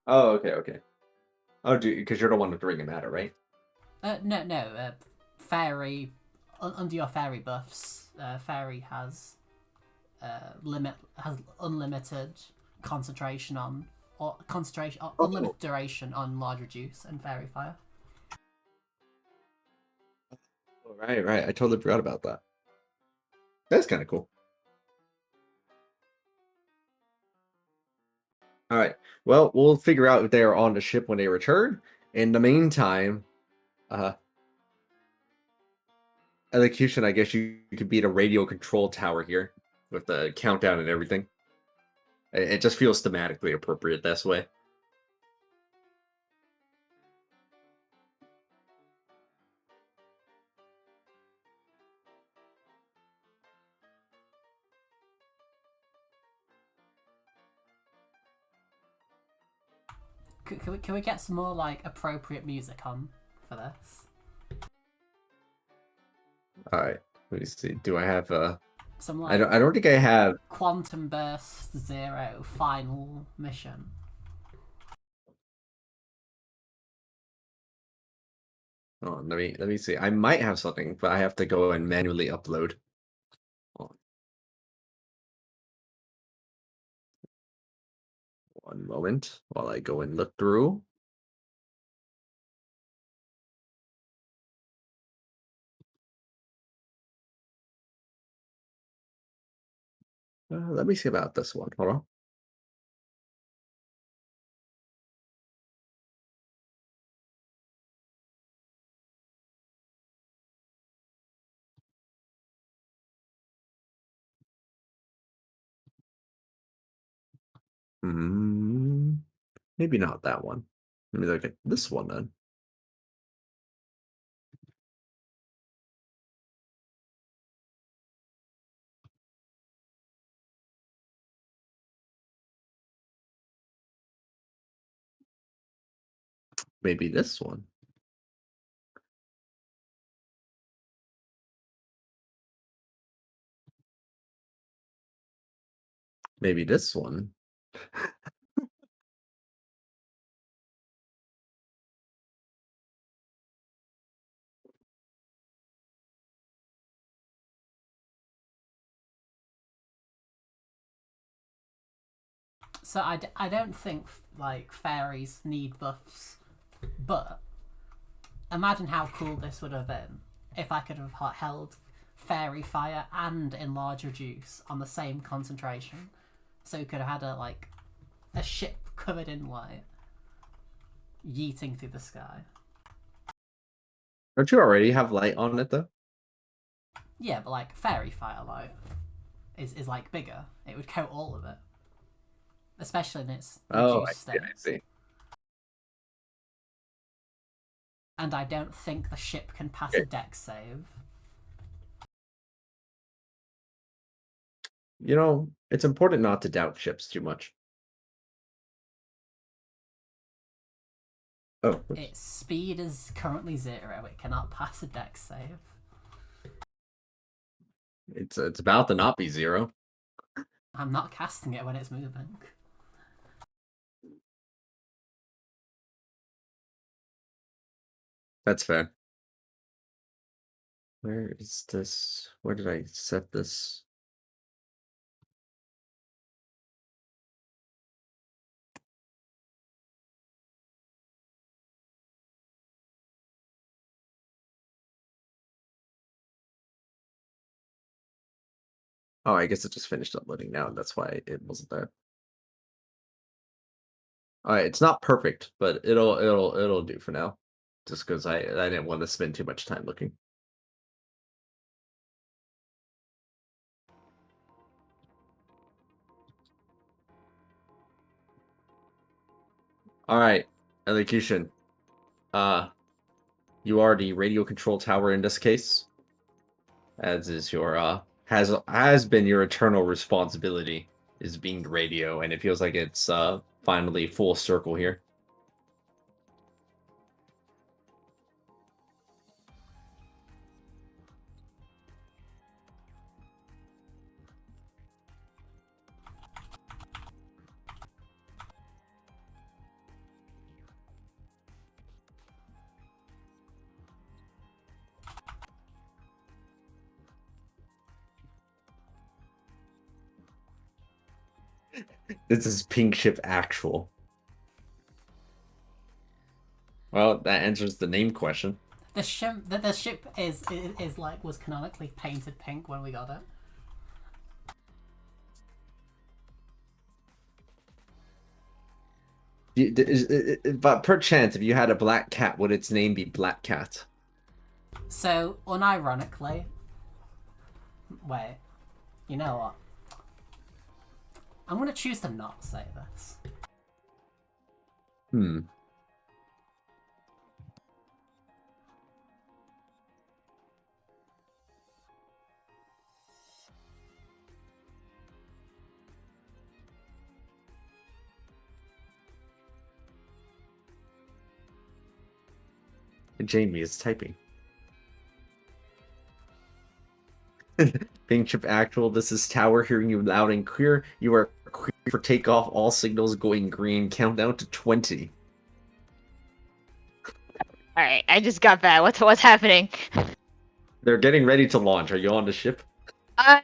Oh, okay. Oh, because you're the one with the ring of matter, right? No. Fairy, under your fairy buffs, fairy has unlimited concentration on, unlimited duration on large reduce and fairy fire. Oh, right. I totally forgot about that. That's kind of cool. All right. Well, we'll figure out if they are on the ship when they return. In the meantime, Elocution, I guess you could be the radio control tower here with the countdown and everything. It just feels thematically appropriate this way. Can we get some more like appropriate music on for this? All right. Let me see. Do I have Some I like don't think I have. Quantum Burst Zero final mission. Oh, let me see. I might have something, but I have to go and manually upload. Hold on. One moment while I go and look through. Let me see about this one. Hold on. Hmm, maybe not that one. Let me look at this one then. Maybe this one. Maybe this one. So I don't think like fairies need buffs, but imagine how cool this would have been if I could have held fairy fire and enlarge reduce on the same concentration, so you could have had a ship covered in light yeeting through the sky. Don't you already have light on it though? Yeah, but like fairy firelight is like bigger. It would coat all of it, especially in its Oh, reduced state. I see. And I don't think the ship can pass a dex save. You know, it's important not to doubt ships too much. Oh, oops. Its speed is currently 0. It cannot pass a dex save. It's about to not be 0. I'm not casting it when it's moving. That's fair. Where is this? Where did I set this? Oh, I guess it just finished uploading now, and that's why it wasn't there. All right, it's not perfect, but it'll do for now. Just because I didn't want to spend too much time looking. All right, Elocution. You are the radio control tower in this case, as is your has been your eternal responsibility, is being the radio, and it feels like it's finally full circle here. This is Pink Ship Actual. Well, that answers the name question. The ship is like was canonically painted pink when we got it. But perchance, if you had a black cat, would its name be Black Cat? So, unironically, wait, you know what? I'm gonna choose to not say this. Hmm. Jamie is typing. Pink Chip Actual, this is Tower, hearing you loud and clear. You are clear for takeoff, all signals going green. Countdown to 20. Alright, I just got that. What's happening? They're getting ready to launch. Are you on the ship? Uh,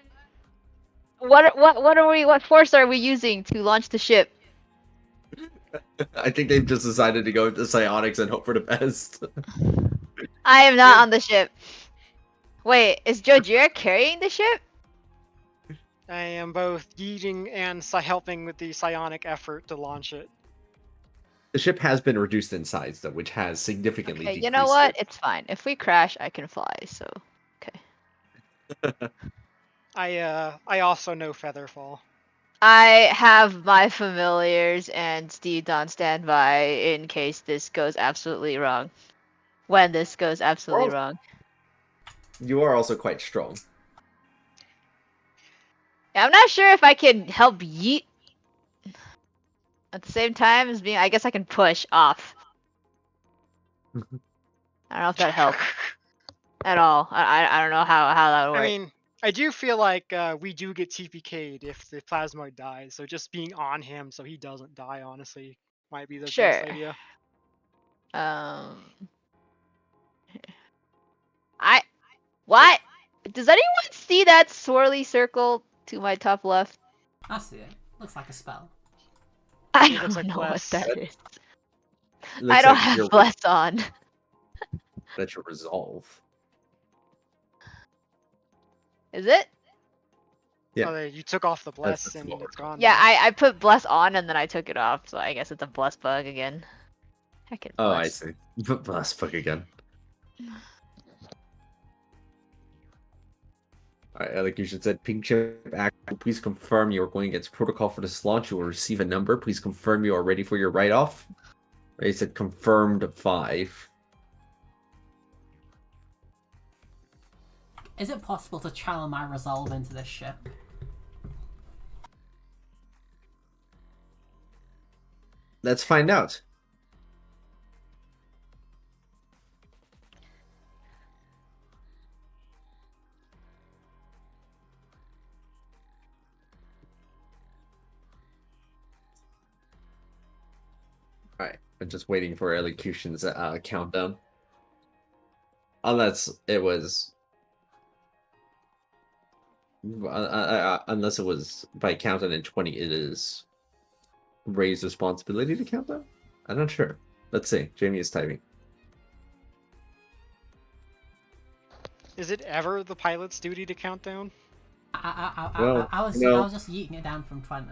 what force are we using to launch the ship? I think they've just decided to go with the psionics and hope for the best. I am not on the ship. Wait, is Jojira carrying the ship? I am both yeeting and helping with the psionic effort to launch it. The ship has been reduced in size, though, which has significantly Okay, decreased you know what? it. It's fine. If we crash, I can fly, so okay. I also know Featherfall. I have my familiars and Steve on standby in case this goes absolutely wrong. When this goes absolutely Well- wrong. You are also quite strong. Yeah, I'm not sure if I can help yeet at the same time as being. I guess I can push off. I don't know if that helped at all. I don't know how that would work. I mean, I do feel like we do get TPK'd if the plasmoid dies, so just being on him so he doesn't die, honestly, might be the Sure. best idea. What? Does anyone see that swirly circle to my top left? I see it. Looks like a spell. I It looks don't like know what bless. that is. Looks I don't like have your bless on. That's your resolve. Is it? Yeah. Oh, you took off the bless that's and what we're it's gone. Yeah, now. I put bless on and then I took it off, so I guess it's a bless bug again. Heckin' Oh, I bless. see. Blast book again. Alright, like you should said, pink chip action. Please confirm you are going against protocol for this launch. You will receive a number. Please confirm you are ready for your write-off. They said confirmed 5. Is it possible to channel my resolve into this ship? Let's find out. Alright, I'm just waiting for elocution's countdown. Unless it was... unless it was by counting in 20, it is Ray's responsibility to count them? I'm not sure. Let's see. Jamie is typing. Is it ever the pilot's duty to count down? Well, I was no. I was just yeeting it down from 20.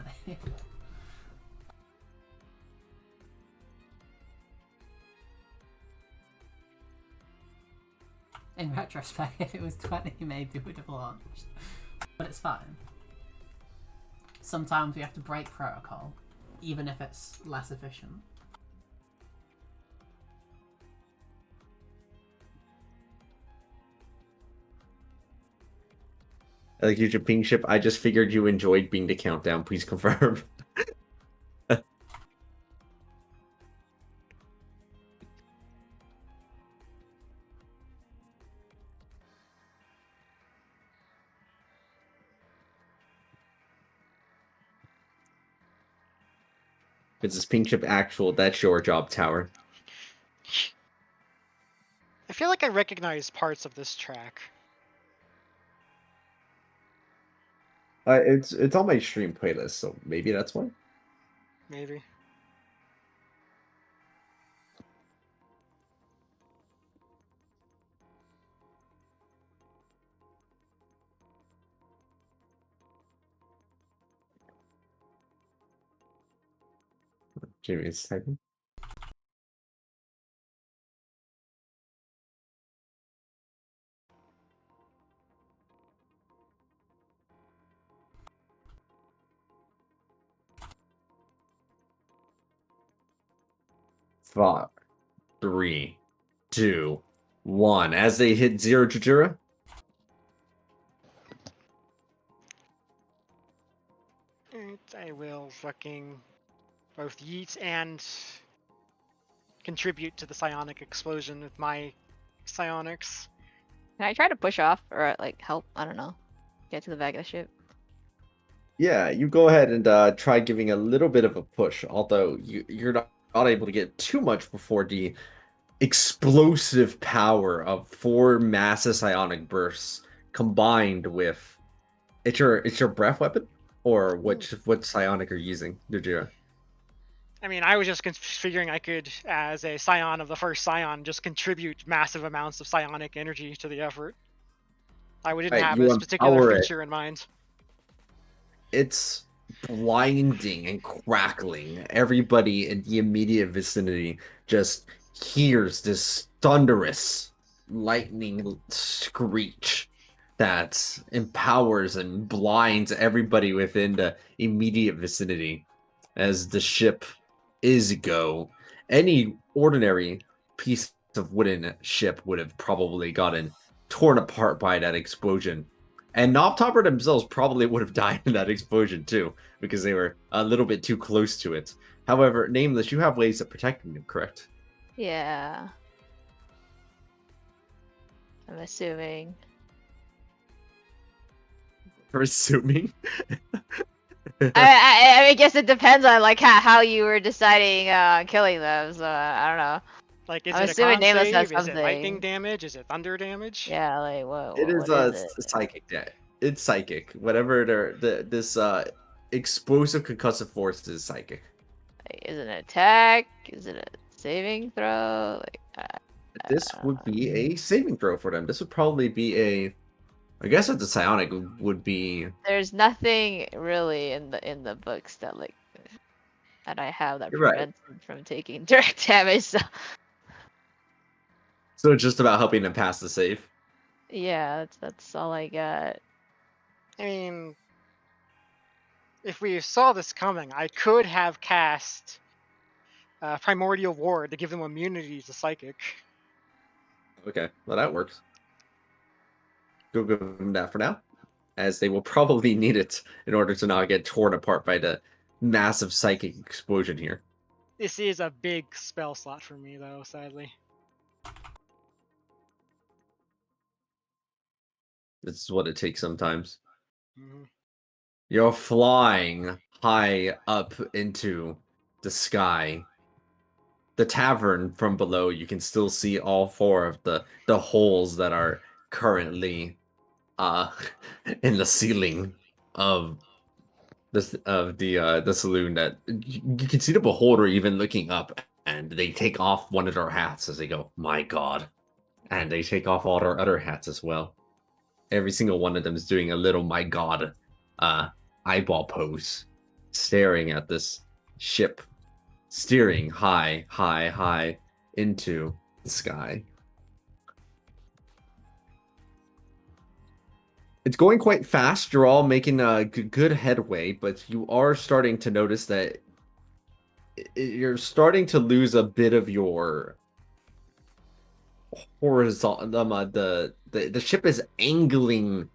In retrospect, if it was 20, maybe it would have launched. But it's fine. Sometimes we have to break protocol, even if it's less efficient. Elocution ping ship, I just figured you enjoyed being the countdown. Please confirm. This is ping ship actual. That's your job, Tower. I feel like I recognize parts of this track. It's on my stream playlist, so maybe that's why. Maybe. Jamie is typing. Five, 3, 2, 1. As they hit 0 Jujura. I will fucking both yeet and contribute to the psionic explosion with my psionics. Can I try to push off or like help? I don't know. Get to the back of the ship. Yeah, you go ahead and try giving a little bit of a push, although you're not able to get too much before the explosive power of 4 massive psionic bursts combined with it's your breath weapon, or what psionic are you using, Dejira? I mean, I was just figuring I could, as a scion of the first scion, just contribute massive amounts of psionic energy to the effort. I didn't Right, have you this particular empower it. feature in mind. It's blinding and crackling. Everybody in the immediate vicinity just hears this thunderous lightning screech that empowers and blinds everybody within the immediate vicinity as the ship is go. Any ordinary piece of wooden ship would have probably gotten torn apart by that explosion. And Knobtopper themselves probably would have died in that explosion too, because they were a little bit too close to it. However, Nameless, you have ways of protecting them, correct? Yeah. I'm assuming. For assuming. I guess it depends on like how you were deciding killing them. So I don't know. Like, is I'm it a assuming con Nameless has save? Is it lightning something. damage? Is it thunder damage? Yeah, like It is what is it? psychic. It's psychic. Whatever this explosive concussive force is psychic. Like, is it an attack? Is it a saving throw? Like This would be a saving throw for them. This would probably be a. I guess that the psionic would be. there's nothing really in the books that like that I have that You're right. prevents them from taking direct damage. So So it's just about helping them pass the save. yeah, that's all I got. I mean, if we saw this coming, I could have cast Primordial Ward to give them immunity to psychic. Okay, well that works. Go give them that for now, as they will probably need it in order to not get torn apart by the massive psychic explosion here. This is a big spell slot for me, though, sadly. This is what it takes sometimes. Mm-hmm. You're flying high up into the sky. The tavern from below, you can still see all 4 of the holes that are currently in the ceiling of the saloon. That you can see the beholder even looking up, and they take off one of their hats as they go, "My God!" And they take off all their other hats as well. Every single one of them is doing a little "My God" uh, eyeball pose, staring at this ship, steering high, high, high into the sky. It's going quite fast. You're all making a good headway, but you are starting to notice that you're starting to lose a bit of your horizontal. The ship is angling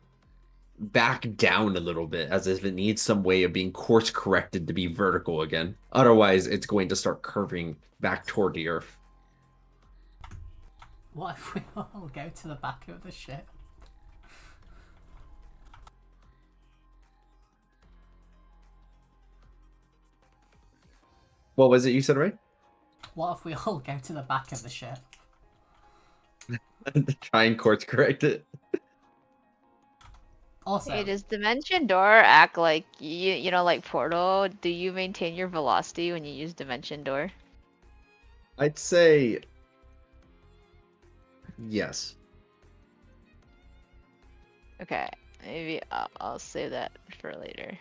back down a little bit, as if it needs some way of being course corrected to be vertical again. Otherwise, it's going to start curving back toward the earth. What if we all go to the back of the ship? What was it you said, Ray? What if we all go to the back of the ship? Try and course correct it. Also, Hey, does Dimension Door act like you know like Portal? Do you maintain your velocity when you use Dimension Door? I'd say yes. Okay, maybe I'll save that for later.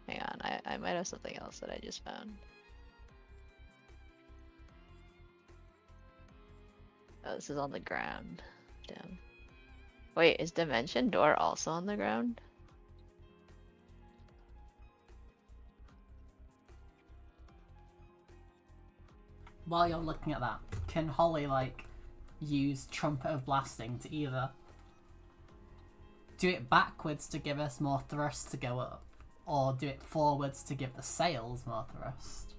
Hang on, I might have something else that I just found. Oh, this is on the ground. Damn. Wait, is Dimension Door also on the ground? while you're looking at that, can Holly, like, use Trumpet of Blasting to either do it backwards to give us more thrust to go up, or do it forwards to give the sails more thrust?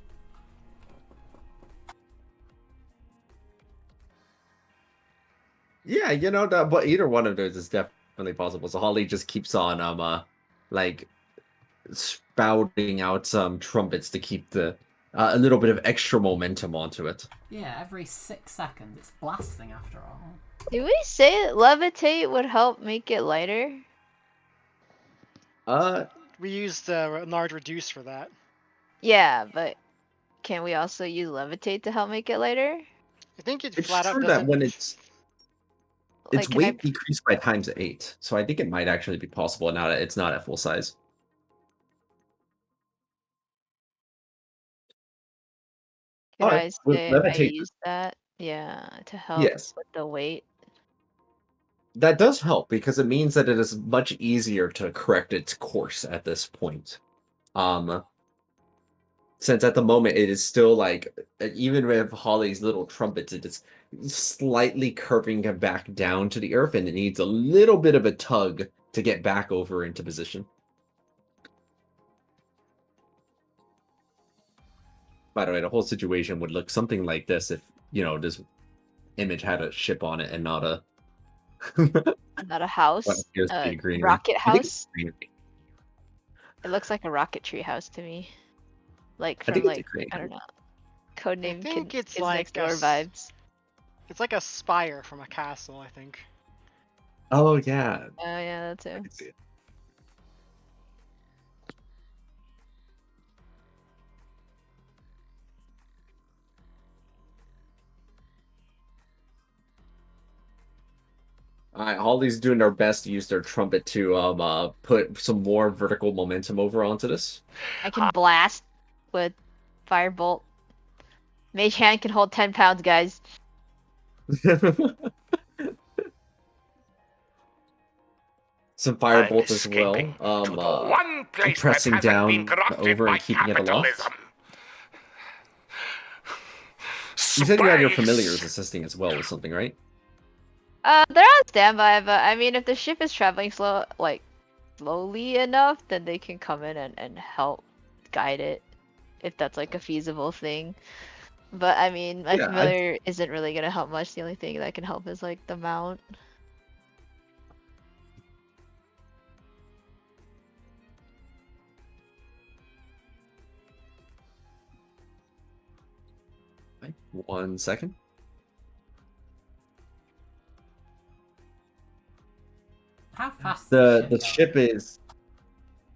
Yeah, that, but either one of those is definitely possible. So Holly just keeps on like spouting out some trumpets to keep the a little bit of extra momentum onto it. Yeah, every 6 seconds. It's blasting after all. Did we say levitate would help make it lighter? We used a large reduce for that. Yeah, but can we also use levitate to help make it lighter? I think it It's flat out true that doesn't. when its Like, can I weight decreased by times 8, so I think it might actually be possible now that it's not at full size. Could But I with say I levitate, use that? Yeah, to help yes, with the weight. that does help because it means that it is much easier to correct its course at this point. Um, since at the moment it is still like, even with Holly's little trumpets, it is slightly curving back down to the earth, and it needs a little bit of a tug to get back over into position. By the way, the whole situation would look something like this if, this image had a ship on it and not a Not a what house. appears to be A a greenery. rocket I think it's house. greenery. It looks like a rocketry house to me. Like I from think it's a like, I greenery. don't know. Codename think it's Kids like Next Door a vibes. It's like a spire from a castle, I think. Oh yeah, Oh yeah, that I too. can see it. All right, Holly's doing their best to use their trumpet to put some more vertical momentum over onto this. I can blast with firebolt. Mage hand can hold 10 pounds, guys. Some I'm firebolts as well. escaping to the one place that Pressing hasn't been down corrupted over by and keeping it aloft. capitalism. You said you had your Space! familiars assisting as well with something, right? They're on standby, but I mean, if the ship is traveling slowly enough, then they can come in and help guide it, if that's like a feasible thing. But I mean, my Yeah, I familiar isn't really gonna help much. The only thing that can help is like the mount. Wait 1 second. How fast is The the ship going? is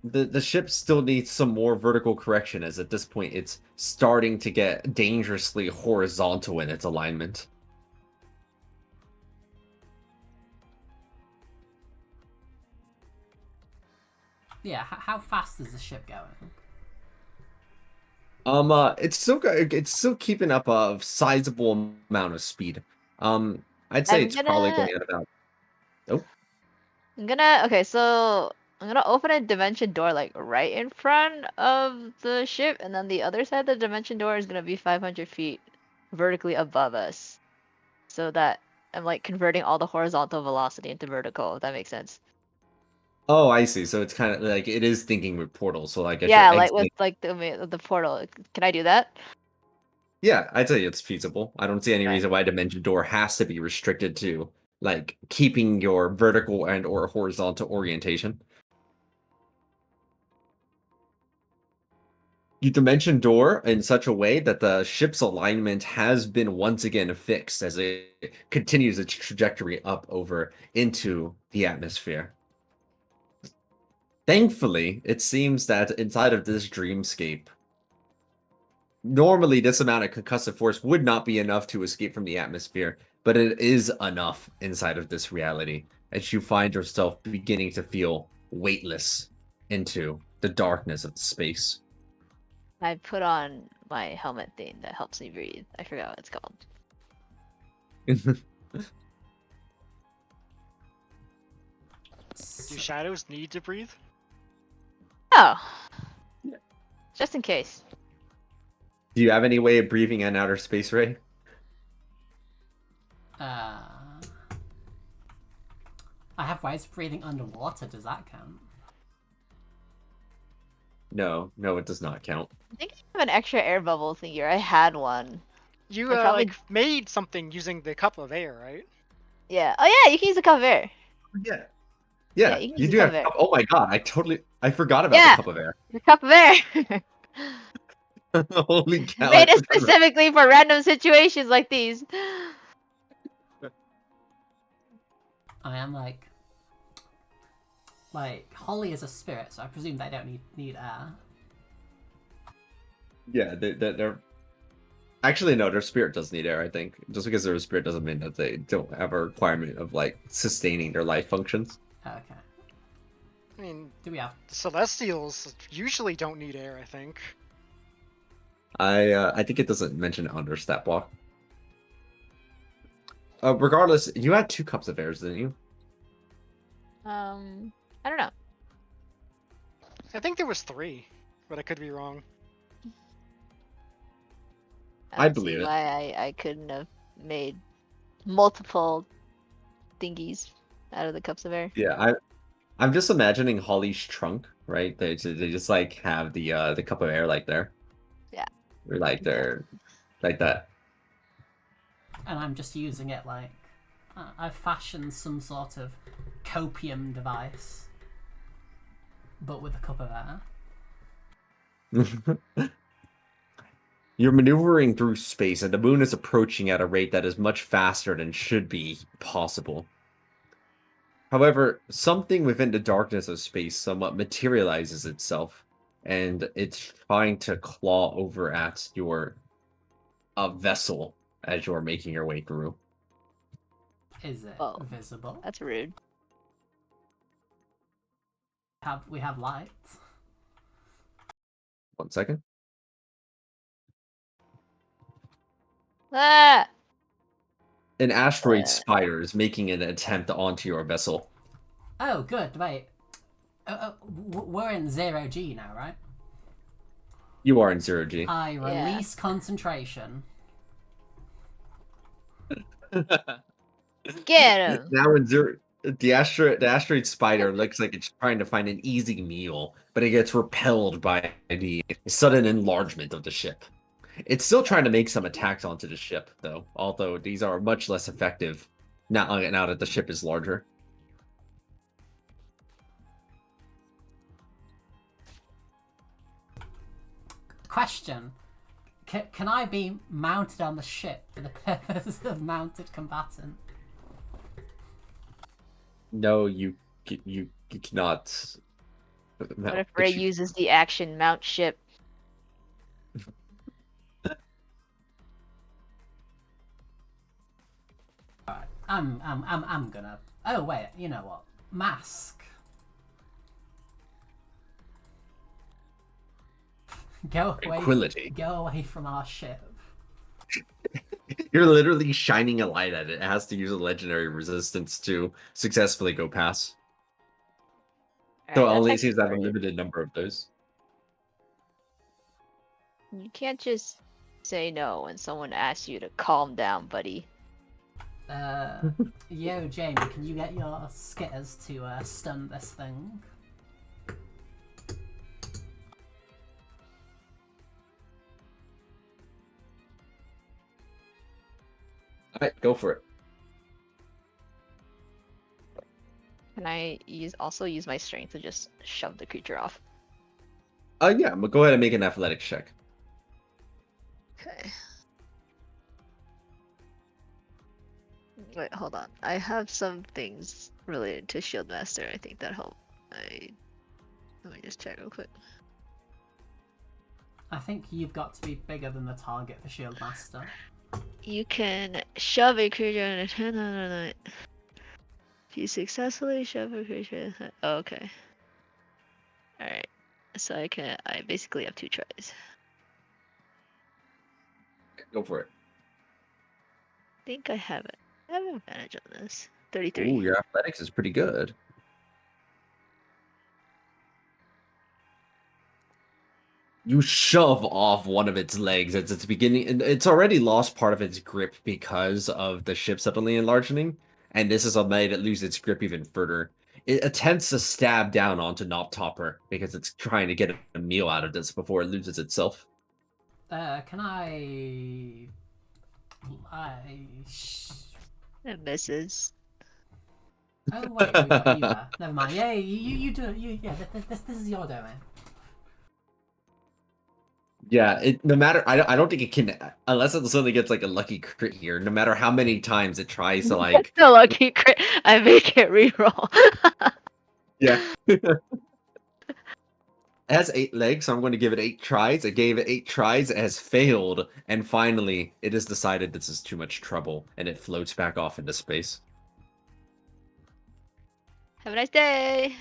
the ship still needs some more vertical correction, as at this point it's starting to get dangerously horizontal in its alignment. Yeah, how fast is the ship going? It's still keeping up a sizable amount of speed. I'd say I'm it's probably gonna, going at about. Oh, okay, so I'm gonna open a dimension door like right in front of the ship, and then the other side of the dimension door is gonna be 500 feet vertically above us, so that I'm like converting all the horizontal velocity into vertical. If that makes sense. oh, I see. So it's kind of like it is thinking with portals. So like as you're Yeah, like with exiting, like the portal. Can I do that? yeah, I'd say it's feasible. I don't see any Okay. reason why dimension door has to be restricted to like keeping your vertical and or horizontal orientation. You dimension door in such a way that the ship's alignment has been once again fixed as it continues its trajectory up over into the atmosphere. Thankfully, it seems that inside of this dreamscape, normally this amount of concussive force would not be enough to escape from the atmosphere, but it is enough inside of this reality as you find yourself beginning to feel weightless into the darkness of space. I put on my helmet thing that helps me breathe. I forgot what it's called. Do shadows need to breathe? Oh, just in case. Do you have any way of breathing in outer space, Ray? I have ways of breathing underwater. Does that count? No, it does not count. I think I have an extra air bubble thing here. I had one. You I probably like made something using the cup of air, right? Yeah. Oh yeah, you can use the cup of air. Yeah. Yeah, Yeah, you can you use do the cup have. of air. Oh my god, I forgot about the Yeah, cup of air. the cup of air. Holy cow! Made it specifically for random situations like these. I am like Holly is a spirit, so I presume they don't need air. Yeah, they're actually no. Their spirit does need air. I think just because they're a spirit doesn't mean that they don't have a requirement of like sustaining their life functions. Okay. I mean, Do we have? Celestials usually don't need air, I think. I think it doesn't mention it under stat block. Regardless, you had 2 cups of airs, didn't you? I don't know. I think there was 3, but I could be wrong. I don't see believe it. why I couldn't have made multiple thingies out of the cups of air. Yeah, I'm just imagining Holly's trunk, right? They just like have the cup of air like there. Yeah. Or like they're like that. And I'm just using it like I've fashioned some sort of copium device, but with a cup of air. You're maneuvering through space, and the moon is approaching at a rate that is much faster than should be possible. However, something within the darkness of space somewhat materializes itself, and it's trying to claw over at your vessel as you're making your way through. Is it Oh. visible? That's rude. We have light. 1 second. Ah! An asteroid spider is making an attempt onto your vessel. Oh, good. Wait. We're in 0G now, right? You are in 0G. I release concentration. Get him! Now in 0, the asteroid spider looks like it's trying to find an easy meal, but it gets repelled by the sudden enlargement of the ship. It's still trying to make some attacks onto the ship, though, although these are much less effective now that the ship is larger. Question. Can I be mounted on the ship for the purpose of mounted combatant? No, you cannot. What if Ray uses the action mount ship? Alright. I'm gonna. Oh wait, you know what? Mask. Go away. Tranquility. Go away from our ship. You're literally shining a light at it. It has to use a legendary resistance to successfully go past. So it Alright, only that's seems to have a actually pretty- limited number of those. You can't just say no when someone asks you to calm down, buddy. Yo, Jamie, can you get your skitters to stun this thing? Alright, go for it. Can I also use my strength to just shove the creature off? Yeah, but go ahead and make an athletics check. Okay. Wait, hold on. I have some things related to Shield Master. I think that help. Let me just check real quick. I think you've got to be bigger than the target for Shield Master. You can shove a creature in a 10 on a night. If you successfully shove a creature, okay. Alright. So I basically have 2 tries. Go for it. I think I have it. I have advantage on this. 33. Ooh, your athletics is pretty good. You shove off one of its legs as it's beginning, and it's already lost part of its grip because of the ship suddenly enlarging, and this has made it lose its grip even further. It attempts to stab down onto Knob Topper because it's trying to get a meal out of this before it loses itself. Can It misses. Oh wait, we got you there. Never mind. Yeah, you do it. Yeah, this is your domain. Yeah, no matter, I don't think it can, unless it suddenly gets like a lucky crit here. No matter how many times it tries to like, The lucky crit. I make it reroll. yeah. It has 8 legs, so I'm going to give it 8 tries. It gave it 8 tries, it has failed, and finally, it has decided this is too much trouble, and it floats back off into space. Have a nice day.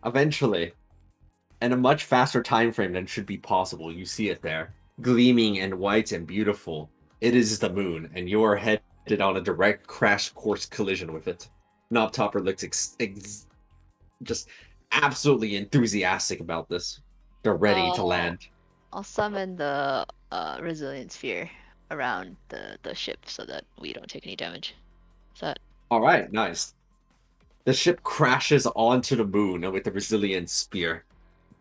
Eventually, in a much faster time frame than should be possible, you see it there, gleaming and white and beautiful. It is the moon, and you're headed on a direct crash course collision with it. Knob Topper looks just absolutely enthusiastic about this. They're ready to land. I'll summon the resilience sphere around the ship so that we don't take any damage. Is that All right, nice. The ship crashes onto the moon with the resilience spear.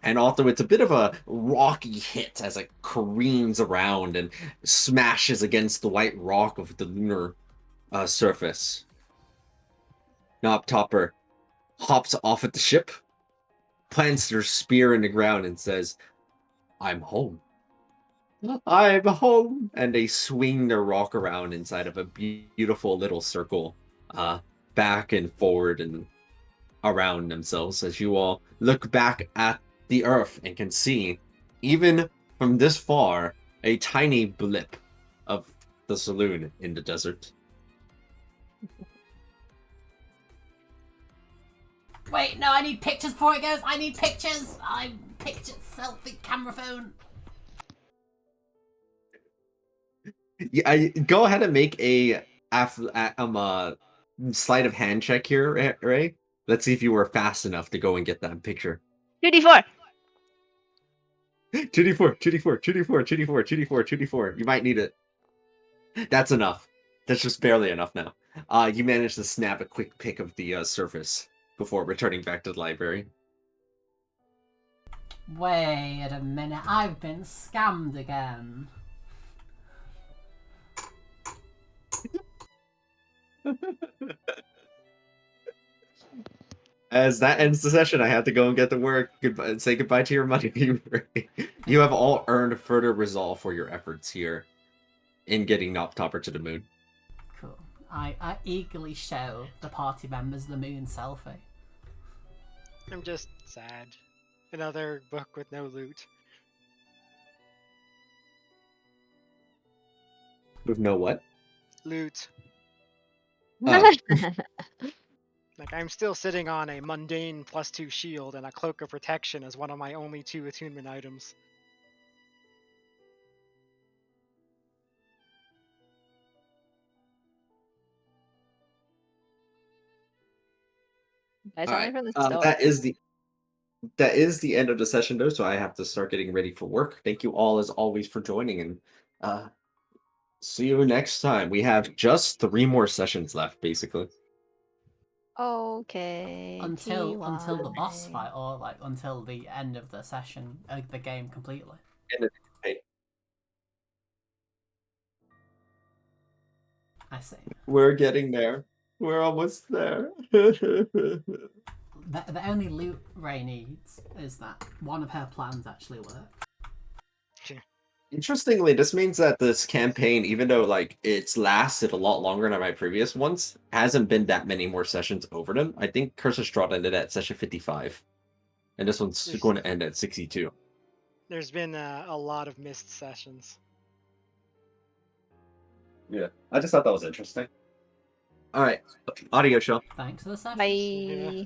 And although it's a bit of a rocky hit as it careens around and smashes against the white rock of the lunar surface, Knob Topper hops off at the ship, plants their spear in the ground, and says, "I'm home. I'm home." And they swing their rock around inside of a beautiful little circle, back and forward and around themselves as you all look back at the Earth and can see, even from this far, a tiny blip of the saloon in the desert. Wait, no, I need pictures before it goes. I need pictures. I'm picture selfie camera phone. Yeah, go ahead and make a sleight of hand check here, Ray. Let's see if you were fast enough to go and get that picture. 2d4. 2d4, 2d4, 2d4, 2d4, 2d4, 2d4. You might need it. That's enough. That's just barely enough now. You managed to snap a quick pic of the surface before returning back to the library. Wait a minute, I've been scammed again. As that ends the session, I have to go and get to work. Goodbye, say goodbye to your money. You have all earned further resolve for your efforts here in getting Knob Topper to the moon. Cool. I eagerly show the party members the moon selfie. I'm just sad. Another book with no loot. With no what? Loot. Oh. Like, I'm still sitting on a mundane +2 shield and a cloak of protection as one of my only 2 attunement items. Guys, All only right. from the start. That is the end of the session, though. So I have to start getting ready for work. Thank you all, as always, for joining, and see you next time. We have just 3 more sessions left, basically. Okay. Until the TY. boss fight, or like until the end of the session, the game completely. Hey, I see. we're getting there. We're almost there. The only loot Ray needs is that one of her plans actually work. Interestingly, this means that this campaign, even though like it's lasted a lot longer than my previous ones, hasn't been that many more sessions over them. I think Curse of Strahd ended at session 55, and this one's going to end at 62. There's been a lot of missed sessions. Yeah, I just thought that was interesting. All right, audio show. Thanks for the session. Bye.